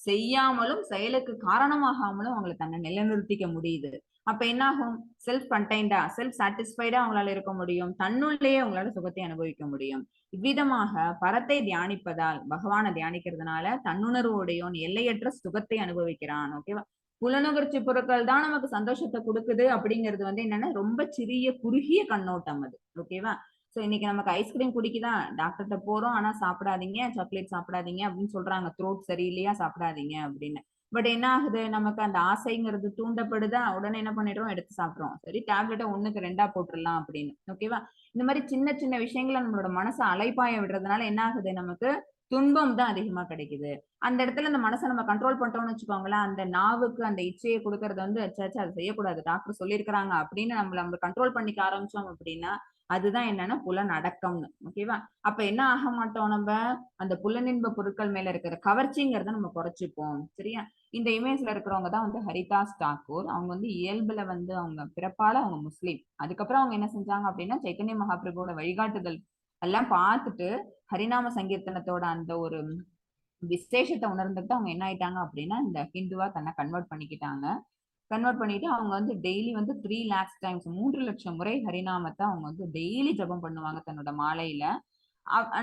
செய்யாமலும் செயலுக்கு காரணமாகாமலும் அவங்களை தன்னை நிலைநிறுத்திக்க முடியுது. அப்ப என்ன ஆகும், செல்ஃப் கண்டைண்டா செல்ஃப் சாட்டிஸ்ஃபைடா அவங்களால இருக்க முடியும், தன்னுள்ளேயே அவங்களால சுகத்தை அனுபவிக்க முடியும். இவ்விதமாக பரத்தை தியானிப்பதால், பகவானை தியானிக்கிறதுனால தன்னுணர்வோடையோன் எல்லையற்ற சுகத்தை அனுபவிக்கிறான். ஓகேவா? புலனுகர்ச்சி பொருட்கள் தான் நமக்கு சந்தோஷத்தை கொடுக்குது அப்படிங்கிறது வந்து என்னன்னா ரொம்ப சிறிய குறுகிய கண்ணோட்டம் அது. ஓகேவா? சோ இன்னைக்கு நமக்கு ஐஸ்கிரீம் குடிக்குதான், டாக்டர்கிட்ட போறோம், ஆனா சாப்பிடாதீங்க, சாக்லேட் சாப்பிடாதீங்க அப்படின்னு சொல்றாங்க, த்ரோட் சரியில்லையா சாப்பிடாதீங்க அப்படின்னு. பட் என்ன ஆகுது, நமக்கு அந்த ஆசைங்கிறது தூண்டப்படுதா, உடனே என்ன பண்ணிடுறோம், எடுத்து சாப்பிடுறோம். சரி, டேப்லெட்டை 1க்கு 2 போட்டுடலாம் அப்படின்னு. ஓகேவா? இந்த மாதிரி சின்ன சின்ன விஷயங்களை நம்மளோட மனசை அலைப்பாய விடுறதுனால என்ன ஆகுது, நமக்கு துன்பம் தான் அதிகமா கிடைக்குது. அந்த இடத்துல அந்த மனசை நம்ம கண்ட்ரோல் பண்ணிட்டோம்னு வச்சுக்கோங்களேன், அந்த நாவுக்கு அந்த இச்சையை கொடுக்கறது வந்து அச்சாச்சு அதை செய்யக்கூடாது, டாக்டர் சொல்லியிருக்கிறாங்க அப்படின்னு நம்ம கண்ட்ரோல் பண்ணிக்க ஆரம்பிச்சோம் அப்படின்னா, அதுதான் என்னன்னா புலன் அடக்கம்னு. ஓகேவா? அப்ப என்ன ஆக மாட்டோம் நம்ம, அந்த புலனின்ப பொருட்கள் மேல இருக்கிற கவர்ச்சிங்கிறத நம்ம குறைச்சிப்போம். சரியா? இந்த இமேஜ்ல இருக்கிறவங்க தான் வந்து ஹரிதாஸ் தாக்கூர். அவங்க வந்து இயல்புல வந்து அவங்க பிறப்பால அவங்க முஸ்லீம். அதுக்கப்புறம் அவங்க என்ன செஞ்சாங்க அப்படின்னா சைத்தன்ய மகாபிரபுவோட வழிகாட்டுதல் எல்லாம் பார்த்துட்டு ஹரிநாம சங்கீர்த்தனத்தோட அந்த ஒரு விசேஷத்தை உணர்ந்துட்டு அவங்க என்ன ஆயிட்டாங்க அப்படின்னா இந்த ஹிந்துவா தன்னை கன்வெர்ட் பண்ணிக்கிட்டாங்க. கன்வெர்ட் பண்ணிட்டு அவங்க வந்து டெய்லி வந்து 3 lakhs டைம்ஸ் 3 லட்சம் முறை ஹரிநாமத்தை அவங்க வந்து டெய்லி ஜபம் பண்ணுவாங்க தன்னோட மாலையில.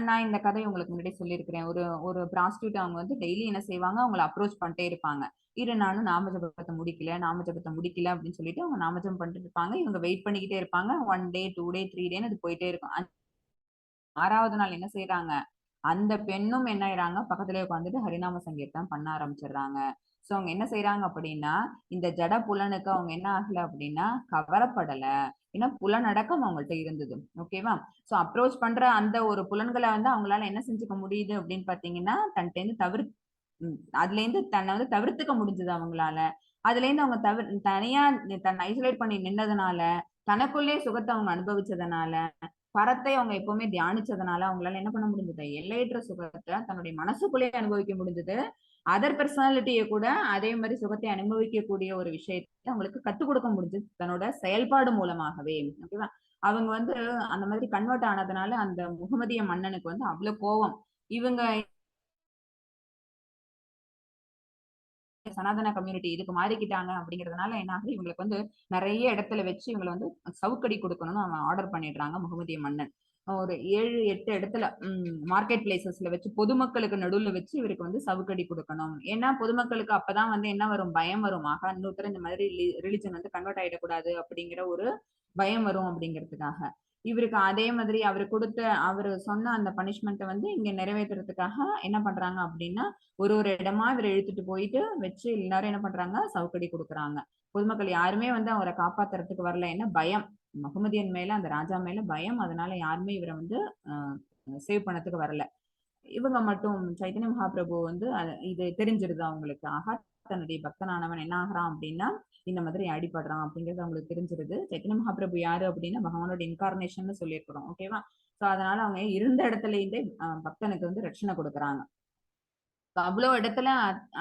நான் இந்த கதை உங்களுக்கு முன்னாடி சொல்லியிருக்கிறேன். ஒரு ஒரு ப்ராஸ்டியூட் அவங்க வந்து டெய்லி என்ன செய்வாங்க, அவங்களை அப்ரோச் பண்ணிட்டே இருப்பாங்க. இரு நானும் நாமஜபத்தை முடிக்கல, நாமஜபத்தை முடிக்கல அப்படின்னு சொல்லிட்டு அவங்க நாமஜபம் பண்ணிட்டு இருப்பாங்க. இவங்க வெயிட் பண்ணிக்கிட்டே இருப்பாங்க. 1 டே 2 டே 3 டேன்னு அது போயிட்டே இருக்கும். 6வது நாள் என்ன செய்யறாங்க, அந்த பெண்ணும் என்ன ஆயிறாங்க, பக்கத்திலே உட்காந்துட்டு ஹரிநாம சங்கீர்த்தனம் பண்ண ஆரம்பிச்சிடுறாங்க. சோ அவங்க என்ன செய்யறாங்க அப்படின்னா, இந்த ஜட புலனுக்கு அவங்க என்ன ஆகல அப்படின்னா கவரப்படல. ஏன்னா புலனடக்கம் அவங்கள்ட்ட இருந்தது. ஓகேவா? சோ அப்ரோச் பண்ற அந்த ஒரு புலன்களை வந்து அவங்களால என்ன செஞ்சுக்க முடியுது அப்படின்னு பாத்தீங்கன்னா, தன்கிட்ட இருந்து அதுல இருந்து தன்னை வந்து தவிர்த்துக்க முடிஞ்சது அவங்களால. அதுல இருந்து அவங்க தனியா தன்னை ஐசோலேட் பண்ணி நின்னதுனால, தனக்குள்ளே சுகத்தை அவங்க அனுபவிச்சதுனால, பரத்தை அவங்க எப்பவுமே தியானிச்சதுனால அவங்களால என்ன பண்ண முடிஞ்சது, எல்லையற்ற சுகத்தை தன்னுடைய மனசுக்குள்ளேயே அனுபவிக்க முடிஞ்சது. அதர் பர்சனாலிட்டியை கூட அதே மாதிரி சுகத்தை அனுபவிக்கக்கூடிய ஒரு விஷயத்தை அவங்களுக்கு கத்துக் கொடுக்க முடிஞ்சது தன்னோட செயல்பாடு மூலமாகவே. ஓகேவா? அவங்க வந்து அந்த மாதிரி கன்வெர்ட் ஆனதுனால அந்த முகமதிய மன்னனுக்கு வந்து அவ்வளவு கோபம். இவங்க சனாதன கம்யூனிட்டி இதுக்கு மாறிக்கிட்டாங்க அப்படிங்கறதுனால என்ன ஆகுது, இவங்களுக்கு வந்து நிறைய இடத்துல வச்சு இவங்களை வந்து சவுக்கடி கொடுக்கணும்னு அவன் ஆர்டர் பண்ணிடுறாங்க முகமதிய மன்னன். ஒரு 7-8 இடத்துல மார்க்கெட் பிளேசஸ்ல வச்சு பொதுமக்களுக்கு நடுவுல வச்சு இவருக்கு வந்து சவுக்கடி கொடுக்கணும். ஏன்னா பொதுமக்களுக்கு அப்பதான் வந்து என்ன வரும், பயம் வரும். ஆக இன்னொருத்தர் இந்த மாதிரி ரிலிஜன் வந்து கன்வெர்ட் ஆயிடக்கூடாது அப்படிங்கிற ஒரு பயம் வரும் அப்படிங்கிறதுக்காக இவருக்கு அதே மாதிரி அவரு சொன்ன அந்த பனிஷ்மெண்ட்டை வந்து இங்க நிறைவேற்றுறதுக்காக என்ன பண்றாங்க அப்படின்னா, ஒரு இடமா இவரை இழுத்துட்டு போயிட்டு வச்சு எல்லாரும் என்ன பண்றாங்க, சவுக்கடி கொடுக்குறாங்க. பொதுமக்கள் யாருமே வந்து அவரை காப்பாத்துறதுக்கு வரல. என்ன பயம், முகமதியன் மேல அந்த ராஜா மேல பயம். அதனால யாருமே இவரை வந்து சேவ் பண்ணதுக்கு வரல. இவங்க மட்டும் சைத்தன்ய மகாபிரபு வந்து இது தெரிஞ்சிருது அவங்களுக்கு. ஆகா, தன்னுடைய பக்தனானவன் என்ன ஆகுறான் அப்படின்னா இந்த மாதிரி அடிபடுறான் அப்படிங்கிறது அவங்களுக்கு தெரிஞ்சிருது. சைத்தன்ய மகாபிரபு யாரு அப்படின்னா பகவானோட இன்கார்னேஷன் சொல்லியிருக்கிறோம். ஓகேவா? சோ அதனால அவங்க இருந்த இடத்துல இருந்தே பக்தனுக்கு வந்து ரட்சணை கொடுக்குறாங்க. அவ்வளவு இடத்துல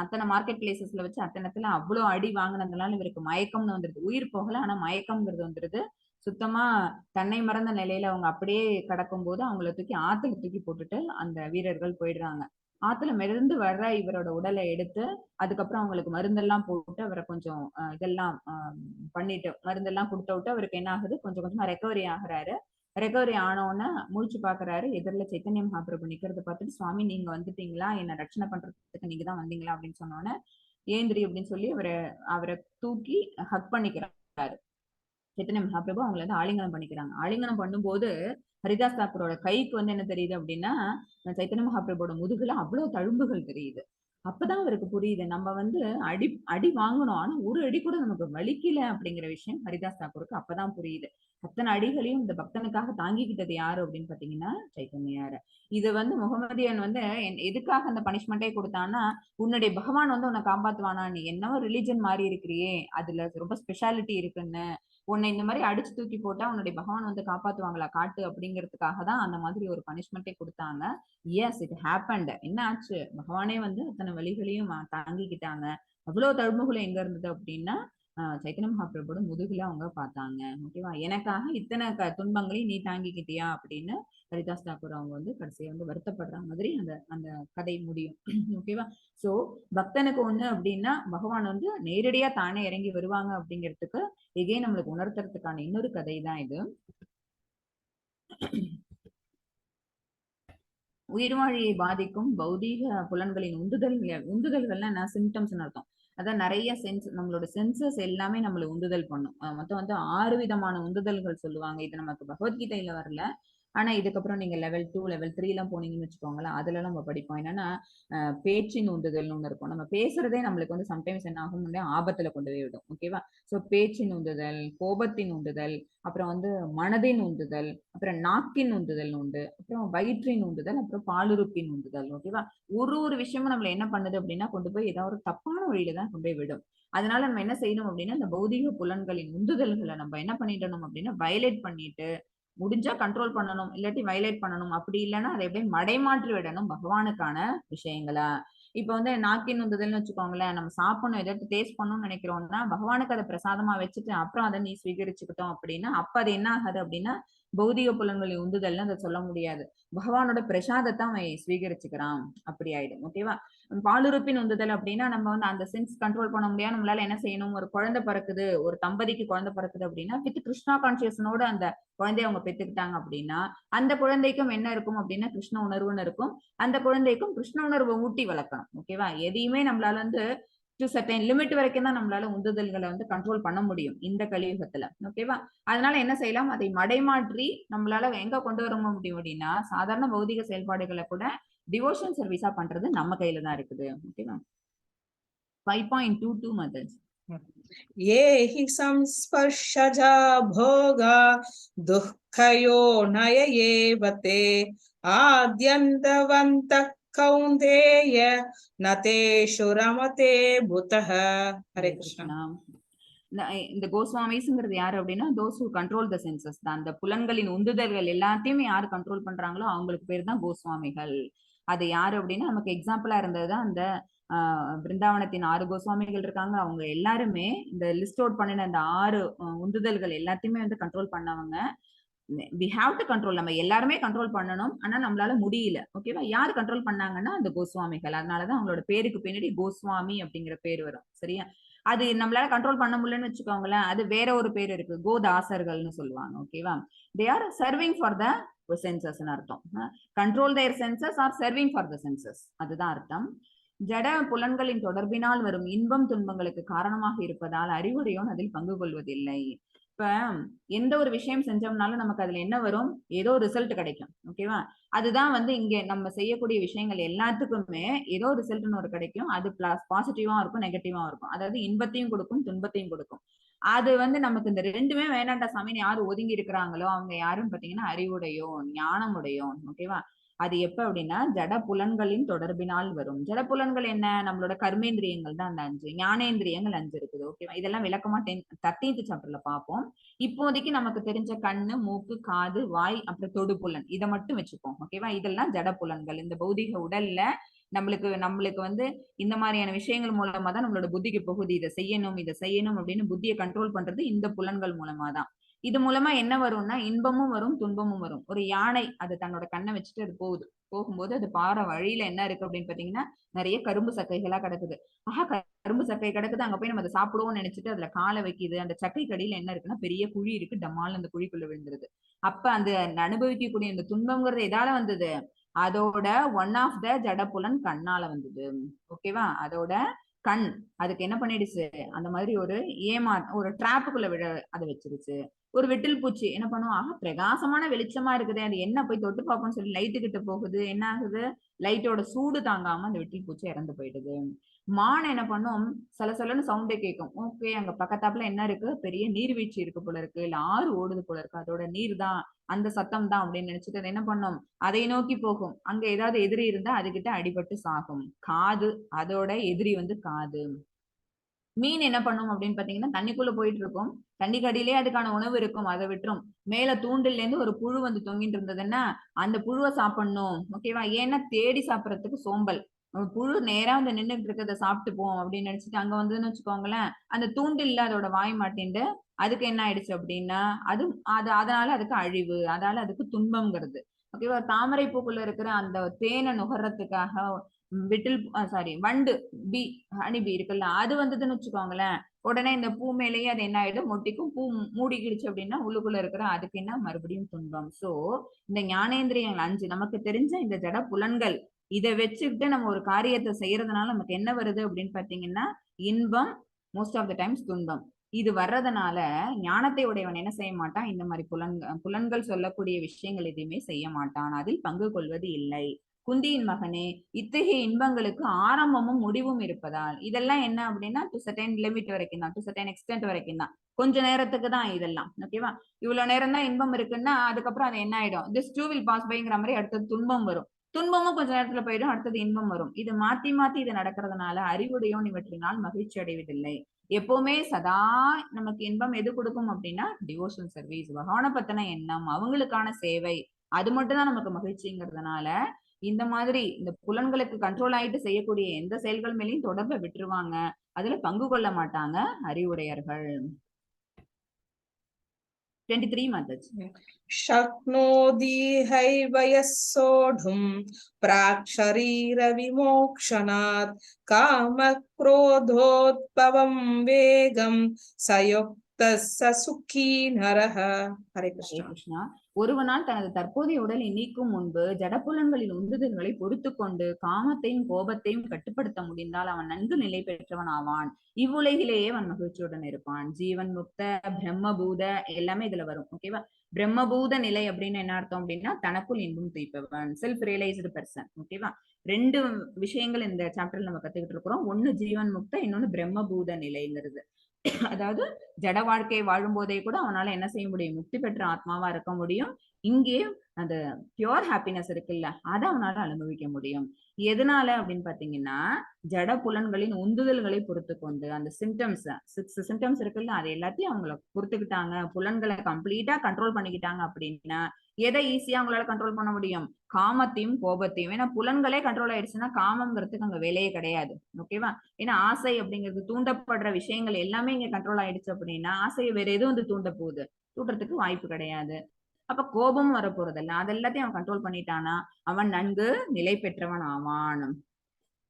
அத்தனை மார்க்கெட் பிளேசஸ்ல வச்சு அத்தனை அவ்வளவு அடி வாங்கினதுனால இவருக்கு மயக்கம்னு வந்துருது. உயிர் போகல, ஆனா மயக்கம்ங்கிறது வந்துருது. சுத்தமா தன்னை மறந்த நிலையில அவங்க அப்படியே கிடக்கும் போது அவங்கள தூக்கி ஆத்துல தூக்கி போட்டுட்டு அந்த வீரர்கள் போயிடுறாங்க. ஆத்துல மிதந்து வர்ற இவரோட உடலை எடுத்து அதுக்கப்புறம் அவங்களுக்கு மருந்தெல்லாம் போட்டு அவரை கொஞ்சம் இதெல்லாம் பண்ணிட்டு மருந்தெல்லாம் கொடுத்து விட்டு அவருக்கு என்ன ஆகுது, கொஞ்சம் கொஞ்சமா ரெக்கவரி ஆகுறாரு. ரெக்கவரி ஆனோன்னு முழிச்சு பாக்குறாரு. எதிரில சைத்தன்ய மகாபிரபு நிக்கிறத பார்த்துட்டு, சுவாமி நீங்க வந்துட்டீங்களா, என்ன ரட்சணை பண்றதுக்கு நீங்க தான் வந்தீங்களா அப்படின்னு சொன்னோன்னே, ஏந்திரி அப்படின்னு சொல்லி அவரை தூக்கி ஹக் பண்ணிக்கிறாரு. சைத்தன்ய மகாபிரபு அவங்களை வந்து ஆலிங்கனம் பண்ணிக்கிறாங்க. ஆலிங்கனம் பண்ணும்போது ஹரிதாஸ் தாக்கூரோட கைக்கு வந்து என்ன தெரியுது அப்படின்னா, சைத்தன்ய மகாபிரபுவோட முதுகுல அவ்வளவு தழும்புகள் தெரியுது. அப்பதான் அவருக்கு புரியுது, நம்ம வந்து அடி அடி வாங்கணும், ஆனா ஒரு அடி கூட நமக்கு வலிக்கல அப்படிங்கிற விஷயம் ஹரிதாஸ் தாக்கூருக்கு அப்பதான் புரியுது. அத்தனை அடிகளையும் இந்த பக்தனுக்காக தாங்கிக்கிட்டது யாரு அப்படின்னு பாத்தீங்கன்னா சைத்தன்யாரு. இது வந்து முகமதியன் வந்து எதுக்காக அந்த பனிஷ்மெண்டே கொடுத்தான்னா, உன்னுடைய பகவான் வந்து உன்னை காப்பாத்துவானா, நீ என்னவோ ரிலிஜன் மாறி இருக்கிறியே, அதுல ரொம்ப ஸ்பெஷாலிட்டி இருக்குன்னு, உன்னை இந்த மாதிரி அடிச்சு தூக்கி போட்டா உன்னுடைய பகவான் வந்து காப்பாத்துவாங்களா காட்டு அப்படிங்கிறதுக்காக தான் அந்த மாதிரி ஒரு பனிஷ்மெண்டே கொடுத்தாங்க. Yes, it happened. என்ன ஆச்சு, பகவானே வந்து அத்தனை வழிகளையும் தாங்கிக்கிட்டாங்க. அவ்வளவு தழும்புகளும் எங்க இருந்தது அப்படின்னா சைத்தன்ய மகாபிரபுவோட முதுகுல அவங்க பார்த்தாங்க. ஓகேவா? எனக்காக இத்தனை துன்பங்களையும் நீ தாங்கிக்கிட்டியா அப்படின்னு ஹரிதாஸ் தாக்கூர் அவங்க வந்து கடைசியா வந்து வருத்தப்படுற மாதிரி அந்த அந்த கதை முடியும். ஓகேவா? சோ பக்தனுக்கு ஒண்ணு அப்படின்னா பகவான் வந்து நேரடியா தானே இறங்கி வருவாங்க அப்படிங்கிறதுக்கு எகெயின் நம்மளுக்கு உணர்த்துறதுக்கான இன்னொரு கதை தான் இது. உயிர்வாழியை பாதிக்கும் பௌதீக புலன்களின் உந்துதல்கள்லாம் என்ன, சிம்டம்ஸ் அர்த்தம். அதான் நிறைய நம்மளோட சென்சஸ் எல்லாமே நம்மள உந்துதல் பண்ணும். மொத்தம் வந்து 6 விதமான உந்துதல்கள் சொல்லுவாங்க. இது நமக்கு பகவத்கீதையில வரல. ஆனா இதுக்கப்புறம் நீங்க லெவல் 2 லெவல் 3 எல்லாம் போனீங்கன்னு வச்சுக்கோங்களேன், அதுல எல்லாம் நம்ம படிப்போம். என்னன்னா பேச்சின் உந்துதல்னு ஒண்ணு இருக்கும். நம்ம பேசுறதே நம்மளுக்கு வந்து சம்டைம்ஸ் என்ன ஆகும், ஆபத்துல கொண்டு போய் விடும். ஓகேவா? சோ பேச்சின் உந்துதல், கோபத்தின் உந்துதல், அப்புறம் வந்து மனதின் உந்துதல், அப்புறம் நாக்கின் உந்துதல் உண்டு, அப்புறம் வயிற்றின் உந்துதல், அப்புறம் பாலுறுப்பின் உந்துதல். ஓகேவா? ஒரு விஷயமும் நம்மள என்ன பண்ணுது அப்படின்னா கொண்டு போய் ஏதாவது ஒரு தப்பான வழியில தான் கொண்டு போய் விடும். அதனால நம்ம என்ன செய்யணும் அப்படின்னா இந்த பௌதிக புலன்களின் உந்துதல்களை நம்ம என்ன பண்ணிடணும் அப்படின்னா வயலேட் பண்ணிட்டு முடிஞ்சா கண்ட்ரோல் பண்ணணும், இல்லாட்டி வயலேட் பண்ணணும். அப்படி இல்லைன்னா அதை எப்படி மடைமாற்றி விடணும் பகவானுக்கான விஷயங்களா. இப்ப வந்து நாக்கின் உந்துதல்னு வச்சுக்கோங்களேன், நம்ம சாப்பிடணும் ஏதாவது டேஸ்ட் பண்ணணும்னு நினைக்கிறோம்னா பகவானுக்கு அதை பிரசாதமா வச்சுட்டு அப்புறம் அதை நீ ஸ்வீகரிச்சுக்கிட்டோம் அப்படின்னா அப்ப அது என்ன ஆகுது அப்படின்னா பௌதிக புலன்களின் உந்துதல்னு அதை சொல்ல முடியாது. பகவானோட பிரசாதத்தை அவன் ஸ்வீகரிச்சுக்கிறான், அப்படி ஆயிடும். ஓகேவா. பாலுறுப்பின் உந்துதல் அப்படின்னா நம்ம வந்து அந்த சென்ஸ் கண்ட்ரோல் பண்ண முடியாது. நம்மளால என்ன செய்யணும், ஒரு குழந்தை பிறக்குது, ஒரு தம்பதிக்கு குழந்தை பிறக்குது அப்படின்னா வித் கிருஷ்ணா கான்சியஸனோட அந்த குழந்தைய அவங்க பெத்துக்கிட்டாங்க அப்படின்னா அந்த குழந்தைக்கும் என்ன இருக்கும் அப்படின்னா கிருஷ்ண உணர்வுன்னு இருக்கும். அந்த குழந்தைக்கும் கிருஷ்ண உணர்வை ஊட்டி வளர்க்கணும். ஓகேவா. எதையுமே நம்மளால வந்து டு சர்டைன் லிமிட் வரைக்கும் தான் நம்மளால உந்துதல்களை வந்து கண்ட்ரோல் பண்ண முடியும் இந்த கலியுகத்துல. ஓகேவா. அதனால என்ன செய்யலாம், அதை மடைமாற்றி நம்மளால எங்க கொண்டு வர முடியும் அப்படின்னா சாதாரண பௌதிக செயல்பாடுகளை கூட டிவோஷன் சர்வீஸா பண்றது நம்ம கையில தான் இருக்குது. ஓகேவா. 5.22 methods. ये हि संस्पर्शजा भोगा दुःखयो नय एव ते आद्यन्तवन्तः कौन्तेय न तेषु रमते बुतः. हरे कृष्णा. இந்த கோஸ்வாமிஸ்ங்கிறது யாரு அப்படின்னா those who control the senses தான். அந்த புலன்களின் உந்துதல்கள் எல்லாத்தையுமே யாரு கண்ட்ரோல் பண்றாங்களோ அவங்களுக்கு பேர் தான் கோஸ்வாமிகள். அது யாரு அப்படின்னா நமக்கு எக்ஸாம்பிளா இருந்ததுதான் அந்த பிருந்தாவனத்தின் 6 கோஸ்வாமிகள் இருக்காங்க. அவங்க எல்லாருமே இந்த லிஸ்ட் அவுட் பண்ணின அந்த 6 உந்துதல்கள் எல்லாத்தையுமே வந்து கண்ட்ரோல் பண்ணவங்க. we have to control. நம்ம எல்லாருமே கண்ட்ரோல் பண்ணணும், ஆனா நம்மளால முடியல. ஓகேவா. யார் கண்ட்ரோல் பண்ணாங்கன்னா அந்த கோஸ்வாமிகள். அதனாலதான் அவங்களோட பேருக்கு பின்னாடி கோஸ்வாமி அப்படிங்கிற பேர் வரும். சரியா. அது நம்மளால கண்ட்ரோல் பண்ண முடியலன்னு வச்சுக்கோங்களேன், அது வேற ஒரு பேர் இருக்கு, கோதாசர்கள்னு சொல்லுவாங்க. ஓகேவா. They are serving for the senses அர்த்தம். Control their senses are serving for the senses, அதுதான் அர்த்தம். ஜட புலன்களின் தொடர்பினால் வரும் இன்பம் துன்பங்களுக்கு காரணமாக இருப்பதால் அறிவுடையோன் அதில் பங்கு கொள்வதில்லை. இப்ப எந்த ஒரு விஷயம் செஞ்சோம்னாலும் நமக்கு அதுல என்ன வரும், ஏதோ ரிசல்ட் கிடைக்கும். ஓகேவா. அதுதான் வந்து இங்க நம்ம செய்யக்கூடிய விஷயங்கள் எல்லாத்துக்குமே ஏதோ ரிசல்ட்னு ஒரு கிடைக்கும். அது பிளஸ் பாசிட்டிவா இருக்கும், நெகட்டிவா இருக்கும். அதாவது இன்பத்தையும் கொடுக்கும், துன்பத்தையும் கொடுக்கும். அது வந்து நமக்கு இந்த ரெண்டுமே வேணாண்டா சாமின்னு யாரு ஒதுங்கி இருக்கிறாங்களோ அவங்க யாருன்னு பாத்தீங்கன்னா அறிவுடையோன், ஞானமுடையோன். ஓகேவா. அது எப்ப அப்படின்னா ஜட புலன்களின் தொடர்பினால் வரும். ஜட புலன்கள் என்ன, நம்மளோட கர்மேந்திரியங்கள் தான் அந்த 5, ஞானேந்திரியங்கள் 5 இருக்குது. ஓகேவா. இதெல்லாம் விளக்கமா 13th சாப்டர்ல பார்ப்போம். இப்போதைக்கு நமக்கு தெரிஞ்ச கண்ணு, மூக்கு, காது, வாய், அப்புறம் தொடு புலன் இதை மட்டும் வச்சுப்போம். ஓகேவா. இதெல்லாம் ஜட புலன்கள். இந்த பௌதிக உடல்ல நம்மளுக்கு வந்து இந்த மாதிரியான விஷயங்கள் மூலமா தான் நம்மளோட புத்திக்கு போகுது. இதை செய்யணும் அப்படின்னு புத்தியை கண்ட்ரோல் பண்றது இந்த புலன்கள் மூலமா தான். இது மூலமா என்ன வரும்னா இன்பமும் வரும், துன்பமும் வரும். ஒரு யானை அது தன்னோட கண்ணை வச்சுட்டு அது போகும்போது அது பாற வழியில என்ன இருக்கு அப்படின்னு பாத்தீங்கன்னா நிறைய கரும்பு சக்கைகளா கிடக்குது. கரும்பு சக்கை கிடக்குது, அங்க போய் நம்ம அதை சாப்பிடுவோம்னு நினைச்சிட்டு அதுல காலை வைக்குது. அந்த சக்கை கடியில என்ன இருக்குன்னா பெரிய குழி இருக்கு, டமால் அந்த குழிக்குள்ள விழுந்துருது. அப்ப அந்த அனுபவிக்கக்கூடிய அந்த துன்பம்ங்கிறது எதால வந்தது, அதோட ஒன் ஆஃப் த ஜடப்புலன் கண்ணால வந்தது. ஓகேவா. அதோட கண் அதுக்கு என்ன பண்ணிடுச்சு, அந்த மாதிரி ஒரு டிராப்புக்குள்ள விழ அதை வச்சிருச்சு. ஒரு வெட்டில் பூச்சி என்ன பண்ணும், பிரகாசமான வெளிச்சமா இருக்குது, அது என்ன போய் தொட்டு பார்ப்போம்னு சொல்லி லைட்டு கிட்ட போகுது. என்ன ஆகுது, லைட்டோட சூடு தாங்காம அந்த வெட்டில் பூச்சி இறந்து போயிடுது. மான் என்ன பண்ணும், சலசலன்னு சவுண்டே கேட்கும். ஓகே அங்க பக்கத்தாப்புல என்ன இருக்கு, பெரிய நீர்வீழ்ச்சி இருக்கு போல இருக்கு, இல்ல ஆறு ஓடுது போல இருக்கு, அதோட நீர் தான் அந்த சத்தம் தான் அப்படின்னு நினைச்சிட்டு அது என்ன பண்ணும், அதை நோக்கி போகும். அங்க ஏதாவது எதிரி இருந்தா அதுகிட்ட அடிபட்டு சாகும். காது அதோட எதிரி வந்து காது. மீன் என்ன பண்ணும் அப்படின்னு பாத்தீங்கன்னா தண்ணிக்குள்ள போயிட்டு இருக்கும், தண்ணிக்கு அடியிலே அதுக்கான உணவு இருக்கும், அதை விட்டுரும். மேல தூண்டில்ல இருந்து ஒரு புழு வந்து தொங்கிட்டு இருந்ததுன்னா அந்த புழுவை சாப்பிடணும். ஓகேவா. ஏன்னா தேடி சாப்பிடறதுக்கு சோம்பல். புழு நேரா வந்து நின்றுட்டு இருக்கிறத சாப்பிட்டு போவோம் அப்படின்னு நினைச்சிட்டு அங்க வந்துன்னு வச்சுக்கோங்களேன், அந்த தூண்டில்ல அதோட வாய் மாட்டின்ட்டு அதுக்கு என்ன ஆயிடுச்சு அப்படின்னா அதனால அதுக்கு அழிவு, அதனால அதுக்கு துன்பம்ங்கிறது. ஓகேவா. தாமரை பூக்குள்ள இருக்கிற அந்த தேனை நுகர்றதுக்காக வண்டு ஹனிபி இருக்குல்ல, அது வந்ததுன்னு வச்சுக்கோங்களேன், உடனே இந்த பூ மேலேயே அது என்ன ஆயிடும், மொட்டிக்கும். பூ மூடிக்கிடுச்சு அப்படின்னா உள்ளுக்குள்ள இருக்கிற அதுக்கு என்ன மறுபடியும் துன்பம். சோ இந்த ஞானேந்திரியங்கள் 5 நமக்கு தெரிஞ்ச இந்த ஜட புலன்கள் இதை வச்சுக்கிட்டு நம்ம ஒரு காரியத்தை செய்யறதுனால நமக்கு என்ன வருது அப்படின்னு பாத்தீங்கன்னா இன்பம், மோஸ்ட் ஆஃப் த டைம்ஸ் துன்பம். இது வர்றதுனால ஞானத்தை உடையவன் என்ன செய்ய மாட்டான், இந்த மாதிரி புலன்கள் சொல்லக்கூடிய விஷயங்கள் எதுவுமே செய்ய மாட்டான், அதில் பங்கு கொள்வது இல்லை. குந்தியின் மகனே, இத்தகைய இன்பங்களுக்கு ஆரம்பமும் முடிவும் இருப்பதால் இதெல்லாம் என்ன அப்படின்னா டு சர்டைன் லிமிட் வரைக்கும் தான், டு சர்டைன் எக்ஸ்டென்ட் வரைக்கும் தான், கொஞ்ச நேரத்துக்கு தான் இதெல்லாம். ஓகேவா. இவ்வளவு நேரம் தான் இன்பம் இருக்குன்னா அதுக்கப்புறம் அது என்ன ஆயிடும், திஸ் டூ வில் பாஸ் பைங்கிற மாதிரி அடுத்தது துன்பம் வரும். துன்பமும் கொஞ்ச நேரத்துல போயிடும், அடுத்தது இன்பம் வரும். இது மாத்தி மாத்தி இது நடக்கிறதுனால அறிவுடையோன் இவற்றினால் மகிழ்ச்சி அடைவதில்லை. எப்பவுமே சதா நமக்கு இன்பம் எது கொடுக்கும் அப்படின்னா டிவோஷனல் சர்வீஸ், பகவானை பத்தின எண்ணம், அவங்களுக்கான சேவை, அது மட்டும் தான் நமக்கு மகிழ்ச்சிங்கிறதுனால இந்த மாதிரி இந்த புலன்களுக்கு கண்ட்ரோல் ஆயிட்டு செய்யக்கூடிய எந்த செயல்கள் மேலேயும் தொடர்பை விட்டுருவாங்க, அதுல பங்கு கொள்ள மாட்டாங்க அறிவுடையர்கள். 23 மாதாஜி. शक्नोति हैव यः सोढुं प्राक् शरीर विमोक्षणात् कामक्रोधोद्भवं वेगं सयुक्तः स सुखी नरः. हरे ஹரே कृष्ण. கிருஷ்ணா. ஒருவனால் தனது தற்போதைய உடலை நீக்கும் முன்பு ஜடப்புலன்களின் உந்துதல்களை பொறுத்து கொண்டு காமத்தையும் கோபத்தையும் கட்டுப்படுத்த முடிந்தால் அவன் நன்கு நிலை பெற்றவன் ஆவான். இவ்வுலகிலேயே அவன் மகிழ்ச்சியுடன் இருப்பான். ஜீவன் முக்த, பிரம்மபூத எல்லாமே இதுல வரும். ஓகேவா? பிரம்மபூத நிலை அப்படின்னு என்ன அர்த்தம் அப்படின்னா தனக்குள் இன்பம் துய்ப்பவன், செல்ஃப் ரியலைஸ்டு பர்சன். ஓகேவா? ரெண்டு விஷயங்கள் இந்த சாப்டர்ல நம்ம கத்துக்கிட்டு இருக்கிறோம். ஒண்ணு ஜீவன் முக்த, இன்னொன்னு பிரம்மபூத நிலைங்கிறது. அதாவது ஜட வாழ்க்கையை வாழும் போதே கூட அவனால என்ன செய்ய முடியும், முக்தி பெற்ற ஆத்மாவா இருக்க முடியும். இங்கே அந்த பியூர் ஹாப்பினஸ் இருக்குல்ல, அதை அவனால அனுபவிக்க முடியும். எதனால அப்படின்னு பாத்தீங்கன்னா ஜட புலன்களின் உந்துதல்களை பொறுத்து கொண்டு அந்த சிம்டம்ஸ் 6 சிம்டம்ஸ் இருக்குல்ல, அது எல்லாத்தையும் அவங்கள பொறுத்துக்கிட்டாங்க, புலன்களை கம்ப்ளீட்டா கண்ட்ரோல் பண்ணிக்கிட்டாங்க அப்படின்னா எதை ஈஸியா அவங்களால கண்ட்ரோல் பண்ண முடியும், காமத்தையும் கோபத்தையும். ஏன்னா புலன்களே கண்ட்ரோல் ஆயிடுச்சுன்னா காமங்கிறதுக்கு அங்க வேலையே கிடையாது. ஓகேவா? ஏன்னா ஆசை அப்படிங்கிறது தூண்டப்படுற விஷயங்கள் எல்லாமே இங்க கண்ட்ரோல் ஆயிடுச்சு அப்படின்னா ஆசையை வேற எதுவும் வந்து தூண்ட போகுது, தூண்டுறதுக்கு வாய்ப்பு கிடையாது. அப்ப கோபமும் வரப்போறதில்ல. அதெல்லாத்தையும் அவன் கண்ட்ரோல் பண்ணிட்டானா அவன் நன்கு நிலை பெற்றவன் ஆவான்.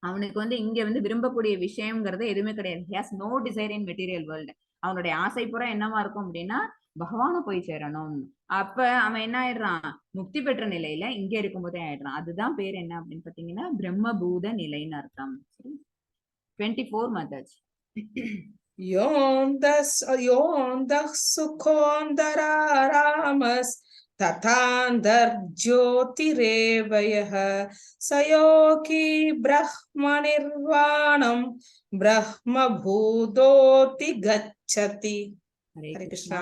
அவனுக்கு வந்து இங்க வந்து விரும்பக்கூடிய விஷயம்ங்கிறது எதுவுமே கிடையாது. He has no desire in material world. அவனுடைய ஆசை பூரா என்னவா இருக்கும் அப்படின்னா பகவானை போய் சேரணும். அப்ப அவன் என்ன ஆயிடுறான், முக்தி பெற்ற நிலையில இங்க இருக்கும்போதே ஆயிடுறான். அதுதான் பேர் என்ன அப்படின்னு பாத்தீங்கன்னா பிரம்மபூத நிலைன்னு அர்த்தம். 24 மாதாஜி. योऽन्तः सुखोऽन्तरारामस् तथान्तर्ज्योतिरेव यः स योगी ब्रह्मनिर्वाणं ब्रह्मभूतोऽति गच्छति. ஹரே கிருஷ்ணா.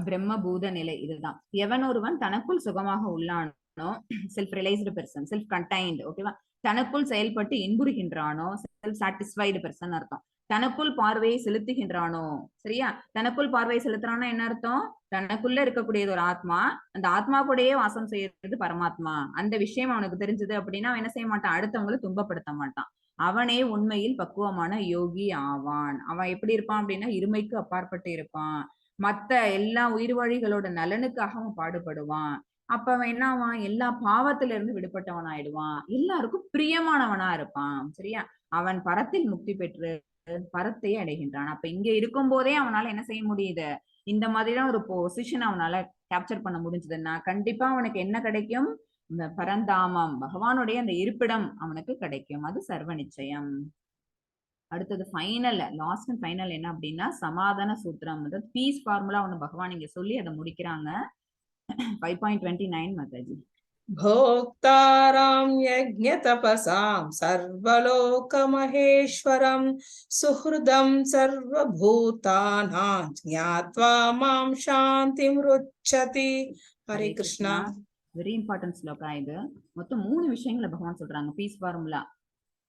பிரம்மபூத நிலை இதுதான். எவன் ஒருவன் தனக்குள் சுகமாக உள்ளானோ, self realised person, self contained. ஓகேவா? தனக்குள் செயல்பட்டு இன்புறுகின்றானோ, செல்ஃப் சாட்டிஸ்ஃபைடு பெர்சன் அர்த்தம். தனக்குள் பார்வையை செலுத்துகின்றானோ, சரியா? தனக்குள் பார்வையை செலுத்துறான்னா என்ன அர்த்தம், தனக்குள்ள இருக்கக்கூடியது ஒரு ஆத்மா, அந்த ஆத்மா கூடயே வாசம் செய்யறது பரமாத்மா. அந்த விஷயம் அவனுக்கு தெரிஞ்சது அப்படின்னா அவன் என்ன செய்ய மாட்டான், அடுத்தவங்களை துன்பப்படுத்த மாட்டான். அவனே உண்மையில் பக்குவமான யோகி ஆவான். அவன் எப்படி இருப்பான் அப்படின்னா இருமைக்கு அப்பாற்பட்டு இருப்பான். மத்த எல்லா உயிர் வழிகளோட நலனுக்காக அவன் பாடுபடுவான். அப்ப அவன் என்ன ஆவான், எல்லா பாவத்தில இருந்து விடுபட்டவன் ஆயிடுவான், எல்லாருக்கும் பிரியமானவனா இருப்பான். சரியா? அவன் பரத்தில் முக்தி பெற்று பரத்தை அடைகின்றான். அப்ப இங்க இருக்கும் போதே அவனால என்ன செய்ய முடியுது, இந்த மாதிரிதான் ஒரு பொசிஷன் அவனால கேப்சர் பண்ண முடிஞ்சதுன்னா கண்டிப்பா அவனுக்கு என்ன கிடைக்கும், இந்த பரந்தாமம், பகவானுடைய அந்த இருப்பிடம் அவனுக்கு கிடைக்கும். அது சர்வ நிச்சயம். அடுத்தது ஃபைனல், லாஸ்ட் அண்ட் ஃபைனல் என்ன அப்படின்னா சமாதான சூத்திரம், அதாவது பீஸ் ஃபார்முலா ஒண்ணு பகவான் இங்க சொல்லி அதை முடிக்கிறாங்க. 5.29 மாதாஜி. भोक्तारां यज्ञतपसां सर्वलोकमहेश्वरं सुहृदं सर्वभूतानां ज्ञात्वा मां शान्तिमृच्छति. हरे कृष्णा. வெரி இம்பார்ட்டன்ட் ஸ்லோகா இது. மொத்தம் 3 விஷயங்களை பகவான் சொல்றாங்க. பீஸ் ஃபார்முலா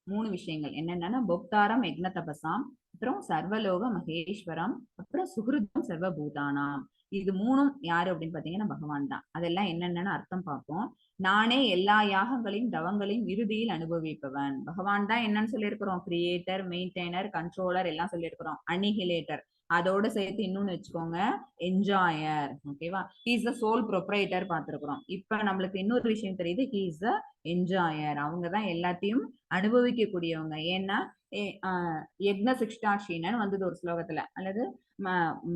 3 விஷயங்கள் என்னென்னா போக்தாரம் யக்ன தபசாம், அப்புறம் சர்வலோக மகேஸ்வரம், அப்புறம் சுகிருதம் சர்வபூதானாம். இது 3ம் யாரு அப்படின்னு பாத்தீங்கன்னா பகவான் தான். அதெல்லாம் என்னென்னு அர்த்தம் பார்ப்போம். நானே எல்லா யாகங்களையும் தவங்களையும் இறுதியில் அனுபவிப்பவன். பகவான் தான் என்னன்னு சொல்லியிருக்கிறோம், கிரியேட்டர், மெயின்டைனர், கண்ட்ரோலர் எல்லாம் சொல்லியிருக்கிறோம். அனிஹிலேட்டர் அதோட சேர்த்து இன்னொன்னு வச்சுக்கோங்க, என்ஜாயர். ஓகேவா? He is the soul proprietor பார்த்திருக்கிறோம். இப்ப நம்மளுக்கு இன்னொரு விஷயம் தெரியுது, ஹி இஸ் த என்ஜாயர். அவங்கதான் எல்லாத்தையும் அனுபவிக்க கூடியவங்க. ஏன்னா யக்ன சிக்ஷ்டாஷீனன்னு வந்தது ஒரு ஸ்லோகத்துல, அல்லது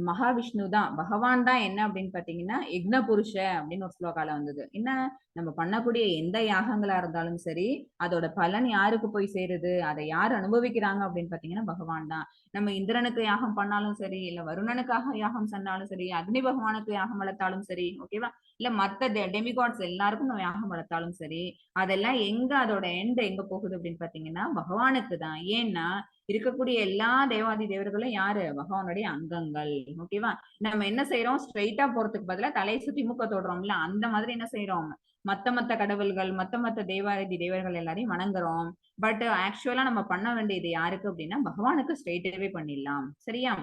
மகாவிஷ்ணு தான், பகவான் தான் என்ன அப்படின்னு பாத்தீங்கன்னா யக்ன புருஷ அப்படின்னு ஒரு ஸ்லோகால வந்தது. என்ன, நம்ம பண்ணக்கூடிய எந்த யாகங்களா இருந்தாலும் சரி அதோட பலன் யாருக்கு போய் சேருது, அதை யார் அனுபவிக்கிறாங்க அப்படின்னு பாத்தீங்கன்னா பகவான் தான். நம்ம இந்திரனுக்கு யாகம் பண்ணாலும் சரி, இல்ல வருணனுக்காக யாகம் சொன்னாலும் சரி, அக்னி பகவானுக்கு யாகம் வளர்த்தாலும் சரி, ஓகேவா, இல்ல மத்த டெமிகாட்ஸ் எல்லாருக்கும் நம்ம யாகம் வளர்த்தாலும் சரி, அதெல்லாம் எங்க அதோட எண்ட் எங்க போகுது அப்படின்னு பாத்தீங்கன்னா பகவானுக்கு தான். ஏன்னா இருக்கக்கூடிய எல்லா தேவாதி தேவர்களும் யாரு? பகவானுடைய அங்கங்கள். ஓகேவா? நம்ம என்ன செய்யறோம்? ஸ்ட்ரைட்டா போறதுக்கு பதிலா தலையை சுத்தி மூக்க தொடுறோம்ல, அந்த மாதிரி என்ன செய்யறோம்? மத்த கடவுள்கள், மத்த தேவாதி தேவர்கள் எல்லாரையும் வணங்குறோம். பட் ஆக்சுவலா நம்ம பண்ண வேண்டியது யாருக்கு அப்படின்னா பகவானுக்கு ஸ்ட்ரைட்டாவே பண்ணிடலாம். சரியா?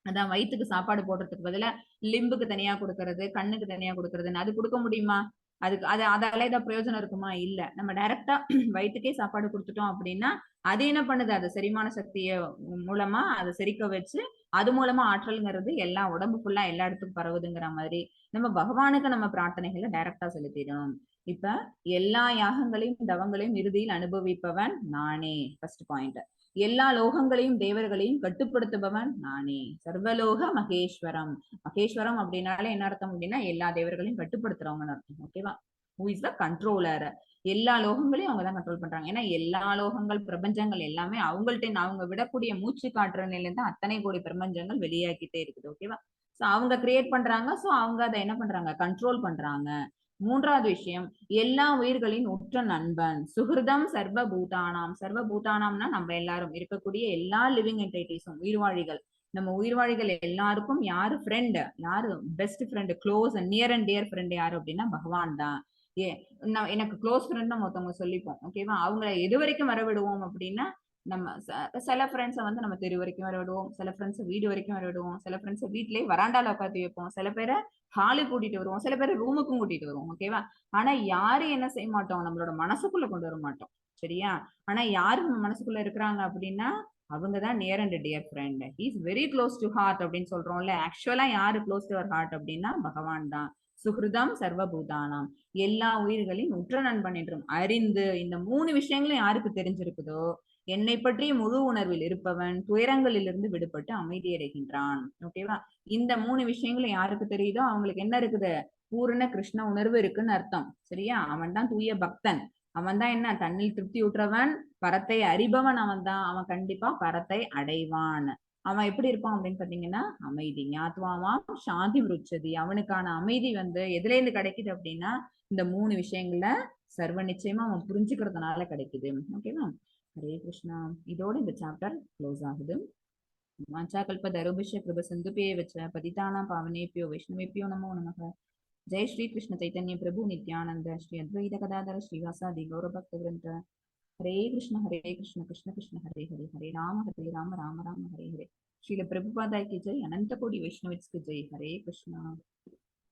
அதான் வயிற்றுக்கு சாப்பாடு போடுறதுக்கு பதிலா லிம்புக்கு தனியா கொடுக்கறது, கண்ணுக்கு தனியா கொடுக்கறதுன்னு அது கொடுக்க முடியுமா? அதால ஏதாவது பிரயோஜனம் இருக்குமா? இல்ல. நம்ம டைரக்டா வயிற்றுக்கே சாப்பாடு கொடுத்துட்டோம் அப்படின்னா அது என்ன பண்ணுது? அது செரிமான சக்திய மூலமா அதை செரிக்க வச்சு அது மூலமா ஆற்றல்ங்கிறது எல்லா உடம்பு ஃபுல்லா எல்லா இடத்துக்கும் பரவுதுங்கிற மாதிரி நம்ம பகவானுக்கு நம்ம பிரார்த்தனைகளை டைரக்டா செலுத்திடணும். இப்ப எல்லா யாகங்களையும் தவங்களையும் இறுதியில் அனுபவிப்பவன் நானே. First point. எல்லா லோகங்களையும் தேவர்களையும் கட்டுப்படுத்துபவன் நானே. சர்வலோக மகேஸ்வரம். மகேஸ்வரம் அப்படின்னாலே என்ன அர்த்தம் அப்படின்னா எல்லா தேவர்களையும் கட்டுப்படுத்துறவங்கன்னு அர்த்தம். ஓகேவா? Who is the controller. எல்லா லோகங்களையும் அவங்கதான் கண்ட்ரோல் பண்றாங்க. ஏன்னா எல்லா லோகங்கள் பிரபஞ்சங்கள் எல்லாமே அவங்கள்ட்ட அவங்க விடக்கூடிய மூச்சு காற்று நிலையில அத்தனை கோடி பிரபஞ்சங்கள் வெளியாக்கிட்டே இருக்குது. ஓகேவா? சோ அவங்க கிரியேட் பண்றாங்க. சோ அவங்க அதை என்ன பண்றாங்க? கண்ட்ரோல் பண்றாங்க. மூன்றாவது விஷயம், எல்லா உயிர்களின் உற்ற நண்பன். சுகிருதம் சர்வ பூதானாம். சர்வ பூதானாம்னா நம்ம எல்லாரும் இருக்கக்கூடிய எல்லா லிவிங் என்டைட்டிஸும் உயிர்வாழிகள். நம்ம உயிர்வாழிகள் எல்லாருக்கும் யாரு ஃப்ரெண்ட்? யாரு best friend? Close near and dear friend யாரு அப்படின்னா பகவான் தான். எனக்கு க்ளோஸ் ஃப்ரெண்ட் நம்ம ஒருத்தவங்க சொல்லிப்போம். ஓகேவா? அவங்களை எது வரைக்கும் வர விடுவோம் அப்படின்னா நம்ம சில ஃப்ரெண்ட்ஸை வந்து நம்ம தெரு வரைக்கும் வர விடுவோம், சில ஃப்ரெண்ட்ஸை வீடு வரைக்கும் வர விடுவோம், சில ஃப்ரெண்ட்ஸை வீட்லயே வராண்டால உட்காந்து வைப்போம், சில பேரை ஹாலு கூட்டிட்டு வருவோம், சில பேரை ரூமுக்கும் கூட்டிட்டு வருவோம். ஓகேவா? ஆனா யாரு என்ன செய்ய மாட்டோம்? நம்மளோட மனசுக்குள்ள கொண்டு வர மாட்டோம். சரியா? ஆனா யாரு நம்ம மனசுக்குள்ள இருக்கிறாங்க அப்படின்னா அவங்கதான் near and dear friend. Is very close to heart அப்படின்னு சொல்றோம்ல. ஆக்சுவலா யாரு க்ளோஸ் டு அவர் ஹார்ட் அப்படின்னா பகவான் தான். சுகிருதம் சர்வபூதானாம். எல்லா உயிர்களின் உற்ற நண்பன் என்றும் அறிந்து இந்த 3 விஷயங்களும் யாருக்கு தெரிஞ்சிருக்குதோ என்னை பற்றி முழு உணர்வில் இருப்பவன் துயரங்களிலிருந்து விடுபட்டு அமைதியடைகின்றான். ஓகேவா? இந்த 3 விஷயங்களும் யாருக்கு தெரியுதோ அவங்களுக்கு என்ன இருக்குது? பூரண கிருஷ்ண உணர்வு இருக்குன்னு அர்த்தம். சரியா? அவன் தான் தூய பக்தன். அவன் தான் என்ன? தன்னில் திருப்தி ஊற்றவன், பரத்தை அறிபவன். அவன் தான். அவன் கண்டிப்பா பரத்தை அடைவான். அவன் எப்படி இருப்பான் அப்படின்னு பாத்தீங்கன்னா அமைதி. ஞாத்வாமாம் சாந்தி விருட்சதி. அவனுக்கான அமைதி வந்து எதுல இருந்து கிடைக்குது அப்படின்னா இந்த 3 விஷயங்கள சர்வ நிச்சயமா அவன் புரிஞ்சுக்கிறதுனால கிடைக்குது. ஓகேவா? ஹரே கிருஷ்ணா. இதோட இந்த சாப்டர் க்ளோஸ் ஆகுது. வாஞ்சாகல்பதருபிஷ்ய கிருப சிந்துபேவச்ச பதிதானாம் பாவனேபியோ வைஷ்ணவேபியோ நமோ நமः. जय श्री कृष्ण चैतन्य प्रभु नित्यानंद श्री अद्वैत गदाधर श्रीवासादि गौर भक्त वृंद. हरे कृष्ण कृष्ण कृष्ण हरे हरे, हरे राम राम राम हरे हरे. श्रील प्रभुपादा की जय. अनंत कोटि वैष्णवित्स की जय. हरे कृष्ण.